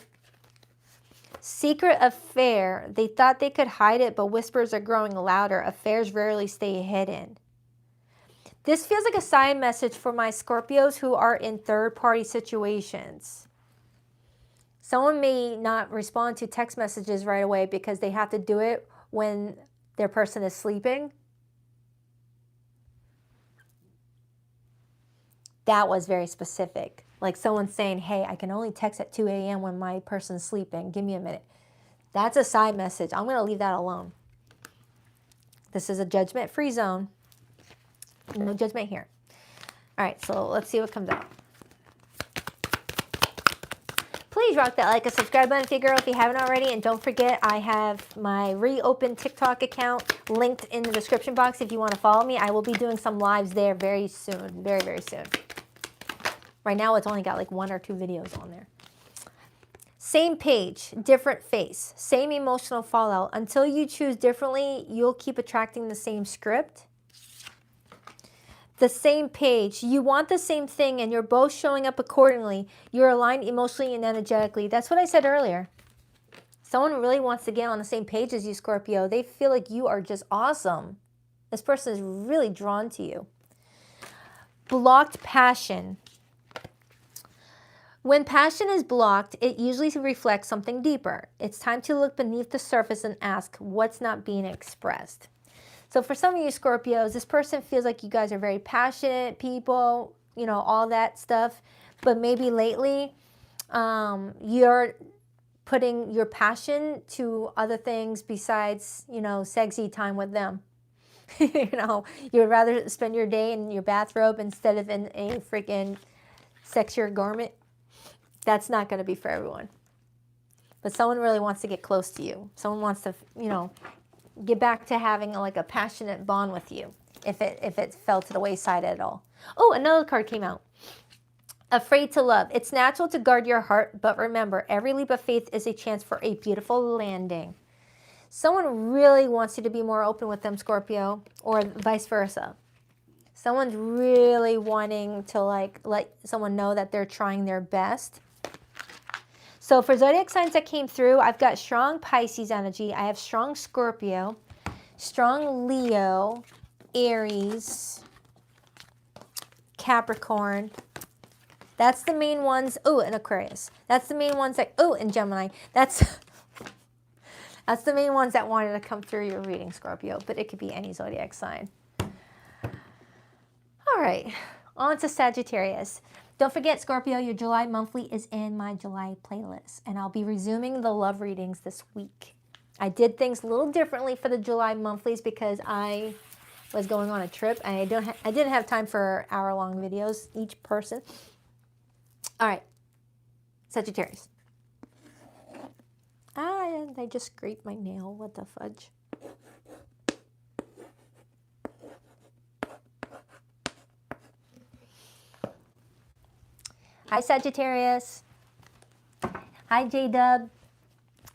Secret affair. They thought they could hide it, but whispers are growing louder. Affairs rarely stay hidden. This feels like a side message for my Scorpios who are in third-party situations. Someone may not respond to text messages right away because they have to do it when their person is sleeping. That was very specific. Like someone saying, hey, I can only text at 2 a.m. when my person's sleeping. Give me a minute. That's a side message. I'm going to leave that alone. This is a judgment-free zone. No judgment here. All right, so let's see what comes out. Please rock that like and subscribe button if you're a girl if you haven't already. And don't forget, I have my reopened TikTok account linked in the description box if you want to follow me. I will be doing some lives there very soon. Very, very soon. Right now, it's only got like 1 or 2 videos on there. Same page, different face. Same emotional fallout. Until you choose differently, you'll keep attracting the same script. The same page. You want the same thing and you're both showing up accordingly. You're aligned emotionally and energetically. That's what I said earlier. Someone really wants to get on the same page as you, Scorpio. They feel like you are just awesome. This person is really drawn to you. Blocked passion. When passion is blocked, it usually reflects something deeper. It's time to look beneath the surface and ask what's not being expressed. So for some of you Scorpios, this person feels like you guys are very passionate people, you know, all that stuff. But maybe lately, you're putting your passion to other things besides, you know, sexy time with them. You know, you would rather spend your day in your bathrobe instead of in a freaking sexier garment. That's not going to be for everyone. But someone really wants to get close to you. Someone wants to, you know, get back to having like a passionate bond with you if it fell to the wayside at all. Oh, another card came out. Afraid to love. It's natural to guard your heart, but remember, every leap of faith is a chance for a beautiful landing. Someone really wants you to be more open with them, Scorpio, or vice versa. Someone's really wanting to like let someone know that they're trying their best. So for zodiac signs that came through, I've got strong Pisces energy. I have strong Scorpio, strong Leo, Aries, Capricorn. That's the main ones. Oh, and Aquarius. That's the main ones that, oh, and Gemini. That's the main ones that wanted to come through your reading, Scorpio. But it could be any zodiac sign. All right, on to Sagittarius. Don't forget, Scorpio, your July monthly is in my July playlist. And I'll be resuming the love readings this week. I did things a little differently for the July monthlies because I was going on a trip. And I didn't have time for hour-long videos, each person. All right, Sagittarius. And I just scraped my nail. What the fudge? Hi, Sagittarius. Hi, J-Dub.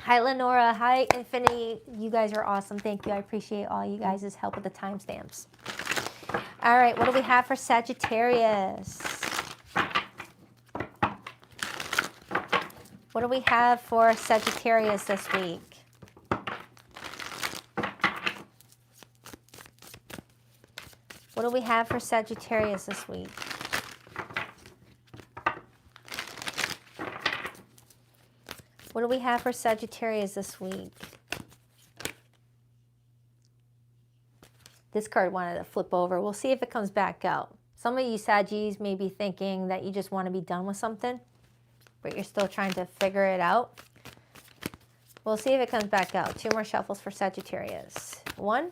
Hi, Lenora. Hi, Infinity. You guys are awesome. Thank you. I appreciate all you guys' help with the timestamps. All right, what do we have for Sagittarius? What do we have for Sagittarius this week? What do we have for Sagittarius this week? What do we have for Sagittarius this week? This card wanted to flip over. We'll see if it comes back out. Some of you Saggies may be thinking that you just want to be done with something, but you're still trying to figure it out. We'll see if it comes back out. 2 more shuffles for Sagittarius. 1,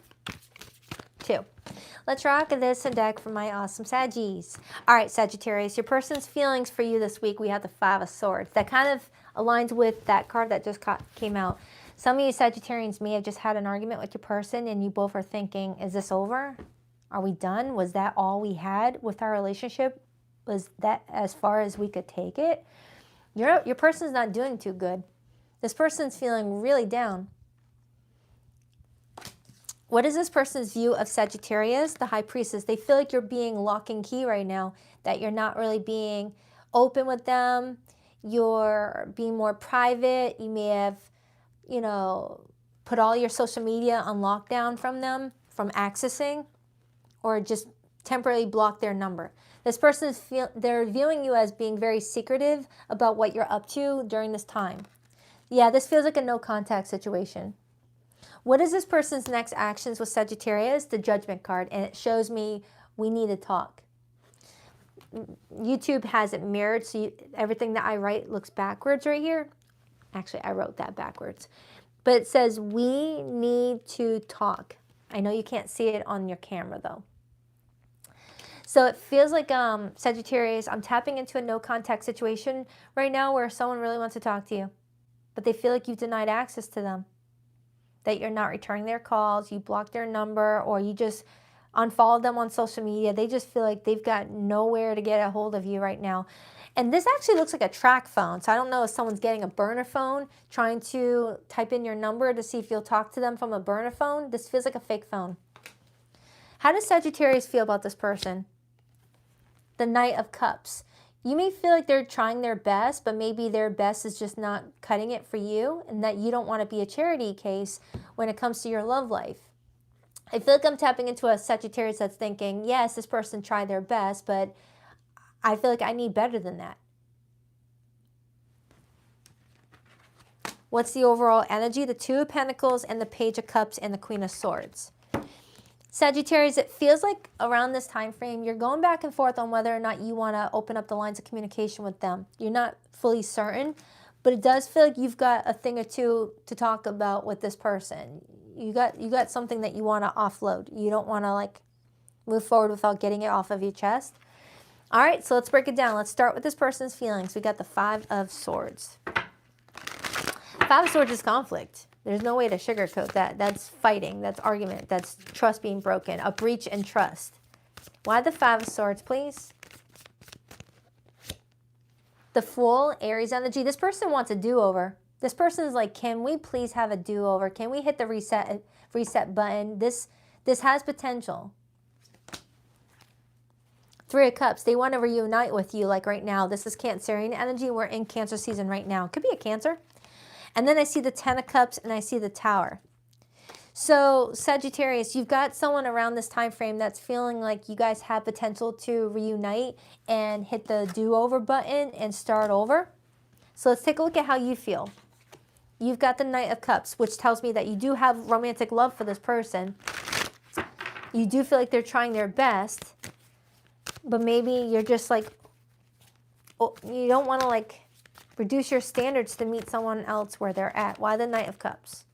2. Let's rock this deck for my awesome Saggies. All right, Sagittarius, your person's feelings for you this week, we have the 5 of Swords. That kind of aligns with that card that just came out. Some of you Sagittarians may have just had an argument with your person and you both are thinking, is this over? Are we done? Was that all we had with our relationship? Was that as far as we could take it? Your person's not doing too good. This person's feeling really down. What is this person's view of Sagittarius, the High Priestess? They feel like you're being lock and key right now, that you're not really being open with them. You're being more private. You may have, you know, put all your social media on lockdown from them, from accessing, or just temporarily block their number. This person they're viewing you as being very secretive about what you're up to during this time. Yeah, this feels like a no contact situation. What is this person's next actions with Sagittarius? The Judgment card, and it shows me we need to talk. YouTube has it mirrored, so everything that I write looks backwards right here. Actually, I wrote that backwards. But it says we need to talk. I know you can't see it on your camera, though. So it feels like, Sagittarius, I'm tapping into a no contact situation right now where someone really wants to talk to you, but they feel like you've denied access to them. That you're not returning their calls, you blocked their number, or you just unfollowed them on social media. They just feel like they've got nowhere to get a hold of you right now. And this actually looks like a track phone. So I don't know if someone's getting a burner phone, trying to type in your number to see if you'll talk to them from a burner phone. This feels like a fake phone. How does Sagittarius feel about this person? The Knight of Cups. You may feel like they're trying their best, but maybe their best is just not cutting it for you, and that you don't want to be a charity case when it comes to your love life. I feel like I'm tapping into a Sagittarius that's thinking, yes, this person tried their best, but I feel like I need better than that. What's the overall energy? The Two of Pentacles and the Page of Cups and the Queen of Swords. Sagittarius, it feels like around this time frame, you're going back and forth on whether or not you want to open up the lines of communication with them. You're not fully certain, but it does feel like you've got a thing or two to talk about with this person. You got something that you want to offload. You don't want to like move forward without getting it off of your chest. All right, so let's break it down. Let's start with this person's feelings. We got the Five of Swords. Five of Swords is conflict. There's no way to sugarcoat that. That's fighting. That's argument. That's trust being broken. A breach in trust. Why the Five of Swords, please? The Fool, Aries energy. This person wants a do-over. This person is like, can we please have a do-over? Can we hit the reset button? This has potential. Three of Cups. They want to reunite with you like right now. This is Cancerian energy. We're in Cancer season right now. Could be a Cancer. And then I see the Ten of Cups and I see the Tower. So Sagittarius, you've got someone around this time frame that's feeling like you guys have potential to reunite and hit the do-over button and start over. So let's take a look at how you feel. You've got the Knight of Cups, which tells me that you do have romantic love for this person. You do feel like they're trying their best, but maybe you're just like, oh, you don't want to like reduce your standards to meet someone else where they're at. Why the Knight of Cups?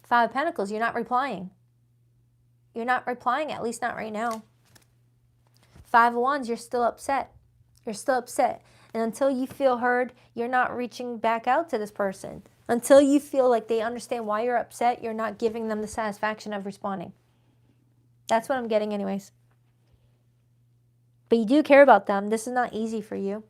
Five of Pentacles, you're not replying. You're not replying, at least not right now. Five of Wands, you're still upset. You're still upset. And until you feel heard, you're not reaching back out to this person. Until you feel like they understand why you're upset, you're not giving them the satisfaction of responding. That's what I'm getting anyways. But you do care about them. This is not easy for you.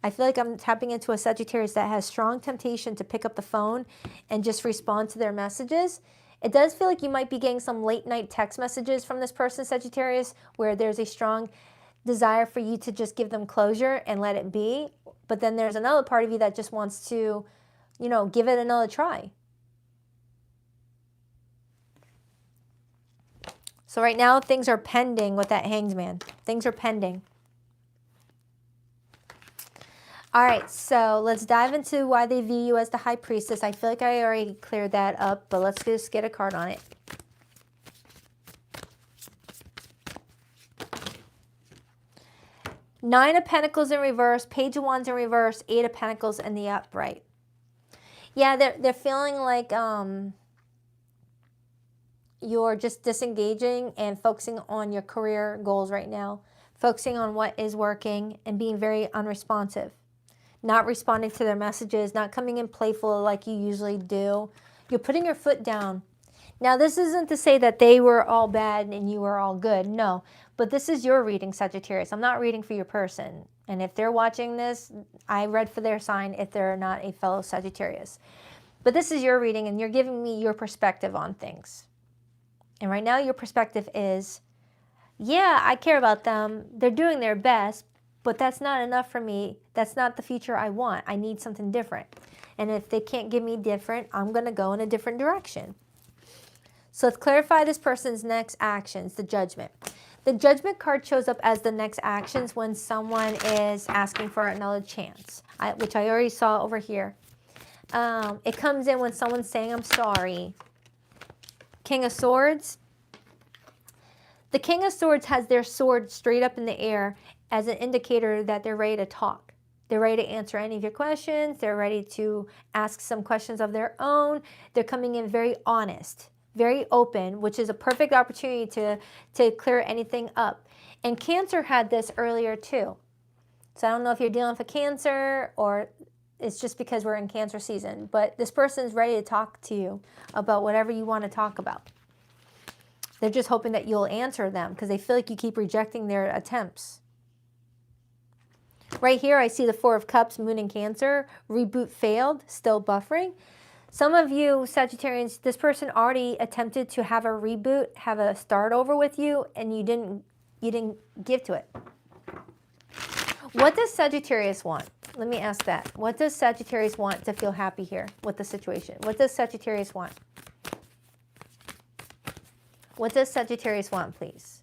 I feel like I'm tapping into a Sagittarius that has strong temptation to pick up the phone and just respond to their messages. It does feel like you might be getting some late night text messages from this person, Sagittarius, where there's a strong desire for you to just give them closure and let it be. But then there's another part of you that just wants to, you know, give it another try. So right now things are pending with that Hanged Man. Things are pending. All right, so let's dive into why they view you as the High Priestess. I feel like I already cleared that up, but let's just get a card on it. Nine of Pentacles in reverse, Page of Wands in reverse, Eight of Pentacles in the upright. Yeah, they're feeling like you're just disengaging and focusing on your career goals right now, focusing on what is working and being very unresponsive. Not responding to their messages, not coming in playful like you usually do. You're putting your foot down. Now, this isn't to say that they were all bad and you were all good. No, but this is your reading, Sagittarius. I'm not reading for your person. And if they're watching this, I read for their sign if they're not a fellow Sagittarius. But this is your reading and you're giving me your perspective on things. And right now your perspective is, yeah, I care about them. They're doing their best. But that's not enough for me. That's not the future I want. I need something different. And if they can't give me different, I'm going to go in a different direction. So let's clarify this person's next actions, the Judgment. The Judgment card shows up as the next actions when someone is asking for another chance, which I already saw over here. It comes in when someone's saying, I'm sorry. King of Swords. The King of Swords has their sword straight up in the air as an indicator that they're ready to talk. They're ready to answer any of your questions. They're ready to ask some questions of their own. They're coming in very honest, very open, which is a perfect opportunity to clear anything up. And Cancer had this earlier too. So I don't know if you're dealing with a Cancer or it's just because we're in Cancer season, but this person's ready to talk to you about whatever you want to talk about. They're just hoping that you'll answer them because they feel like you keep rejecting their attempts. Right here, I see the Four of Cups, Moon in Cancer. Reboot failed, still buffering. Some of you Sagittarians, this person already attempted to have a reboot, have a start over with you, and you didn't give to it. What does Sagittarius want? Let me ask that. What does Sagittarius want to feel happy here with the situation? What does Sagittarius want? What does Sagittarius want, please?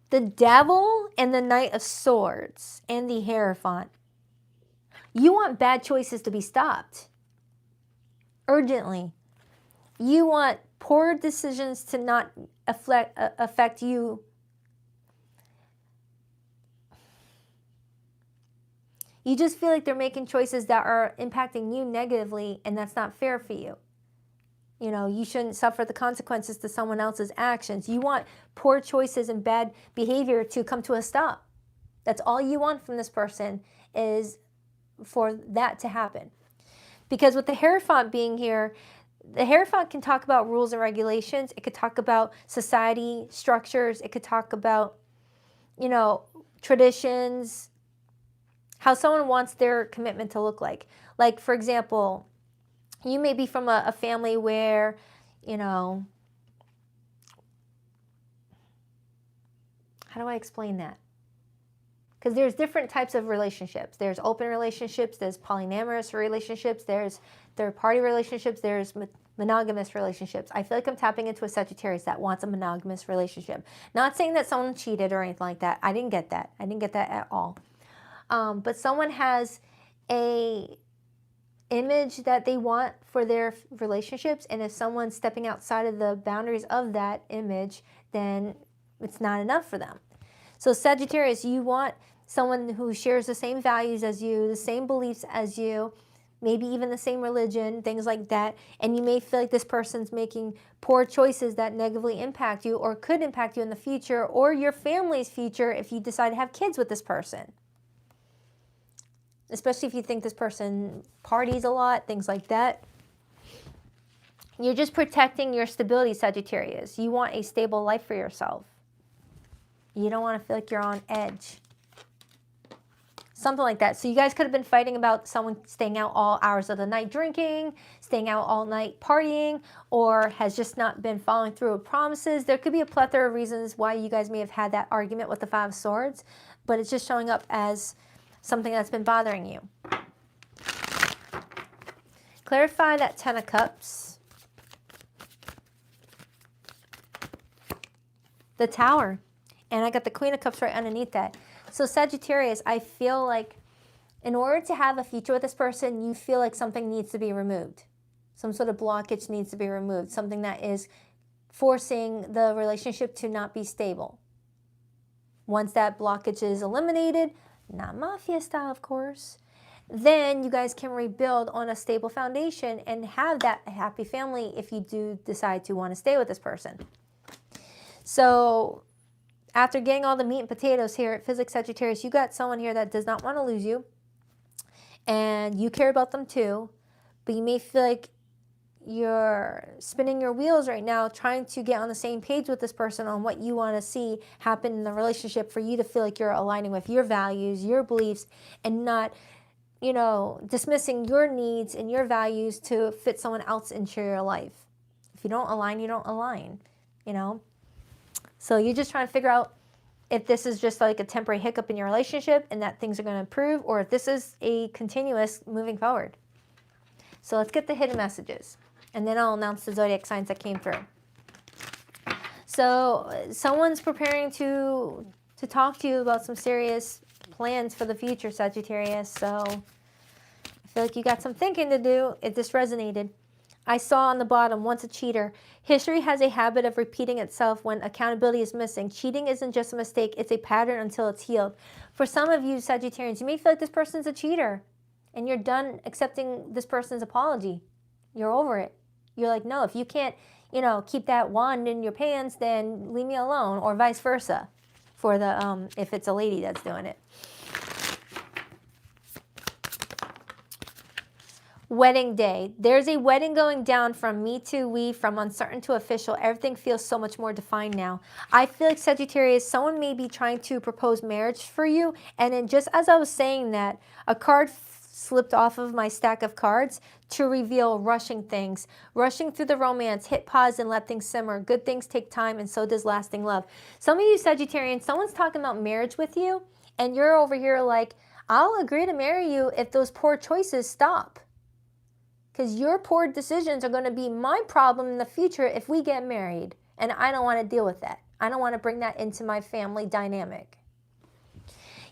The Devil and the Knight of Swords and the Hierophant. You want bad choices to be stopped urgently. You want poor decisions to not affect you. You just feel like they're making choices that are impacting you negatively, and that's not fair for you. You know, you shouldn't suffer the consequences to someone else's actions. You want poor choices and bad behavior to come to a stop. That's all you want from this person, is for that to happen. Because with the Hierophant being here, the Hierophant can talk about rules and regulations. It could talk about society structures. It could talk about, you know, traditions, how someone wants their commitment to look like. Like, for example, you may be from a family where, you know, how do I explain that? Because there's different types of relationships. There's open relationships, there's polyamorous relationships, there's third-party relationships, there's monogamous relationships. I feel like I'm tapping into a Sagittarius that wants a monogamous relationship. Not saying that someone cheated or anything like that. I didn't get that. I didn't get that at all. But someone has a image that they want for their relationships, and if someone's stepping outside of the boundaries of that image, then it's not enough for them. So Sagittarius, you want someone who shares the same values as you, the same beliefs as you, maybe even the same religion, things like that, and you may feel like this person's making poor choices that negatively impact you or could impact you in the future or your family's future if you decide to have kids with this person. Especially if you think this person parties a lot, things like that. You're just protecting your stability, Sagittarius. You want a stable life for yourself. You don't want to feel like you're on edge. Something like that. So you guys could have been fighting about someone staying out all hours of the night drinking, staying out all night partying, or has just not been following through with promises. There could be a plethora of reasons why you guys may have had that argument with the Five of Swords, but it's just showing up as something that's been bothering you. Clarify that Ten of Cups. The Tower. And I got the Queen of Cups right underneath that. So Sagittarius, I feel like in order to have a future with this person, you feel like something needs to be removed. Some sort of blockage needs to be removed. Something that is forcing the relationship to not be stable. Once that blockage is eliminated, not mafia style, of course, then you guys can rebuild on a stable foundation and have that happy family if you do decide to want to stay with this person. So after getting all the meat and potatoes here at Physics Sagittarius, you got someone here that does not want to lose you, and you care about them too, but you may feel like you're spinning your wheels right now trying to get on the same page with this person on what you want to see happen in the relationship for you to feel like you're aligning with your values, your beliefs, and not, you know, dismissing your needs and your values to fit someone else into your life. If you don't align, you don't align, you know. So you're just trying to figure out if this is just like a temporary hiccup in your relationship and that things are going to improve, or if this is a continuous moving forward. So let's get the hidden messages, and then I'll announce the zodiac signs that came through. So someone's preparing to talk to you about some serious plans for the future, Sagittarius. So I feel like you got some thinking to do if this resonated. I saw on the bottom, once a cheater. History has a habit of repeating itself when accountability is missing. Cheating isn't just a mistake, it's a pattern until it's healed. For some of you Sagittarians, you may feel like this person's a cheater and you're done accepting this person's apology. You're over it. You're like, no, if you can't, you know, keep that wand in your pants, then leave me alone, or vice versa for the, if it's a lady that's doing it. Wedding day. There's a wedding going down from me to we, from uncertain to official. Everything feels so much more defined now. I feel like Sagittarius, someone may be trying to propose marriage for you. And then just as I was saying that, a card slipped off of my stack of cards to reveal rushing things. Rushing through the romance. Hit pause and let things simmer. Good things take time, and so does lasting love. Some of you Sagittarians, someone's talking about marriage with you, and you're over here like, I'll agree to marry you if those poor choices stop. Because your poor decisions are going to be my problem in the future if we get married. And I don't want to deal with that. I don't want to bring that into my family dynamic.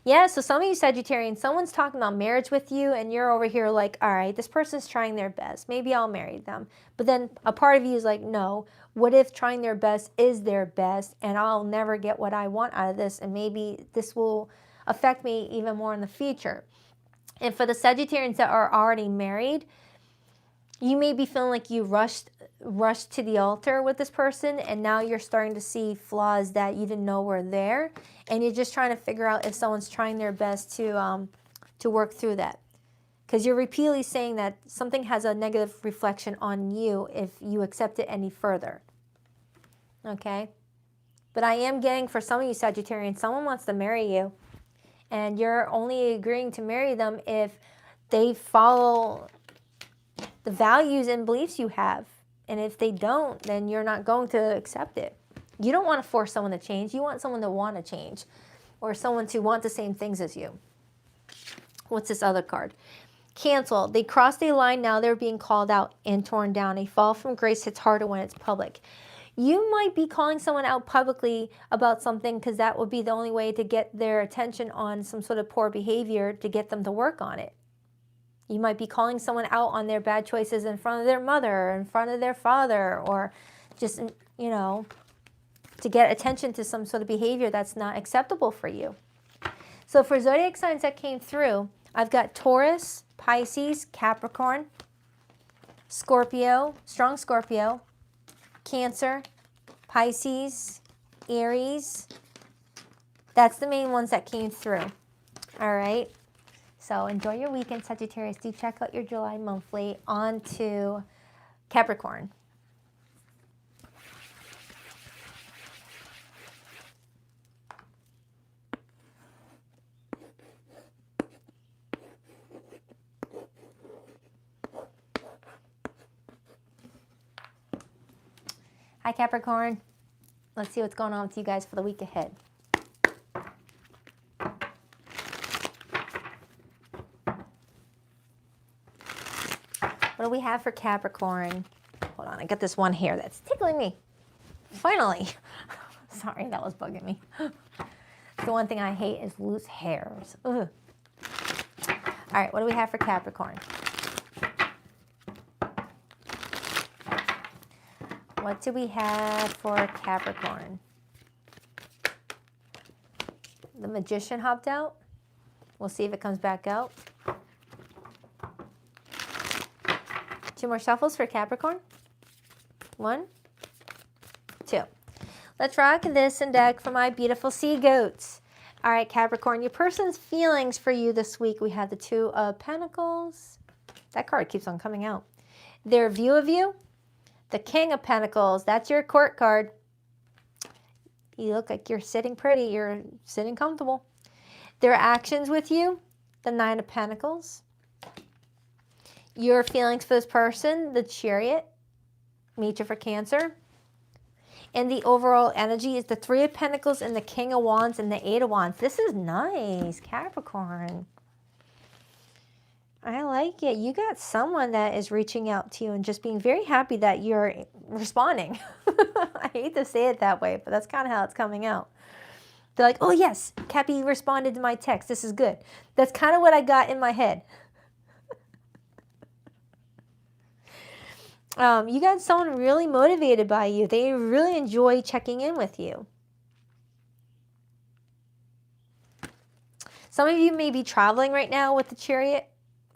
Yeah, so some of you Sagittarians, someone's talking about marriage with you and you're over here like, all right, this person's trying their best. Maybe I'll marry them. But then a part of you is like, no, what if trying their best is their best and I'll never get what I want out of this and maybe this will affect me even more in the future. And for the Sagittarians that are already married, you may be feeling like you rushed to the altar with this person and now you're starting to see flaws that you didn't know were there and you're just trying to figure out if someone's trying their best to work through that. Because you're repeatedly saying that something has a negative reflection on you if you accept it any further. Okay? But I am getting, for some of you Sagittarians, someone wants to marry you and you're only agreeing to marry them if they follow the values and beliefs you have. And if they don't, then you're not going to accept it. You don't want to force someone to change. You want someone to want to change or someone to want the same things as you. What's this other card? Cancel. They crossed a line. Now they're being called out and torn down. A fall from grace hits harder when it's public. You might be calling someone out publicly about something because that would be the only way to get their attention on some sort of poor behavior to get them to work on it. You might be calling someone out on their bad choices in front of their mother, in front of their father, or just, you know, to get attention to some sort of behavior that's not acceptable for you. So for zodiac signs that came through, I've got Taurus, Pisces, Capricorn, Scorpio, strong Scorpio, Cancer, Pisces, Aries. That's the main ones that came through. All right. So enjoy your weekend, Sagittarius. Do check out your July monthly. On to Capricorn. Hi, Capricorn. Let's see what's going on with you guys for the week ahead. What do we have for Capricorn? Hold on, I got this one hair that's tickling me. Finally. Sorry, that was bugging me. The one thing I hate is loose hairs. Ugh. All right, what do we have for Capricorn? What do we have for Capricorn? The Magician hopped out. We'll see if it comes back out. 2 more shuffles for Capricorn. 1, 2. Let's rock this and deck for my beautiful sea goats. All right, Capricorn, your person's feelings for you this week. We have the 2 of Pentacles. That card keeps on coming out. Their view of you, the King of Pentacles. That's your court card. You look like you're sitting pretty. You're sitting comfortable. Their actions with you, the 9 of Pentacles. Your feelings for this person, the Chariot, Major for Cancer. And the overall energy is the 3 of Pentacles and the King of Wands and the 8 of Wands. This is nice, Capricorn. I like it. You got someone that is reaching out to you and just being very happy that you're responding. I hate to say it that way, but that's kind of how it's coming out. They're like, oh yes, Cappy responded to my text. This is good. That's kind of what I got in my head. You got someone really motivated by you. They really enjoy checking in with you. Some of you may be traveling right now with the Chariot,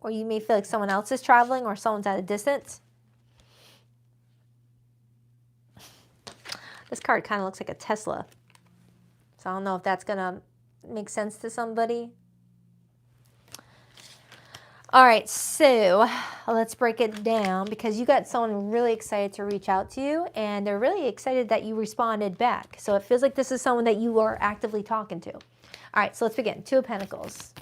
or you may feel like someone else is traveling or someone's at a distance. This card kind of looks like a Tesla. So I don't know if that's going to make sense to somebody. All right, so let's break it down because you got someone really excited to reach out to you and they're really excited that you responded back. So it feels like this is someone that you are actively talking to. All right, so let's begin. 2 of Pentacles.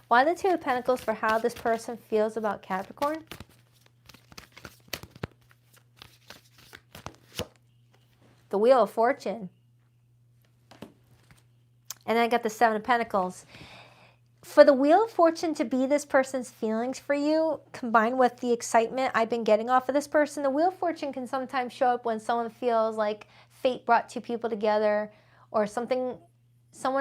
Why the 2 of Pentacles for how this person feels about Capricorn? The Wheel of Fortune. And then I got the 7 of Pentacles. For the Wheel of Fortune to be this person's feelings for you, combined with the excitement I've been getting off of this person, the Wheel of Fortune can sometimes show up when someone feels like fate brought two people together, or someone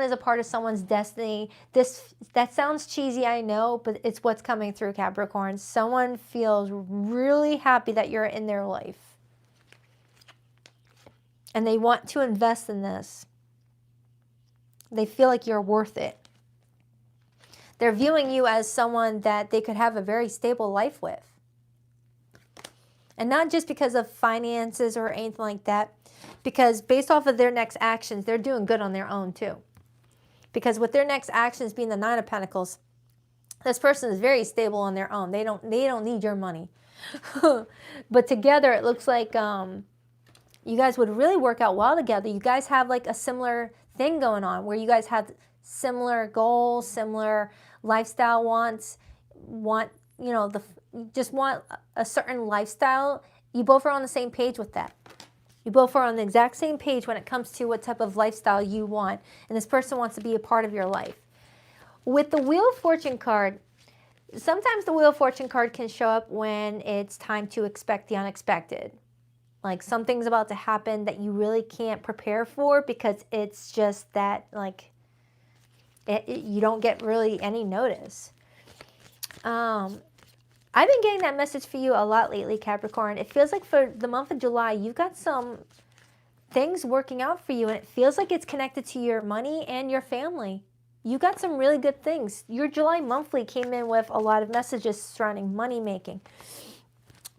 is a part of someone's destiny. That sounds cheesy, I know, but it's what's coming through, Capricorn. Someone feels really happy that you're in their life, and they want to invest in this. They feel like you're worth it. They're viewing you as someone that they could have a very stable life with. And not just because of finances or anything like that, because based off of their next actions, they're doing good on their own too. Because with their next actions being the Nine of Pentacles, this person is very stable on their own. They don't need your money. But together, it looks like you guys would really work out well together. You guys have like a similar thing going on where you guys have similar goals, similar lifestyle wants, just want a certain lifestyle. You both are on the same page with that. You both are on the exact same page when it comes to what type of lifestyle you want, and this person wants to be a part of your life. With the Wheel of Fortune card, sometimes the Wheel of Fortune card can show up when it's time to expect the unexpected. Like something's about to happen that you really can't prepare for because it's just that, like, you don't get really any notice. I've been getting that message for you a lot lately, Capricorn. It feels like for the month of July, you've got some things working out for you, and it feels like it's connected to your money and your family. You got some really good things. Your July monthly came in with a lot of messages surrounding money making.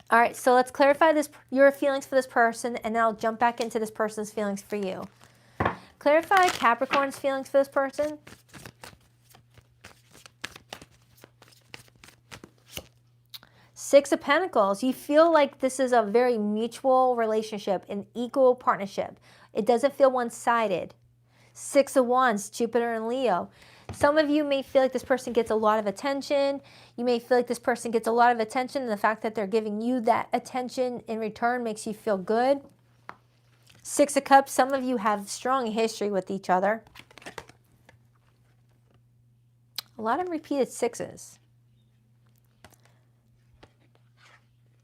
All right, so let's clarify your feelings for this person, and then I'll jump back into this person's feelings for you. Clarify Capricorn's feelings for this person. Six of Pentacles. You feel like this is a very mutual relationship, an equal partnership. It doesn't feel one-sided. Six of Wands, Jupiter and Leo. Some of you may feel like this person gets a lot of attention. You may feel like this person gets a lot of attention, and the fact that they're giving you that attention in return makes you feel good. Six of Cups. Some of you have strong history with each other. A lot of repeated sixes.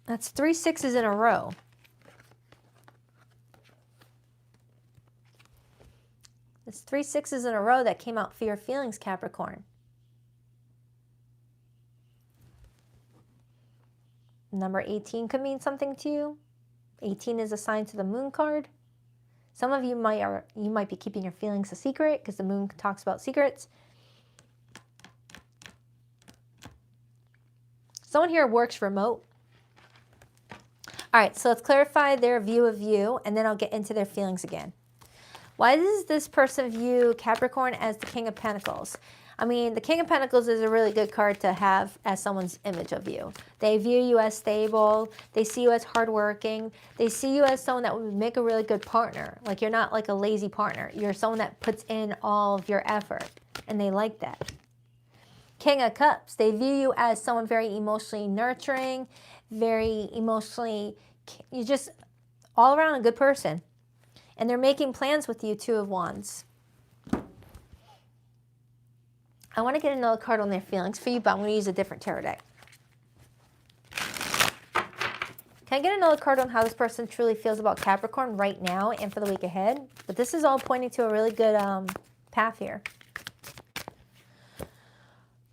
That's 3 sixes in a row. It's 3 sixes in a row that came out for your feelings, Capricorn. Number 18 could mean something to you. 18 is assigned to the Moon card. Some of you might be keeping your feelings a secret because the Moon talks about secrets. Someone here works remote. All right, so let's clarify their view of you, and then I'll get into their feelings again. Why does this person view Capricorn as the King of Pentacles? I mean, the King of Pentacles is a really good card to have as someone's image of you. They view you as stable. They see you as hardworking. They see you as someone that would make a really good partner. Like, you're not like a lazy partner. You're someone that puts in all of your effort, and they like that. King of Cups. They view you as someone very emotionally nurturing, very emotionally, you're just all around a good person. And they're making plans with you, Two of Wands. I want to get another card on their feelings for you, but I'm going to use a different tarot deck. Can I get another card on how this person truly feels about Capricorn right now and for the week ahead? But this is all pointing to a really good path here.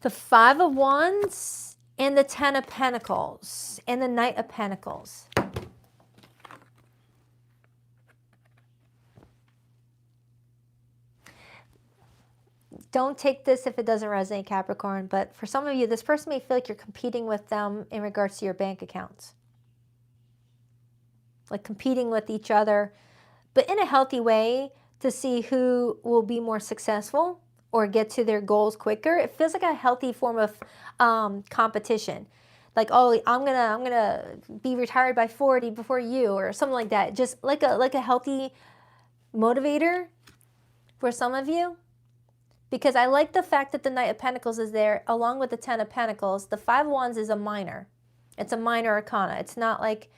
The Five of Wands and the Ten of Pentacles and the Knight of Pentacles. Don't take this if it doesn't resonate, Capricorn, but for some of you, this person may feel like you're competing with them in regards to your bank accounts. Like competing with each other, but in a healthy way to see who will be more successful or get to their goals quicker. It feels like a healthy form of competition. Like, oh, I'm gonna be retired by 40 before you, or something like that. Just like a healthy motivator for some of you. Because I like the fact that the Knight of Pentacles is there along with the Ten of Pentacles. The Five of Wands is a minor. It's a minor arcana. It's not like,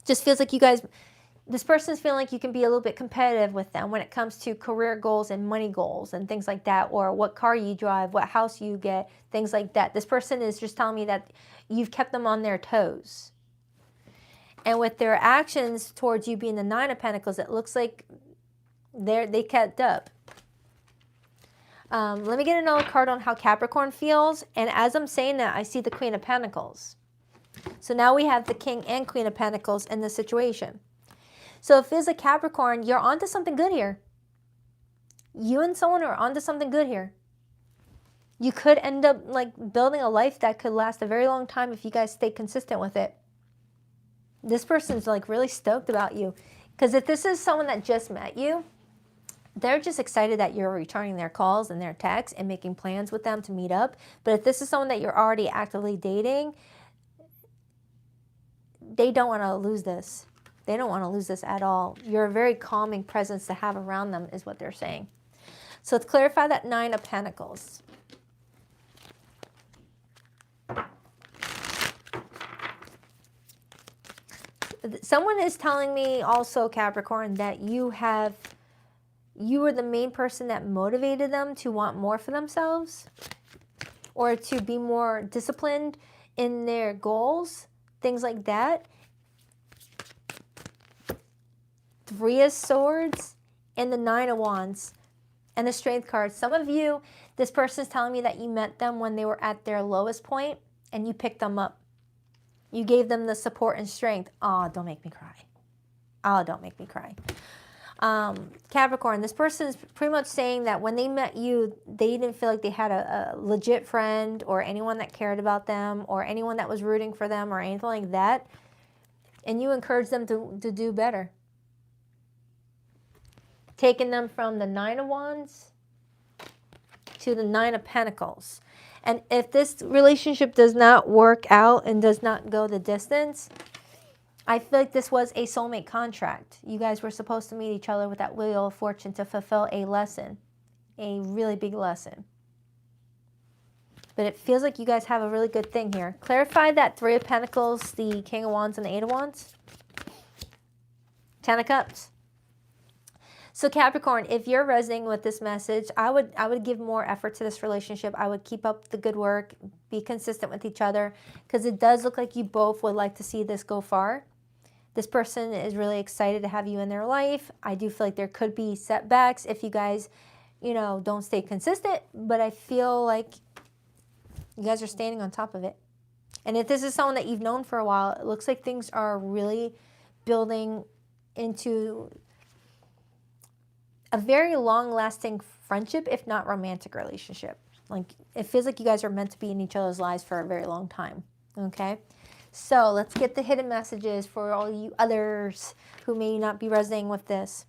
just feels like you guys, This person's feeling like you can be a little bit competitive with them when it comes to career goals and money goals and things like that, or what car you drive, what house you get, things like that. This person is just telling me that you've kept them on their toes. And with their actions towards you being the Nine of Pentacles, it looks like they kept up. Let me get another card on how Capricorn feels. And as I'm saying that, I see the Queen of Pentacles. So now we have the King and Queen of Pentacles in the situation. So if it's a Capricorn, you're onto something good here. You and someone are onto something good here. You could end up like building a life that could last a very long time if you guys stay consistent with it. This person's like really stoked about you. Because if this is someone that just met you, they're just excited that you're returning their calls and their texts and making plans with them to meet up. But if this is someone that you're already actively dating, they don't want to lose this. They don't want to lose this at all. You're a very calming presence to have around them is what they're saying. So let's clarify that Nine of Pentacles. Someone is telling me also, Capricorn, that you were the main person that motivated them to want more for themselves or to be more disciplined in their goals, things like that. Three of Swords and the Nine of Wands and the Strength card. Some of you, this person is telling me that you met them when they were at their lowest point and you picked them up. You gave them the support and strength. Oh, don't make me cry. Oh, don't make me cry. Capricorn, this person is pretty much saying that when they met you, they didn't feel like they had a legit friend or anyone that cared about them or anyone that was rooting for them or anything like that. And you encouraged them to do better. Taking them from the Nine of Wands to the Nine of Pentacles. And if this relationship does not work out and does not go the distance, I feel like this was a soulmate contract. You guys were supposed to meet each other with that Wheel of Fortune to fulfill a lesson, a really big lesson. But it feels like you guys have a really good thing here. Clarify that Three of Pentacles, the King of Wands, and the Eight of Wands. Ten of Cups. So Capricorn, if you're resonating with this message, I would give more effort to this relationship. I would keep up the good work, be consistent with each other, because it does look like you both would like to see this go far. This person is really excited to have you in their life. I do feel like there could be setbacks if you guys, don't stay consistent, but I feel like you guys are standing on top of it. And if this is someone that you've known for a while, it looks like things are really building into a very long-lasting friendship, if not romantic relationship. Like, it feels like you guys are meant to be in each other's lives for a very long time, okay? So let's get the hidden messages for all you others who may not be resonating with this.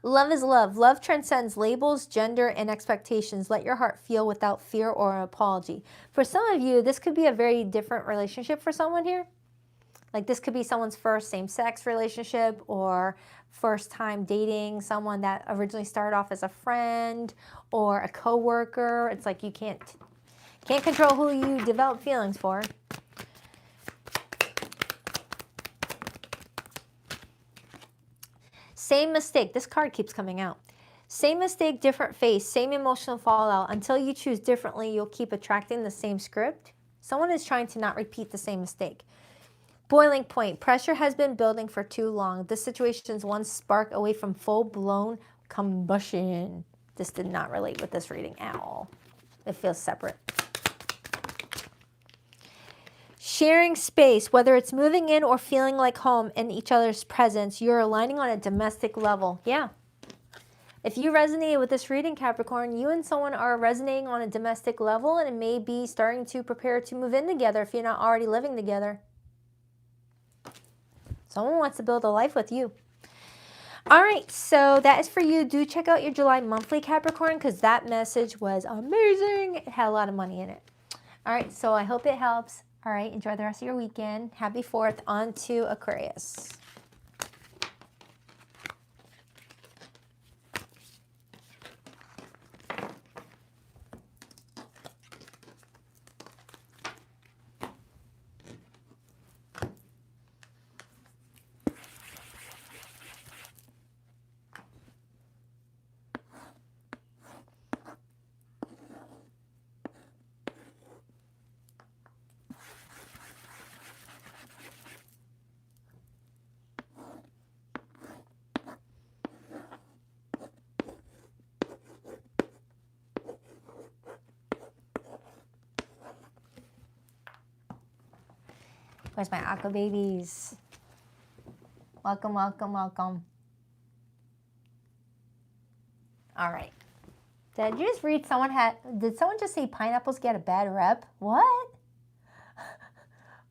Love is love. Love transcends labels, gender, and expectations. Let your heart feel without fear or apology. For some of you, this could be a very different relationship for someone here. Like, this could be someone's first same-sex relationship or first time dating someone that originally started off as a friend or a coworker. It's like you can't control who you develop feelings for. Same mistake. This card keeps coming out. Same mistake, different face, same emotional fallout. Until you choose differently, you'll keep attracting the same script. Someone is trying to not repeat the same mistake. Boiling point. Pressure has been building for too long. This situation is one spark away from full-blown combustion. This did not relate with this reading at all. It feels separate. Sharing space, whether it's moving in or feeling like home in each other's presence, you're aligning on a domestic level. Yeah. If you resonated with this reading, Capricorn, you and someone are resonating on a domestic level, and it may be starting to prepare to move in together if you're not already living together. Someone wants to build a life with you. All right, so that is for you. Do check out your July monthly, Capricorn, because that message was amazing. It had a lot of money in it. All right, so I hope it helps. All right, enjoy the rest of your weekend. Happy 4th. On to Aquarius. Where's my aqua babies? Welcome, welcome, welcome. All right. Did you just read did someone just say pineapples get a bad rep? What?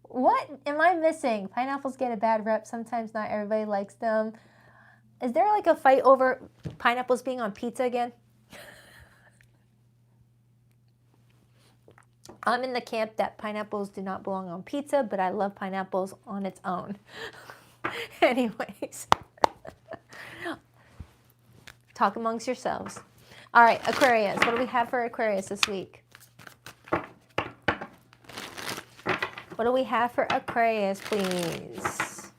What am I missing? Pineapples get a bad rep. Sometimes not everybody likes them. Is there like a fight over pineapples being on pizza again? I'm in the camp that pineapples do not belong on pizza, but I love pineapples on its own. Anyways. Talk amongst yourselves. All right, Aquarius. What do we have for Aquarius this week? What do we have for Aquarius, please?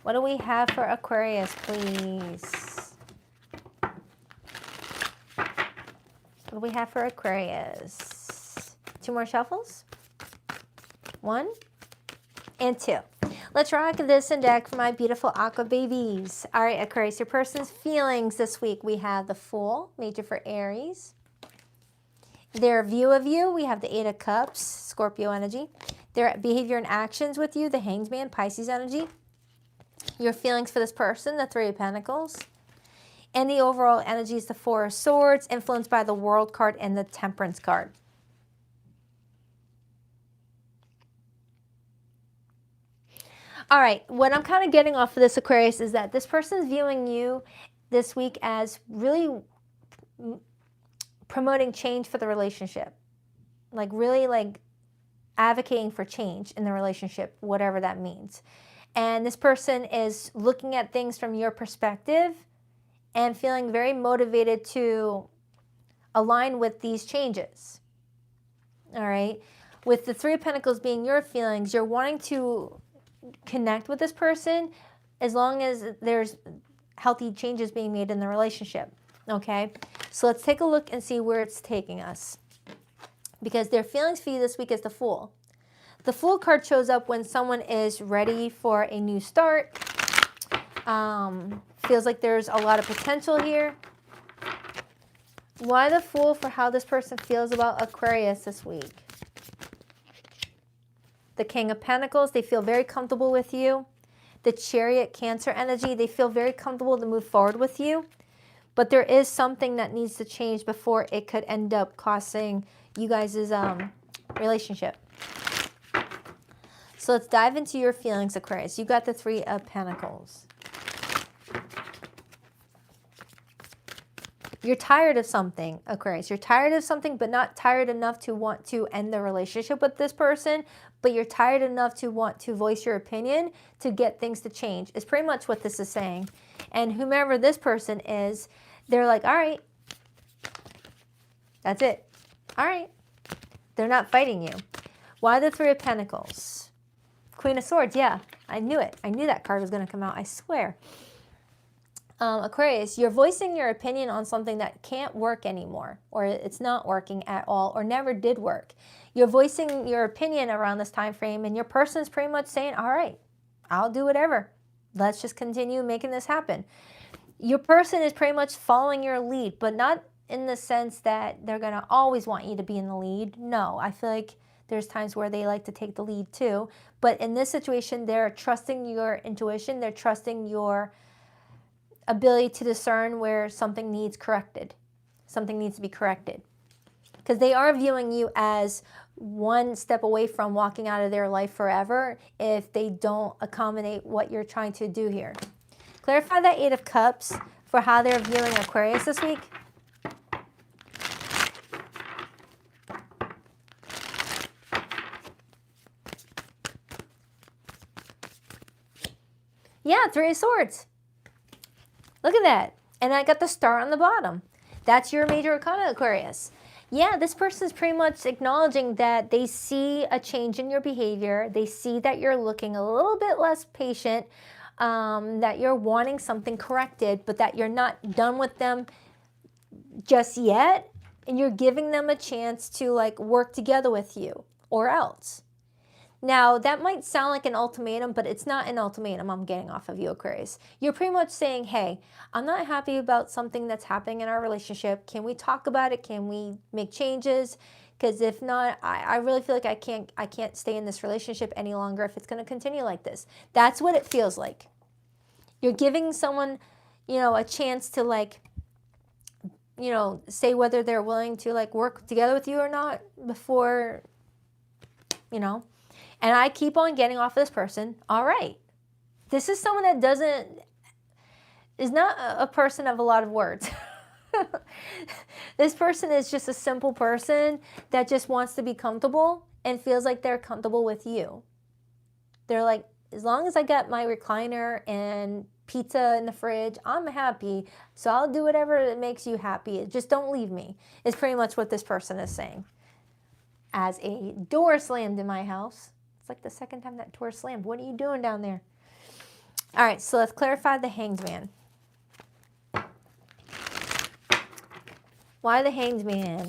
What do we have for Aquarius, please? What do we have for Aquarius? 2 more shuffles? 1 and 2. Let's rock this deck for my beautiful aqua babies. All right, Aquarius, your person's feelings this week. We have the Fool, major for Aries. Their view of you, we have the 8 of Cups, Scorpio energy. Their behavior and actions with you, the Hanged Man, Pisces energy. Your feelings for this person, the 3 of Pentacles. And the overall energy is the 4 of Swords, influenced by the World card and the Temperance card. All right, what I'm kind of getting off of this, Aquarius, is that this person's viewing you this week as really promoting change for the relationship. Like really like advocating for change in the relationship, whatever that means. And this person is looking at things from your perspective and feeling very motivated to align with these changes. All right, with the 3 of Pentacles being your feelings, you're wanting to connect with this person as long as there's healthy changes being made in the relationship. Okay, so let's take a look and see where it's taking us, because their feelings for you this week is the Fool. The Fool card shows up when someone is ready for a new start. Feels like there's a lot of potential here. Why the Fool for how this person feels about Aquarius this week? The King of Pentacles, they feel very comfortable with you. The Chariot, Cancer energy, they feel very comfortable to move forward with you. But there is something that needs to change before it could end up costing you guys' relationship. So let's dive into your feelings, Aquarius. You got the 3 of Pentacles. You're tired of something, Aquarius. You're tired of something, but not tired enough to want to end the relationship with this person, but you're tired enough to want to voice your opinion to get things to change. It's pretty much what this is saying. And whomever this person is, they're like, all right, that's it. All right. They're not fighting you. Why the 3 of Pentacles? Queen of Swords, yeah, I knew it. I knew that card was going to come out, I swear. Aquarius, you're voicing your opinion on something that can't work anymore, or it's not working at all, or never did work. You're voicing your opinion around this time frame, and your person's pretty much saying, all right, I'll do whatever. Let's just continue making this happen. Your person is pretty much following your lead, but not in the sense that they're going to always want you to be in the lead. No, I feel like there's times where they like to take the lead too. But in this situation, they're trusting your intuition. They're trusting your ability to discern where something needs corrected. Something needs to be corrected. Because they are viewing you as one step away from walking out of their life forever if they don't accommodate what you're trying to do here. Clarify that 8 of Cups for how they're viewing Aquarius this week. Yeah, 3 of Swords. Look at that. And I got the star on the bottom. That's your major arcana, Aquarius. Yeah, this person's pretty much acknowledging that they see a change in your behavior. They see that you're looking a little bit less patient, that you're wanting something corrected, but that you're not done with them just yet. And you're giving them a chance to like work together with you or else. Now, that might sound like an ultimatum, but it's not an ultimatum I'm getting off of you, Aquarius. You're pretty much saying, hey, I'm not happy about something that's happening in our relationship. Can we talk about it? Can we make changes? Because if not, I really feel like I can't stay in this relationship any longer if it's going to continue like this. That's what it feels like. You're giving someone, a chance to like, say whether they're willing to like work together with you or not before, and I keep on getting off of this person. All right. This is someone that is not a person of a lot of words. This person is just a simple person that just wants to be comfortable and feels like they're comfortable with you. They're like, as long as I got my recliner and pizza in the fridge, I'm happy. So I'll do whatever that makes you happy. Just don't leave me, is pretty much what this person is saying. As a door slammed in my house. It's like the second time that door slammed. What are you doing down there? All right, so let's clarify the Hanged Man. Why the Hanged Man?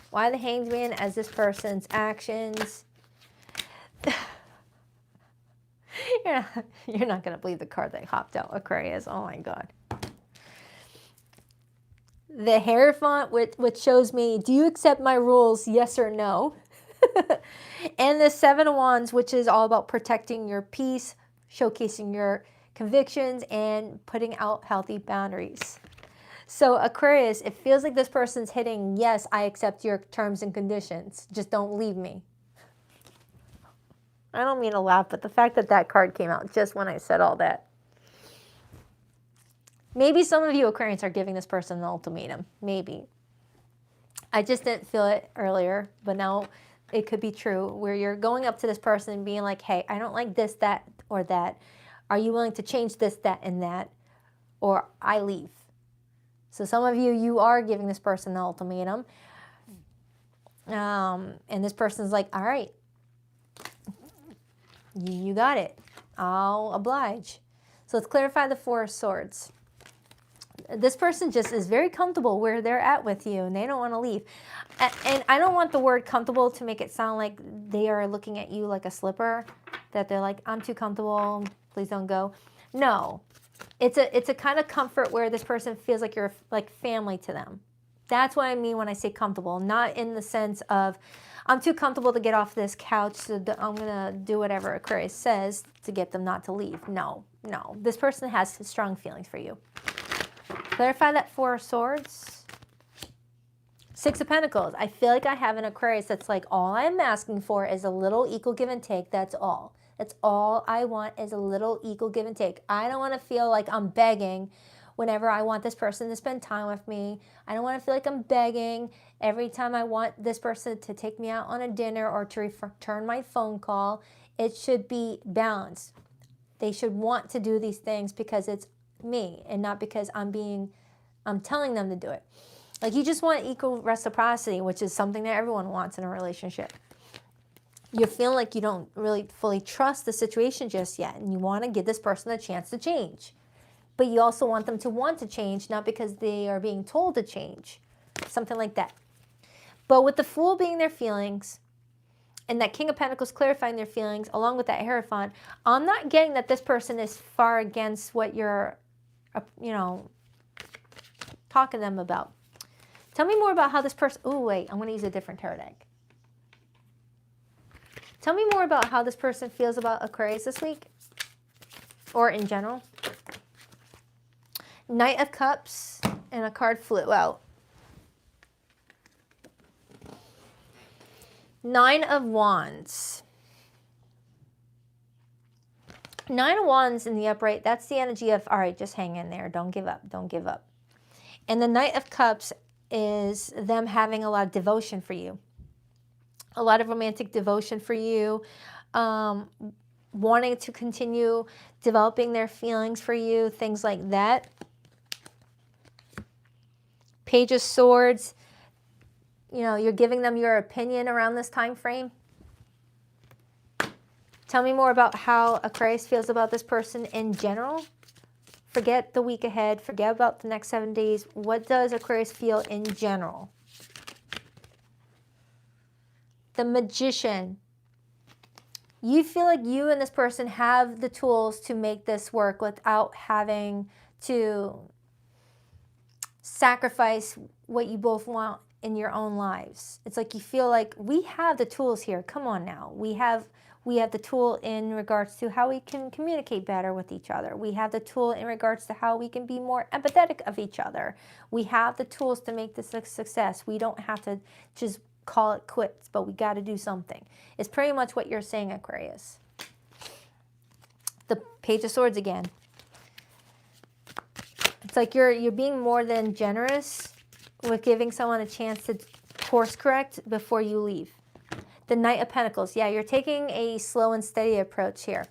Why the Hanged Man as this person's actions? You're not going to believe the card that hopped out, Aquarius. Oh my God. The Hierophant, which shows me, do you accept my rules, yes or no? And the Seven of Wands, which is all about protecting your peace, showcasing your convictions, and putting out healthy boundaries. So Aquarius, it feels like this person's hitting, yes, I accept your terms and conditions. Just don't leave me. I don't mean to laugh, but the fact that that card came out just when I said all that. Maybe some of you Aquarians are giving this person an ultimatum. Maybe. I just didn't feel it earlier, but now it could be true, where you're going up to this person and being like, hey, I don't like this, that, or that. Are you willing to change this, that, and that? Or I leave. So some of you are giving this person an ultimatum. And this person's like, all right, you got it. I'll oblige. So let's clarify the Four of Swords. This person just is very comfortable where they're at with you, and they don't want to leave. And I don't want the word comfortable to make it sound like they are looking at you like a slipper, that they're like, I'm too comfortable, please don't go. No, it's a kind of comfort where this person feels like you're like family to them. That's what I mean when I say comfortable, not in the sense of, I'm too comfortable to get off this couch, so I'm going to do whatever Aquarius says to get them not to leave. No. This person has strong feelings for you. Clarify that Four of Swords. Six of Pentacles. I feel like I have an Aquarius that's like, all I'm asking for is a little equal give and take. That's all. That's all I want is a little equal give and take. I don't want to feel like I'm begging whenever I want this person to spend time with me. I don't want to feel like I'm begging every time I want this person to take me out on a dinner or to return my phone call. It should be balanced. They should want to do these things because it's me and not because I'm telling them to do it. Like, you just want equal reciprocity, which is something that everyone wants in a relationship. You feel like you don't really fully trust the situation just yet, and you want to give this person a chance to change. But you also want them to want to change, not because they are being told to change. Something like that. But with the Fool being their feelings, and that King of Pentacles clarifying their feelings, along with that Hierophant, I'm not getting that this person is far against what you're, talking to them about. Tell me more about how this person, oh wait, I'm going to use a different tarot deck. Tell me more about how this person feels about Aquarius this week, or in general. Knight of Cups, and a card flew out. Nine of Wands. Nine of Wands in the upright, that's the energy of, all right, just hang in there. Don't give up. Don't give up. And the Knight of Cups is them having a lot of devotion for you. A lot of romantic devotion for you. Wanting to continue developing their feelings for you. Things like that. Page of Swords. You're giving them your opinion around this time frame. Tell me more about how Aquarius feels about this person in general. Forget the week ahead. Forget about the next 7 days. What does Aquarius feel in general? The Magician. You feel like you and this person have the tools to make this work without having to sacrifice what you both want in your own lives. It's like you feel like we have the tools here. Come on now. We have the tool in regards to how we can communicate better with each other. We have the tool in regards to how we can be more empathetic of each other. We have the tools to make this a success. We don't have to just call it quits, but we got to do something. It's pretty much what you're saying, Aquarius. The Page of Swords again. It's like you're being more than generous with giving someone a chance to course correct before you leave. The Knight of Pentacles. Yeah, you're taking a slow and steady approach here.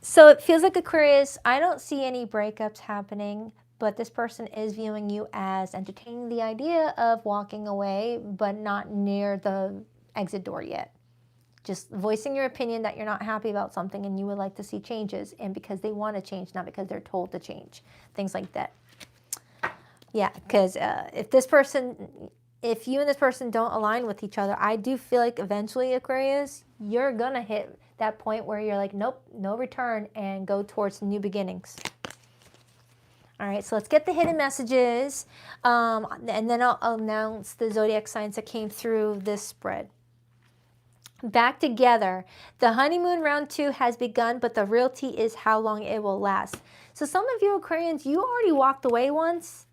So it feels like, Aquarius, I don't see any breakups happening, but this person is viewing you as entertaining the idea of walking away, but not near the exit door yet. Just voicing your opinion that you're not happy about something and you would like to see changes, and because they want to change, not because they're told to change. Things like that. Yeah, because if you and this person don't align with each other, I do feel like eventually, Aquarius, you're going to hit that point where you're like, nope, no return, and go towards new beginnings. All right, so let's get the hidden messages, and then I'll announce the zodiac signs that came through this spread. Back together. The honeymoon round 2 has begun, but the real tea is how long it will last. So some of you Aquarians, you already walked away once,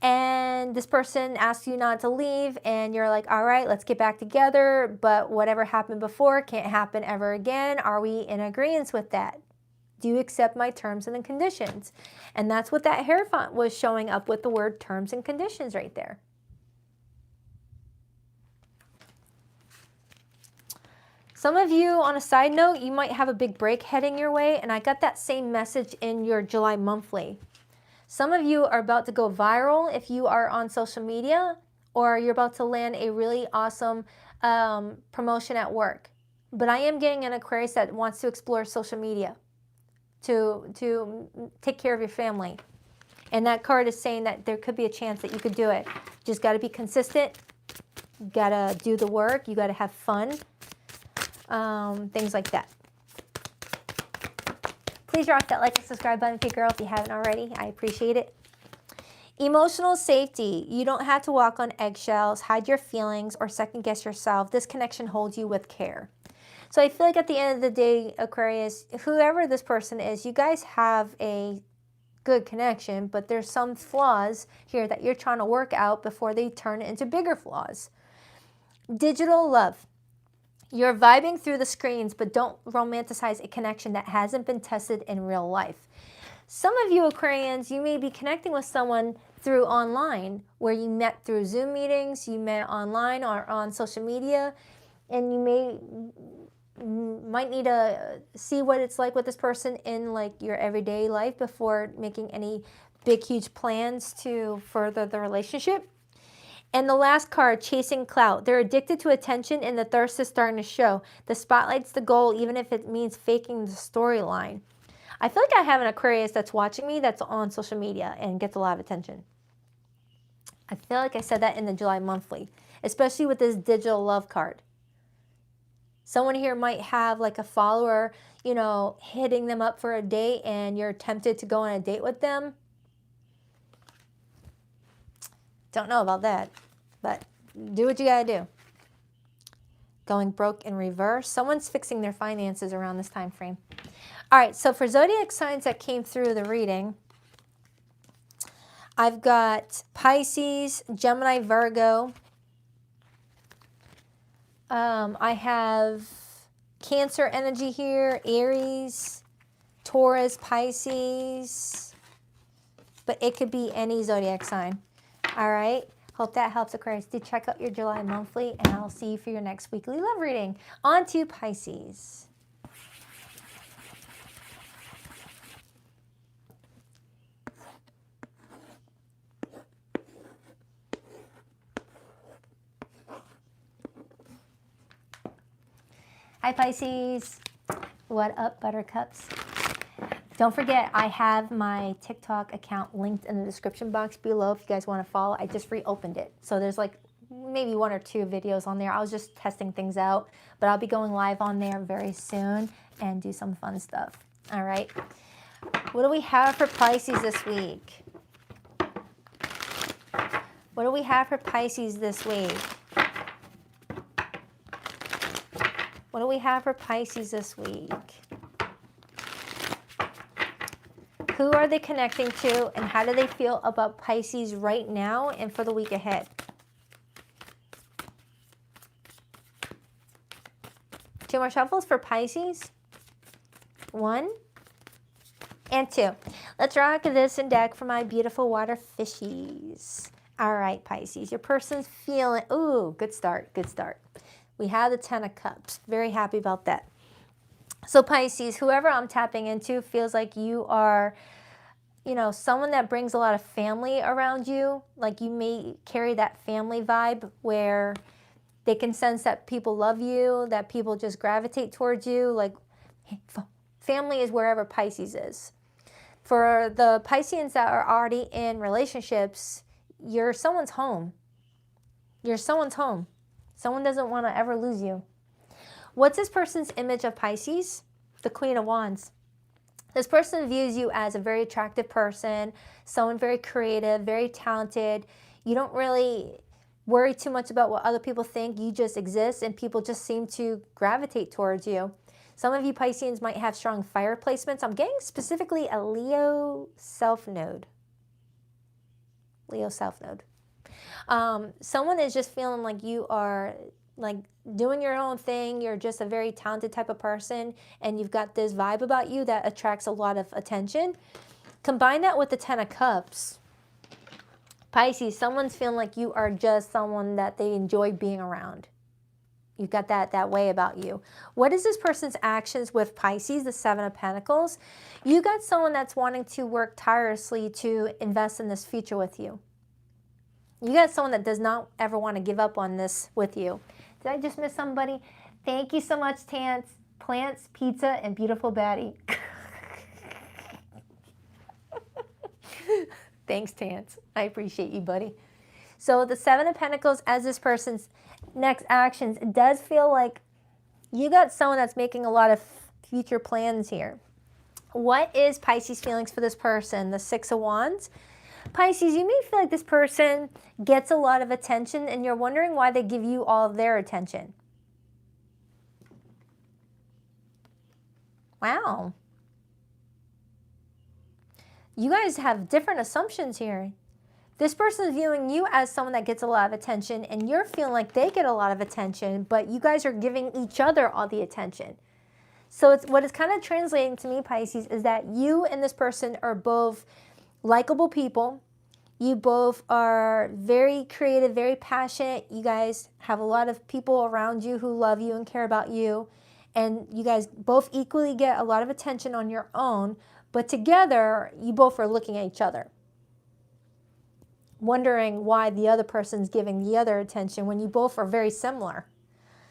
and this person asked you not to leave, and you're like, all right, let's get back together, but whatever happened before can't happen ever again. Are we in agreement with that? Do you accept my terms and conditions? And that's what that hair font was showing up with, the word terms and conditions right there. Some of you, on a side note, you might have a big break heading your way, and I got that same message in your July monthly. Some of you are about to go viral if you are on social media, or you're about to land a really awesome promotion at work. But I am getting an Aquarius that wants to explore social media to take care of your family. And that card is saying that there could be a chance that you could do it. Just got to be consistent. You got to do the work. You got to have fun. Things like that. Please rock that like and subscribe button, big girl, if you haven't already. I appreciate it. Emotional safety. You don't have to walk on eggshells, hide your feelings, or second guess yourself. This connection holds you with care. So I feel like at the end of the day, Aquarius, whoever this person is, you guys have a good connection, but there's some flaws here that you're trying to work out before they turn into bigger flaws. Digital love. You're vibing through the screens, but don't romanticize a connection that hasn't been tested in real life. Some of you Aquarians, you may be connecting with someone through online, where you met through Zoom meetings, you met online or on social media, and you might need to see what it's like with this person in like your everyday life before making any big, huge plans to further the relationship. And the last card, chasing clout. They're addicted to attention and the thirst is starting to show. The spotlight's the goal, even if it means faking the storyline. I feel like I have an Aquarius that's watching me that's on social media and gets a lot of attention. I feel like I said that in the July monthly, especially with this digital love card. Someone here might have like a follower, you know, hitting them up for a date and you're tempted to go on a date with them. Don't know about that, but do what you gotta do. Going broke in reverse. Someone's fixing their finances around this time frame. All right, so for zodiac signs that came through the reading, I've got Pisces, Gemini, Virgo. I have Cancer energy here, Aries, Taurus, Pisces, but it could be any zodiac sign. All right, hope that helps, Aquarius. Do check out your July monthly, and I'll see you for your next weekly love reading. On to Pisces. Hi, Pisces. What up, buttercups? Don't forget, I have my TikTok account linked in the description box below if you guys want to follow. I just reopened it. So there's like maybe 1 or 2 videos on there. I was just testing things out, but I'll be going live on there very soon and do some fun stuff. All right. What do we have for Pisces this week? What do we have for Pisces this week? What do we have for Pisces this week? Who are they connecting to, and how do they feel about Pisces right now and for the week ahead? Two more shuffles for Pisces. 1 and 2. Let's rock this in deck for my beautiful water fishies. All right, Pisces, your person's feeling, ooh, good start, good start. We have the 10 of Cups. Very happy about that. So Pisces, whoever I'm tapping into feels like you are, you know, someone that brings a lot of family around you. Like you may carry that family vibe where they can sense that people love you, that people just gravitate towards you. Like family is wherever Pisces is. For the Pisceans that are already in relationships, you're someone's home. You're someone's home. Someone doesn't want to ever lose you. What's this person's image of Pisces? The Queen of Wands. This person views you as a very attractive person, someone very creative, very talented. You don't really worry too much about what other people think. You just exist and people just seem to gravitate towards you. Some of you Pisceans might have strong fire placements. I'm getting specifically a Leo self node. Leo self node. Someone is just feeling like you are like doing your own thing. You're just a very talented type of person and you've got this vibe about you that attracts a lot of attention. Combine that with the 10 of Cups. Pisces, someone's feeling like you are just someone that they enjoy being around. You've got that way about you. What is this person's actions with Pisces, the 7 of Pentacles? You got someone that's wanting to work tirelessly to invest in this future with you. You got someone that does not ever want to give up on this with you. Did I just miss somebody? Thank you so much, Tance. Plants, pizza, and beautiful baddie. Thanks, Tance. I appreciate you, buddy. So the 7 of Pentacles as this person's next actions, it does feel like you got someone that's making a lot of future plans here. What is Pisces' feelings for this person? The 6 of Wands. Pisces, you may feel like this person gets a lot of attention and you're wondering why they give you all of their attention. Wow. You guys have different assumptions here. This person is viewing you as someone that gets a lot of attention and you're feeling like they get a lot of attention, but you guys are giving each other all the attention. So what it's kind of translating to me, Pisces, is that you and this person are both likable people. You both are very creative, very passionate. You guys have a lot of people around you who love you and care about you. And you guys both equally get a lot of attention on your own, but together you both are looking at each other, wondering why the other person's giving the other attention when you both are very similar.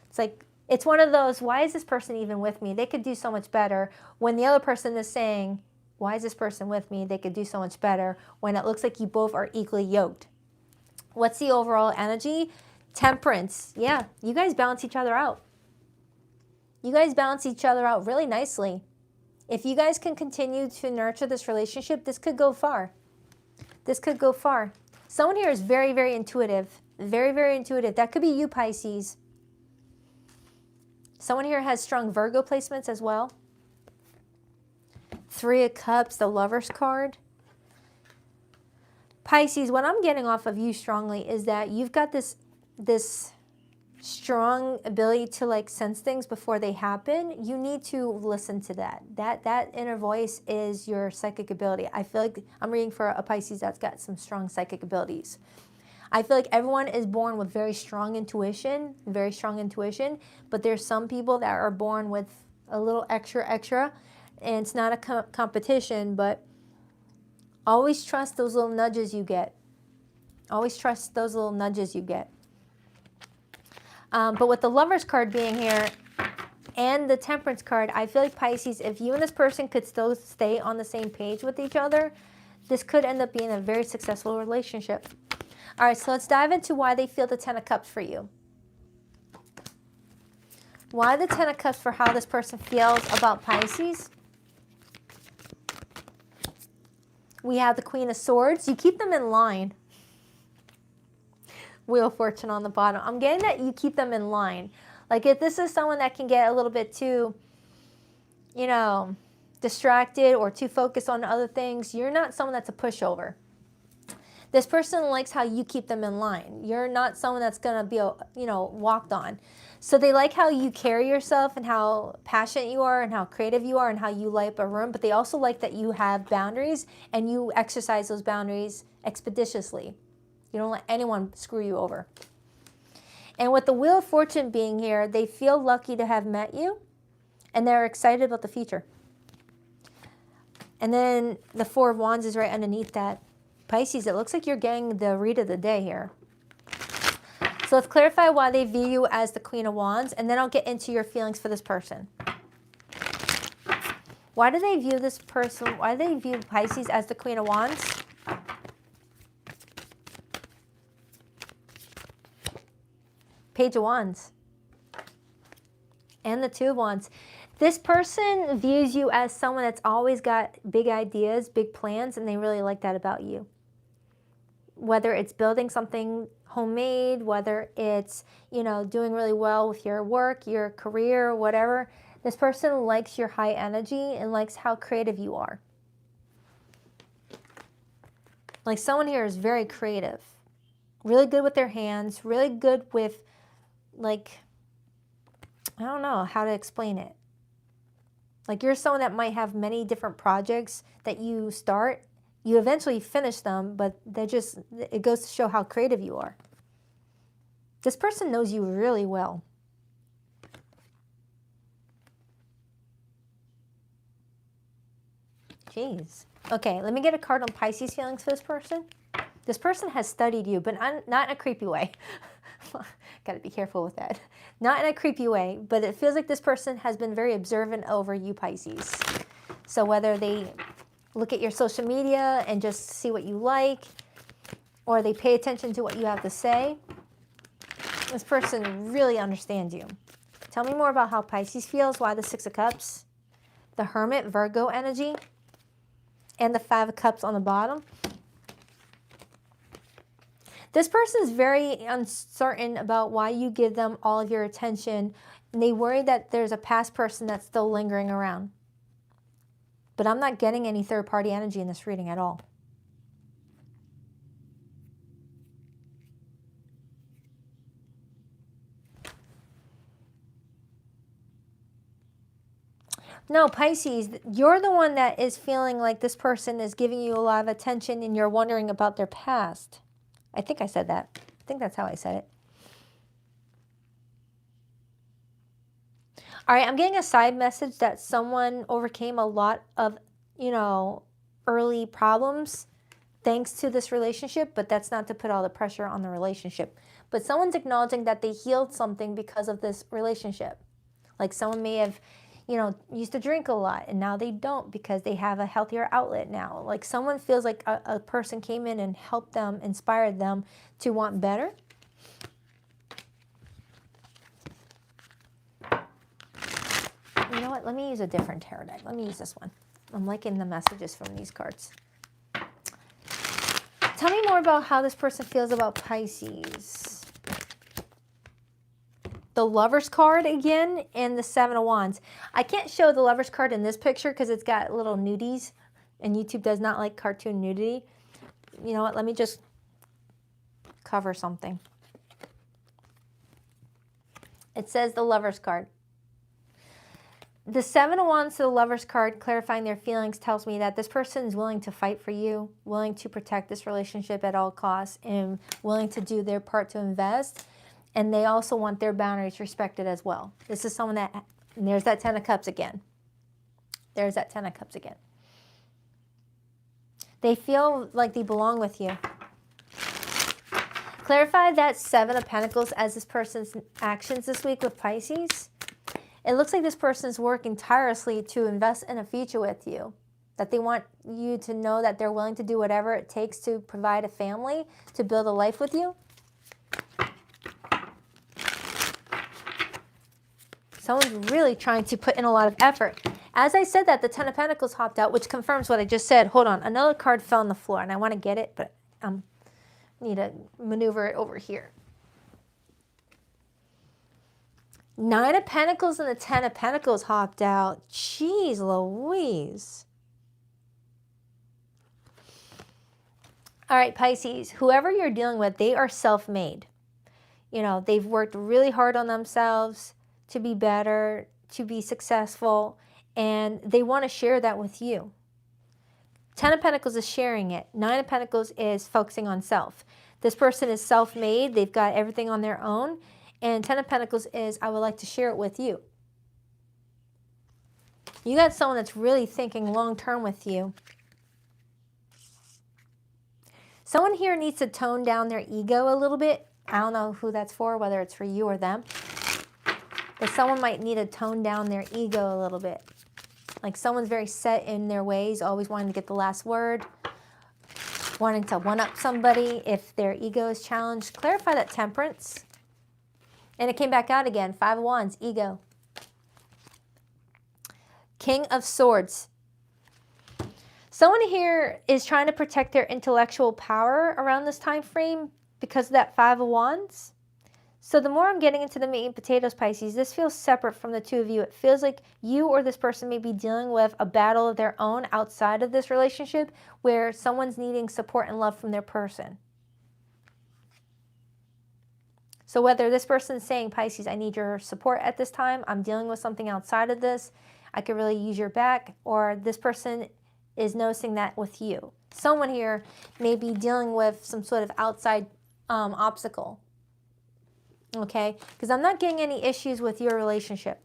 It's like, it's one of those, why is this person even with me? They could do so much better, when the other person is saying, why is this person with me? They could do so much better, when it looks like you both are equally yoked. What's the overall energy? Temperance. Yeah, you guys balance each other out. You guys balance each other out really nicely. If you guys can continue to nurture this relationship, this could go far. This could go far. Someone here is very, very intuitive. Very, very intuitive. That could be you, Pisces. Someone here has strong Virgo placements as well. 3 of Cups, the Lover's card. Pisces, what I'm getting off of you strongly is that you've got this strong ability to like sense things before they happen. You need to listen to that. That inner voice is your psychic ability. I feel like I'm reading for a Pisces that's got some strong psychic abilities. I feel like everyone is born with very strong intuition, but there's some people that are born with a little extra, and it's not a competition, but always trust those little nudges you get. Always trust those little nudges you get. But with the Lover's card being here and the Temperance card, I feel like Pisces, if you and this person could still stay on the same page with each other, this could end up being a very successful relationship. All right, so let's dive into why they feel the 10 of Cups for you. Why the 10 of Cups for how this person feels about Pisces? We have the Queen of Swords. You keep them in line. Wheel of Fortune on the bottom. I'm getting that you keep them in line. Like if this is someone that can get a little bit too, you know, distracted or too focused on other things, you're not someone that's a pushover. This person likes how you keep them in line. You're not someone that's going to be, you know, walked on. So they like how you carry yourself and how passionate you are and how creative you are and how you light up a room. But they also like that you have boundaries and you exercise those boundaries expeditiously. You don't let anyone screw you over. And with the Wheel of Fortune being here, they feel lucky to have met you and they're excited about the future. And then the Four of Wands is right underneath that. Pisces, it looks like you're getting the read of the day here. So let's clarify why they view you as the Queen of Wands, and then I'll get into your feelings for this person. Why do they view this person, why do they view Pisces as the Queen of Wands? Page of Wands. And the Two of Wands. This person views you as someone that's always got big ideas, big plans, and they really like that about you. Whether it's building something homemade, whether it's, you know, doing really well with your work, your career, whatever, this person likes your high energy and likes how creative you are. Like someone here is very creative, really good with their hands, really good with, like, I don't know how to explain it. Like you're someone that might have many different projects that you start. You eventually finish them, but they're just, it goes to show how creative you are. This person knows you really well. Jeez. Okay, let me get a card on Pisces feelings for this person. This person has studied you, but not in a creepy way. Got to be careful with that. Not in a creepy way, but it feels like this person has been very observant over you, Pisces. So whether they look at your social media and just see what you like, or they pay attention to what you have to say, this person really understands you. Tell me more about how Pisces feels. Why the Six of Cups, the Hermit, Virgo energy, and the Five of Cups on the bottom. This person is very uncertain about why you give them all of your attention, and they worry that there's a past person that's still lingering around. But I'm not getting any third-party energy in this reading at all. No, Pisces, you're the one that is feeling like this person is giving you a lot of attention and you're wondering about their past. I think I said that. I think that's how I said it. All right, I'm getting a side message that someone overcame a lot of, you know, early problems thanks to this relationship, but that's not to put all the pressure on the relationship. But someone's acknowledging that they healed something because of this relationship. Like someone may have, you know, used to drink a lot and now they don't because they have a healthier outlet now. Like someone feels like a person came in and helped them, inspired them to want better. You know what? Let me use a different tarot deck. Let me use this one. I'm liking the messages from these cards. Tell me more about how this person feels about Pisces. The Lover's card again and the Seven of Wands. I can't show the Lover's card in this picture because it's got little nudies and YouTube does not like cartoon nudity. You know what? Let me just cover something. It says the Lover's card. The Seven of Wands to the Lover's card, clarifying their feelings, tells me that this person is willing to fight for you, willing to protect this relationship at all costs, and willing to do their part to invest. And they also want their boundaries respected as well. This is someone that, and there's that Ten of Cups again. There's that Ten of Cups again. They feel like they belong with you. Clarify that Seven of Pentacles as this person's actions this week with Pisces. It looks like this person is working tirelessly to invest in a future with you. That they want you to know that they're willing to do whatever it takes to provide a family, to build a life with you. Someone's really trying to put in a lot of effort. As I said that, the Ten of Pentacles hopped out, which confirms what I just said. Hold on, another card fell on the floor, and I want to get it, but I'm Need to maneuver it over here. Nine of Pentacles and the Ten of Pentacles hopped out. Jeez Louise. All right, Pisces, whoever you're dealing with, they are self-made. You know, they've worked really hard on themselves to be better, to be successful, and they want to share that with you. Ten of Pentacles is sharing it. Nine of Pentacles is focusing on self. This person is self-made. They've got everything on their own. And Ten of Pentacles is, I would like to share it with you. You got someone that's really thinking long-term with you. Someone here needs to tone down their ego a little bit. I don't know who that's for, whether it's for you or them. But someone might need to tone down their ego a little bit. Like someone's very set in their ways, always wanting to get the last word, wanting to one-up somebody if their ego is challenged. Clarify that, Temperance. And it came back out again. Five of Wands, ego. King of Swords. Someone here is trying to protect their intellectual power around this time frame because of that Five of Wands. So the more I'm getting into the meat and potatoes, Pisces, this feels separate from the two of you. It feels like you or this person may be dealing with a battle of their own outside of this relationship where someone's needing support and love from their person. So whether this person's saying, Pisces, I need your support at this time, I'm dealing with something outside of this, I could really use your back, or this person is noticing that with you. Someone here may be dealing with some sort of outside obstacle. Okay? Because I'm not getting any issues with your relationship.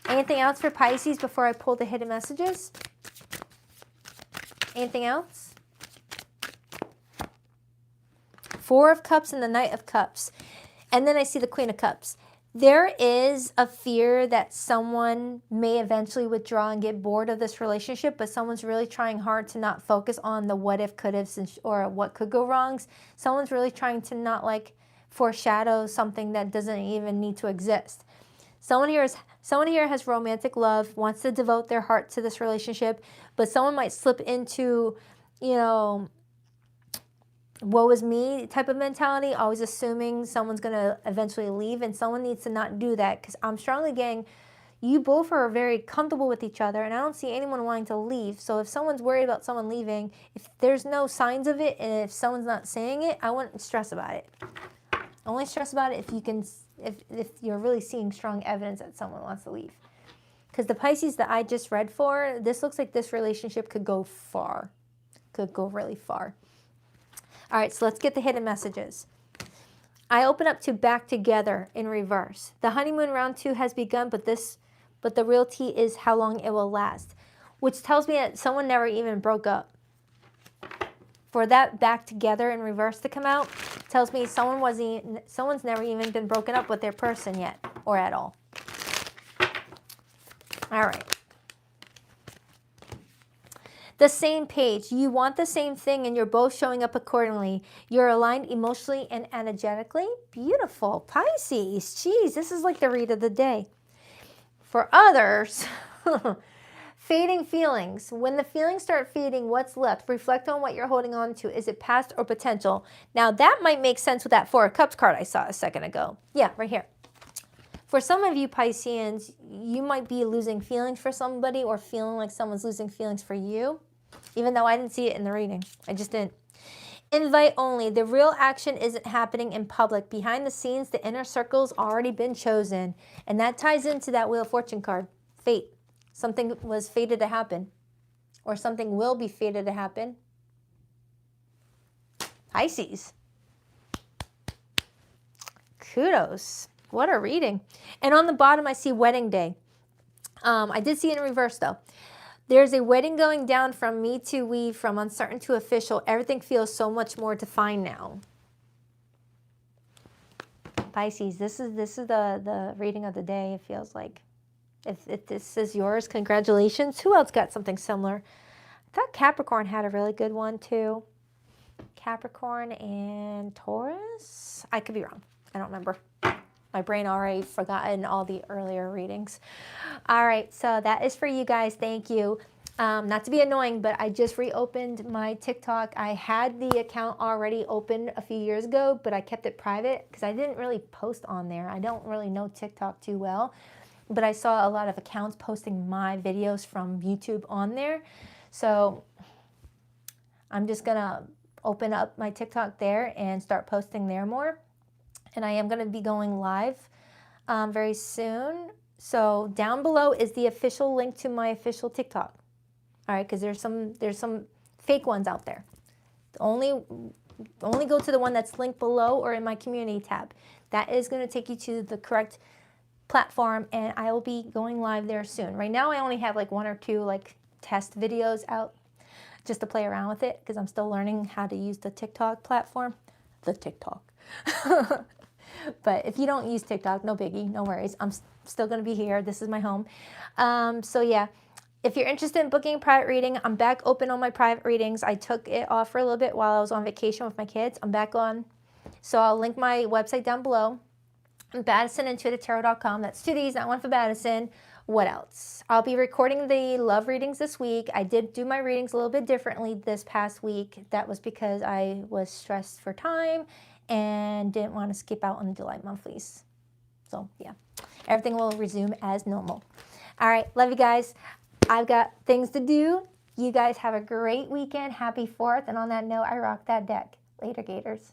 Anything else for Pisces before I pull the hidden messages? Anything else? Four of Cups and the Knight of Cups. And then I see the Queen of Cups. There is a fear that someone may eventually withdraw and get bored of this relationship, but someone's really trying hard to not focus on the what if, could ifs, or what could go wrongs. Someone's really trying to not like foreshadow something that doesn't even need to exist. Someone here has romantic love, wants to devote their heart to this relationship, but someone might slip into, you know, woe is me type of mentality, always assuming someone's going to eventually leave, and someone needs to not do that, because I'm strongly getting you both are very comfortable with each other, and I don't see anyone wanting to leave. So if someone's worried about someone leaving, if there's no signs of it, and if someone's not saying it, I wouldn't stress about it. Only stress about it if you can, if you're really seeing strong evidence that someone wants to leave. Because the Pisces that I just read for, this looks like this relationship could go far, could go really far. All right, so let's get the hidden messages. I open up to back together in reverse. The honeymoon round 2 has begun, but the real tea is how long it will last, which tells me that someone never even broke up. For that back together in reverse to come out tells me someone's never even been broken up with their person yet, or at all. All right. The same page. You want the same thing and you're both showing up accordingly. You're aligned emotionally and energetically. Beautiful. Pisces. Jeez, this is like the read of the day. For others, fading feelings. When the feelings start fading, what's left? Reflect on what you're holding on to. Is it past or potential? Now that might make sense with that Four of Cups card I saw a second ago. Yeah, right here. For some of you Pisceans, you might be losing feelings for somebody or feeling like someone's losing feelings for you, even though I didn't see it in the reading. I just didn't. Invite only. The real action isn't happening in public. Behind the scenes, the inner circle's already been chosen. And that ties into that Wheel of Fortune card. Fate. Something was fated to happen. Or something will be fated to happen. Pisces. Kudos. What a reading. And on the bottom, I see wedding day. I did see it in reverse, though. There's a wedding going down from me to we, from uncertain to official. Everything feels so much more defined now. Pisces, this is the reading of the day, it feels like. If this is yours, congratulations. Who else got something similar? I thought Capricorn had a really good one, too. Capricorn and Taurus? I could be wrong. I don't remember. My brain already forgotten all the earlier readings. All right, so that is for you guys. Thank you. Not to be annoying, but I just reopened my TikTok. I had the account already open a few years ago, but I kept it private because I didn't really post on there. I don't really know TikTok too well, but I saw a lot of accounts posting my videos from YouTube on there. So I'm just gonna open up my TikTok there and start posting there more. And I am gonna be going live very soon. So down below is the official link to my official TikTok. All right, because there's some fake ones out there. Only go to the one that's linked below or in my community tab. That is going to take you to the correct platform, and I will be going live there soon. Right now, I only have like 1 or 2 like test videos out just to play around with it because I'm still learning how to use the TikTok platform. The TikTok. But if you don't use TikTok, no biggie, no worries. I'm still going to be here. This is my home. So yeah. If you're interested in booking a private reading, I'm back open on my private readings. I took it off for a little bit while I was on vacation with my kids. I'm back on. So I'll link my website down below. BaddisonIntuitiveTarot.com. That's 2 Ds, not one for Baddison. What else? I'll be recording the love readings this week. I did do my readings a little bit differently this past week. That was because I was stressed for time and didn't want to skip out on the July monthlies. So yeah, everything will resume as normal. All right, love you guys. I've got things to do. You guys have a great weekend. Happy 4th. And on that note, I rock that deck. Later, Gators.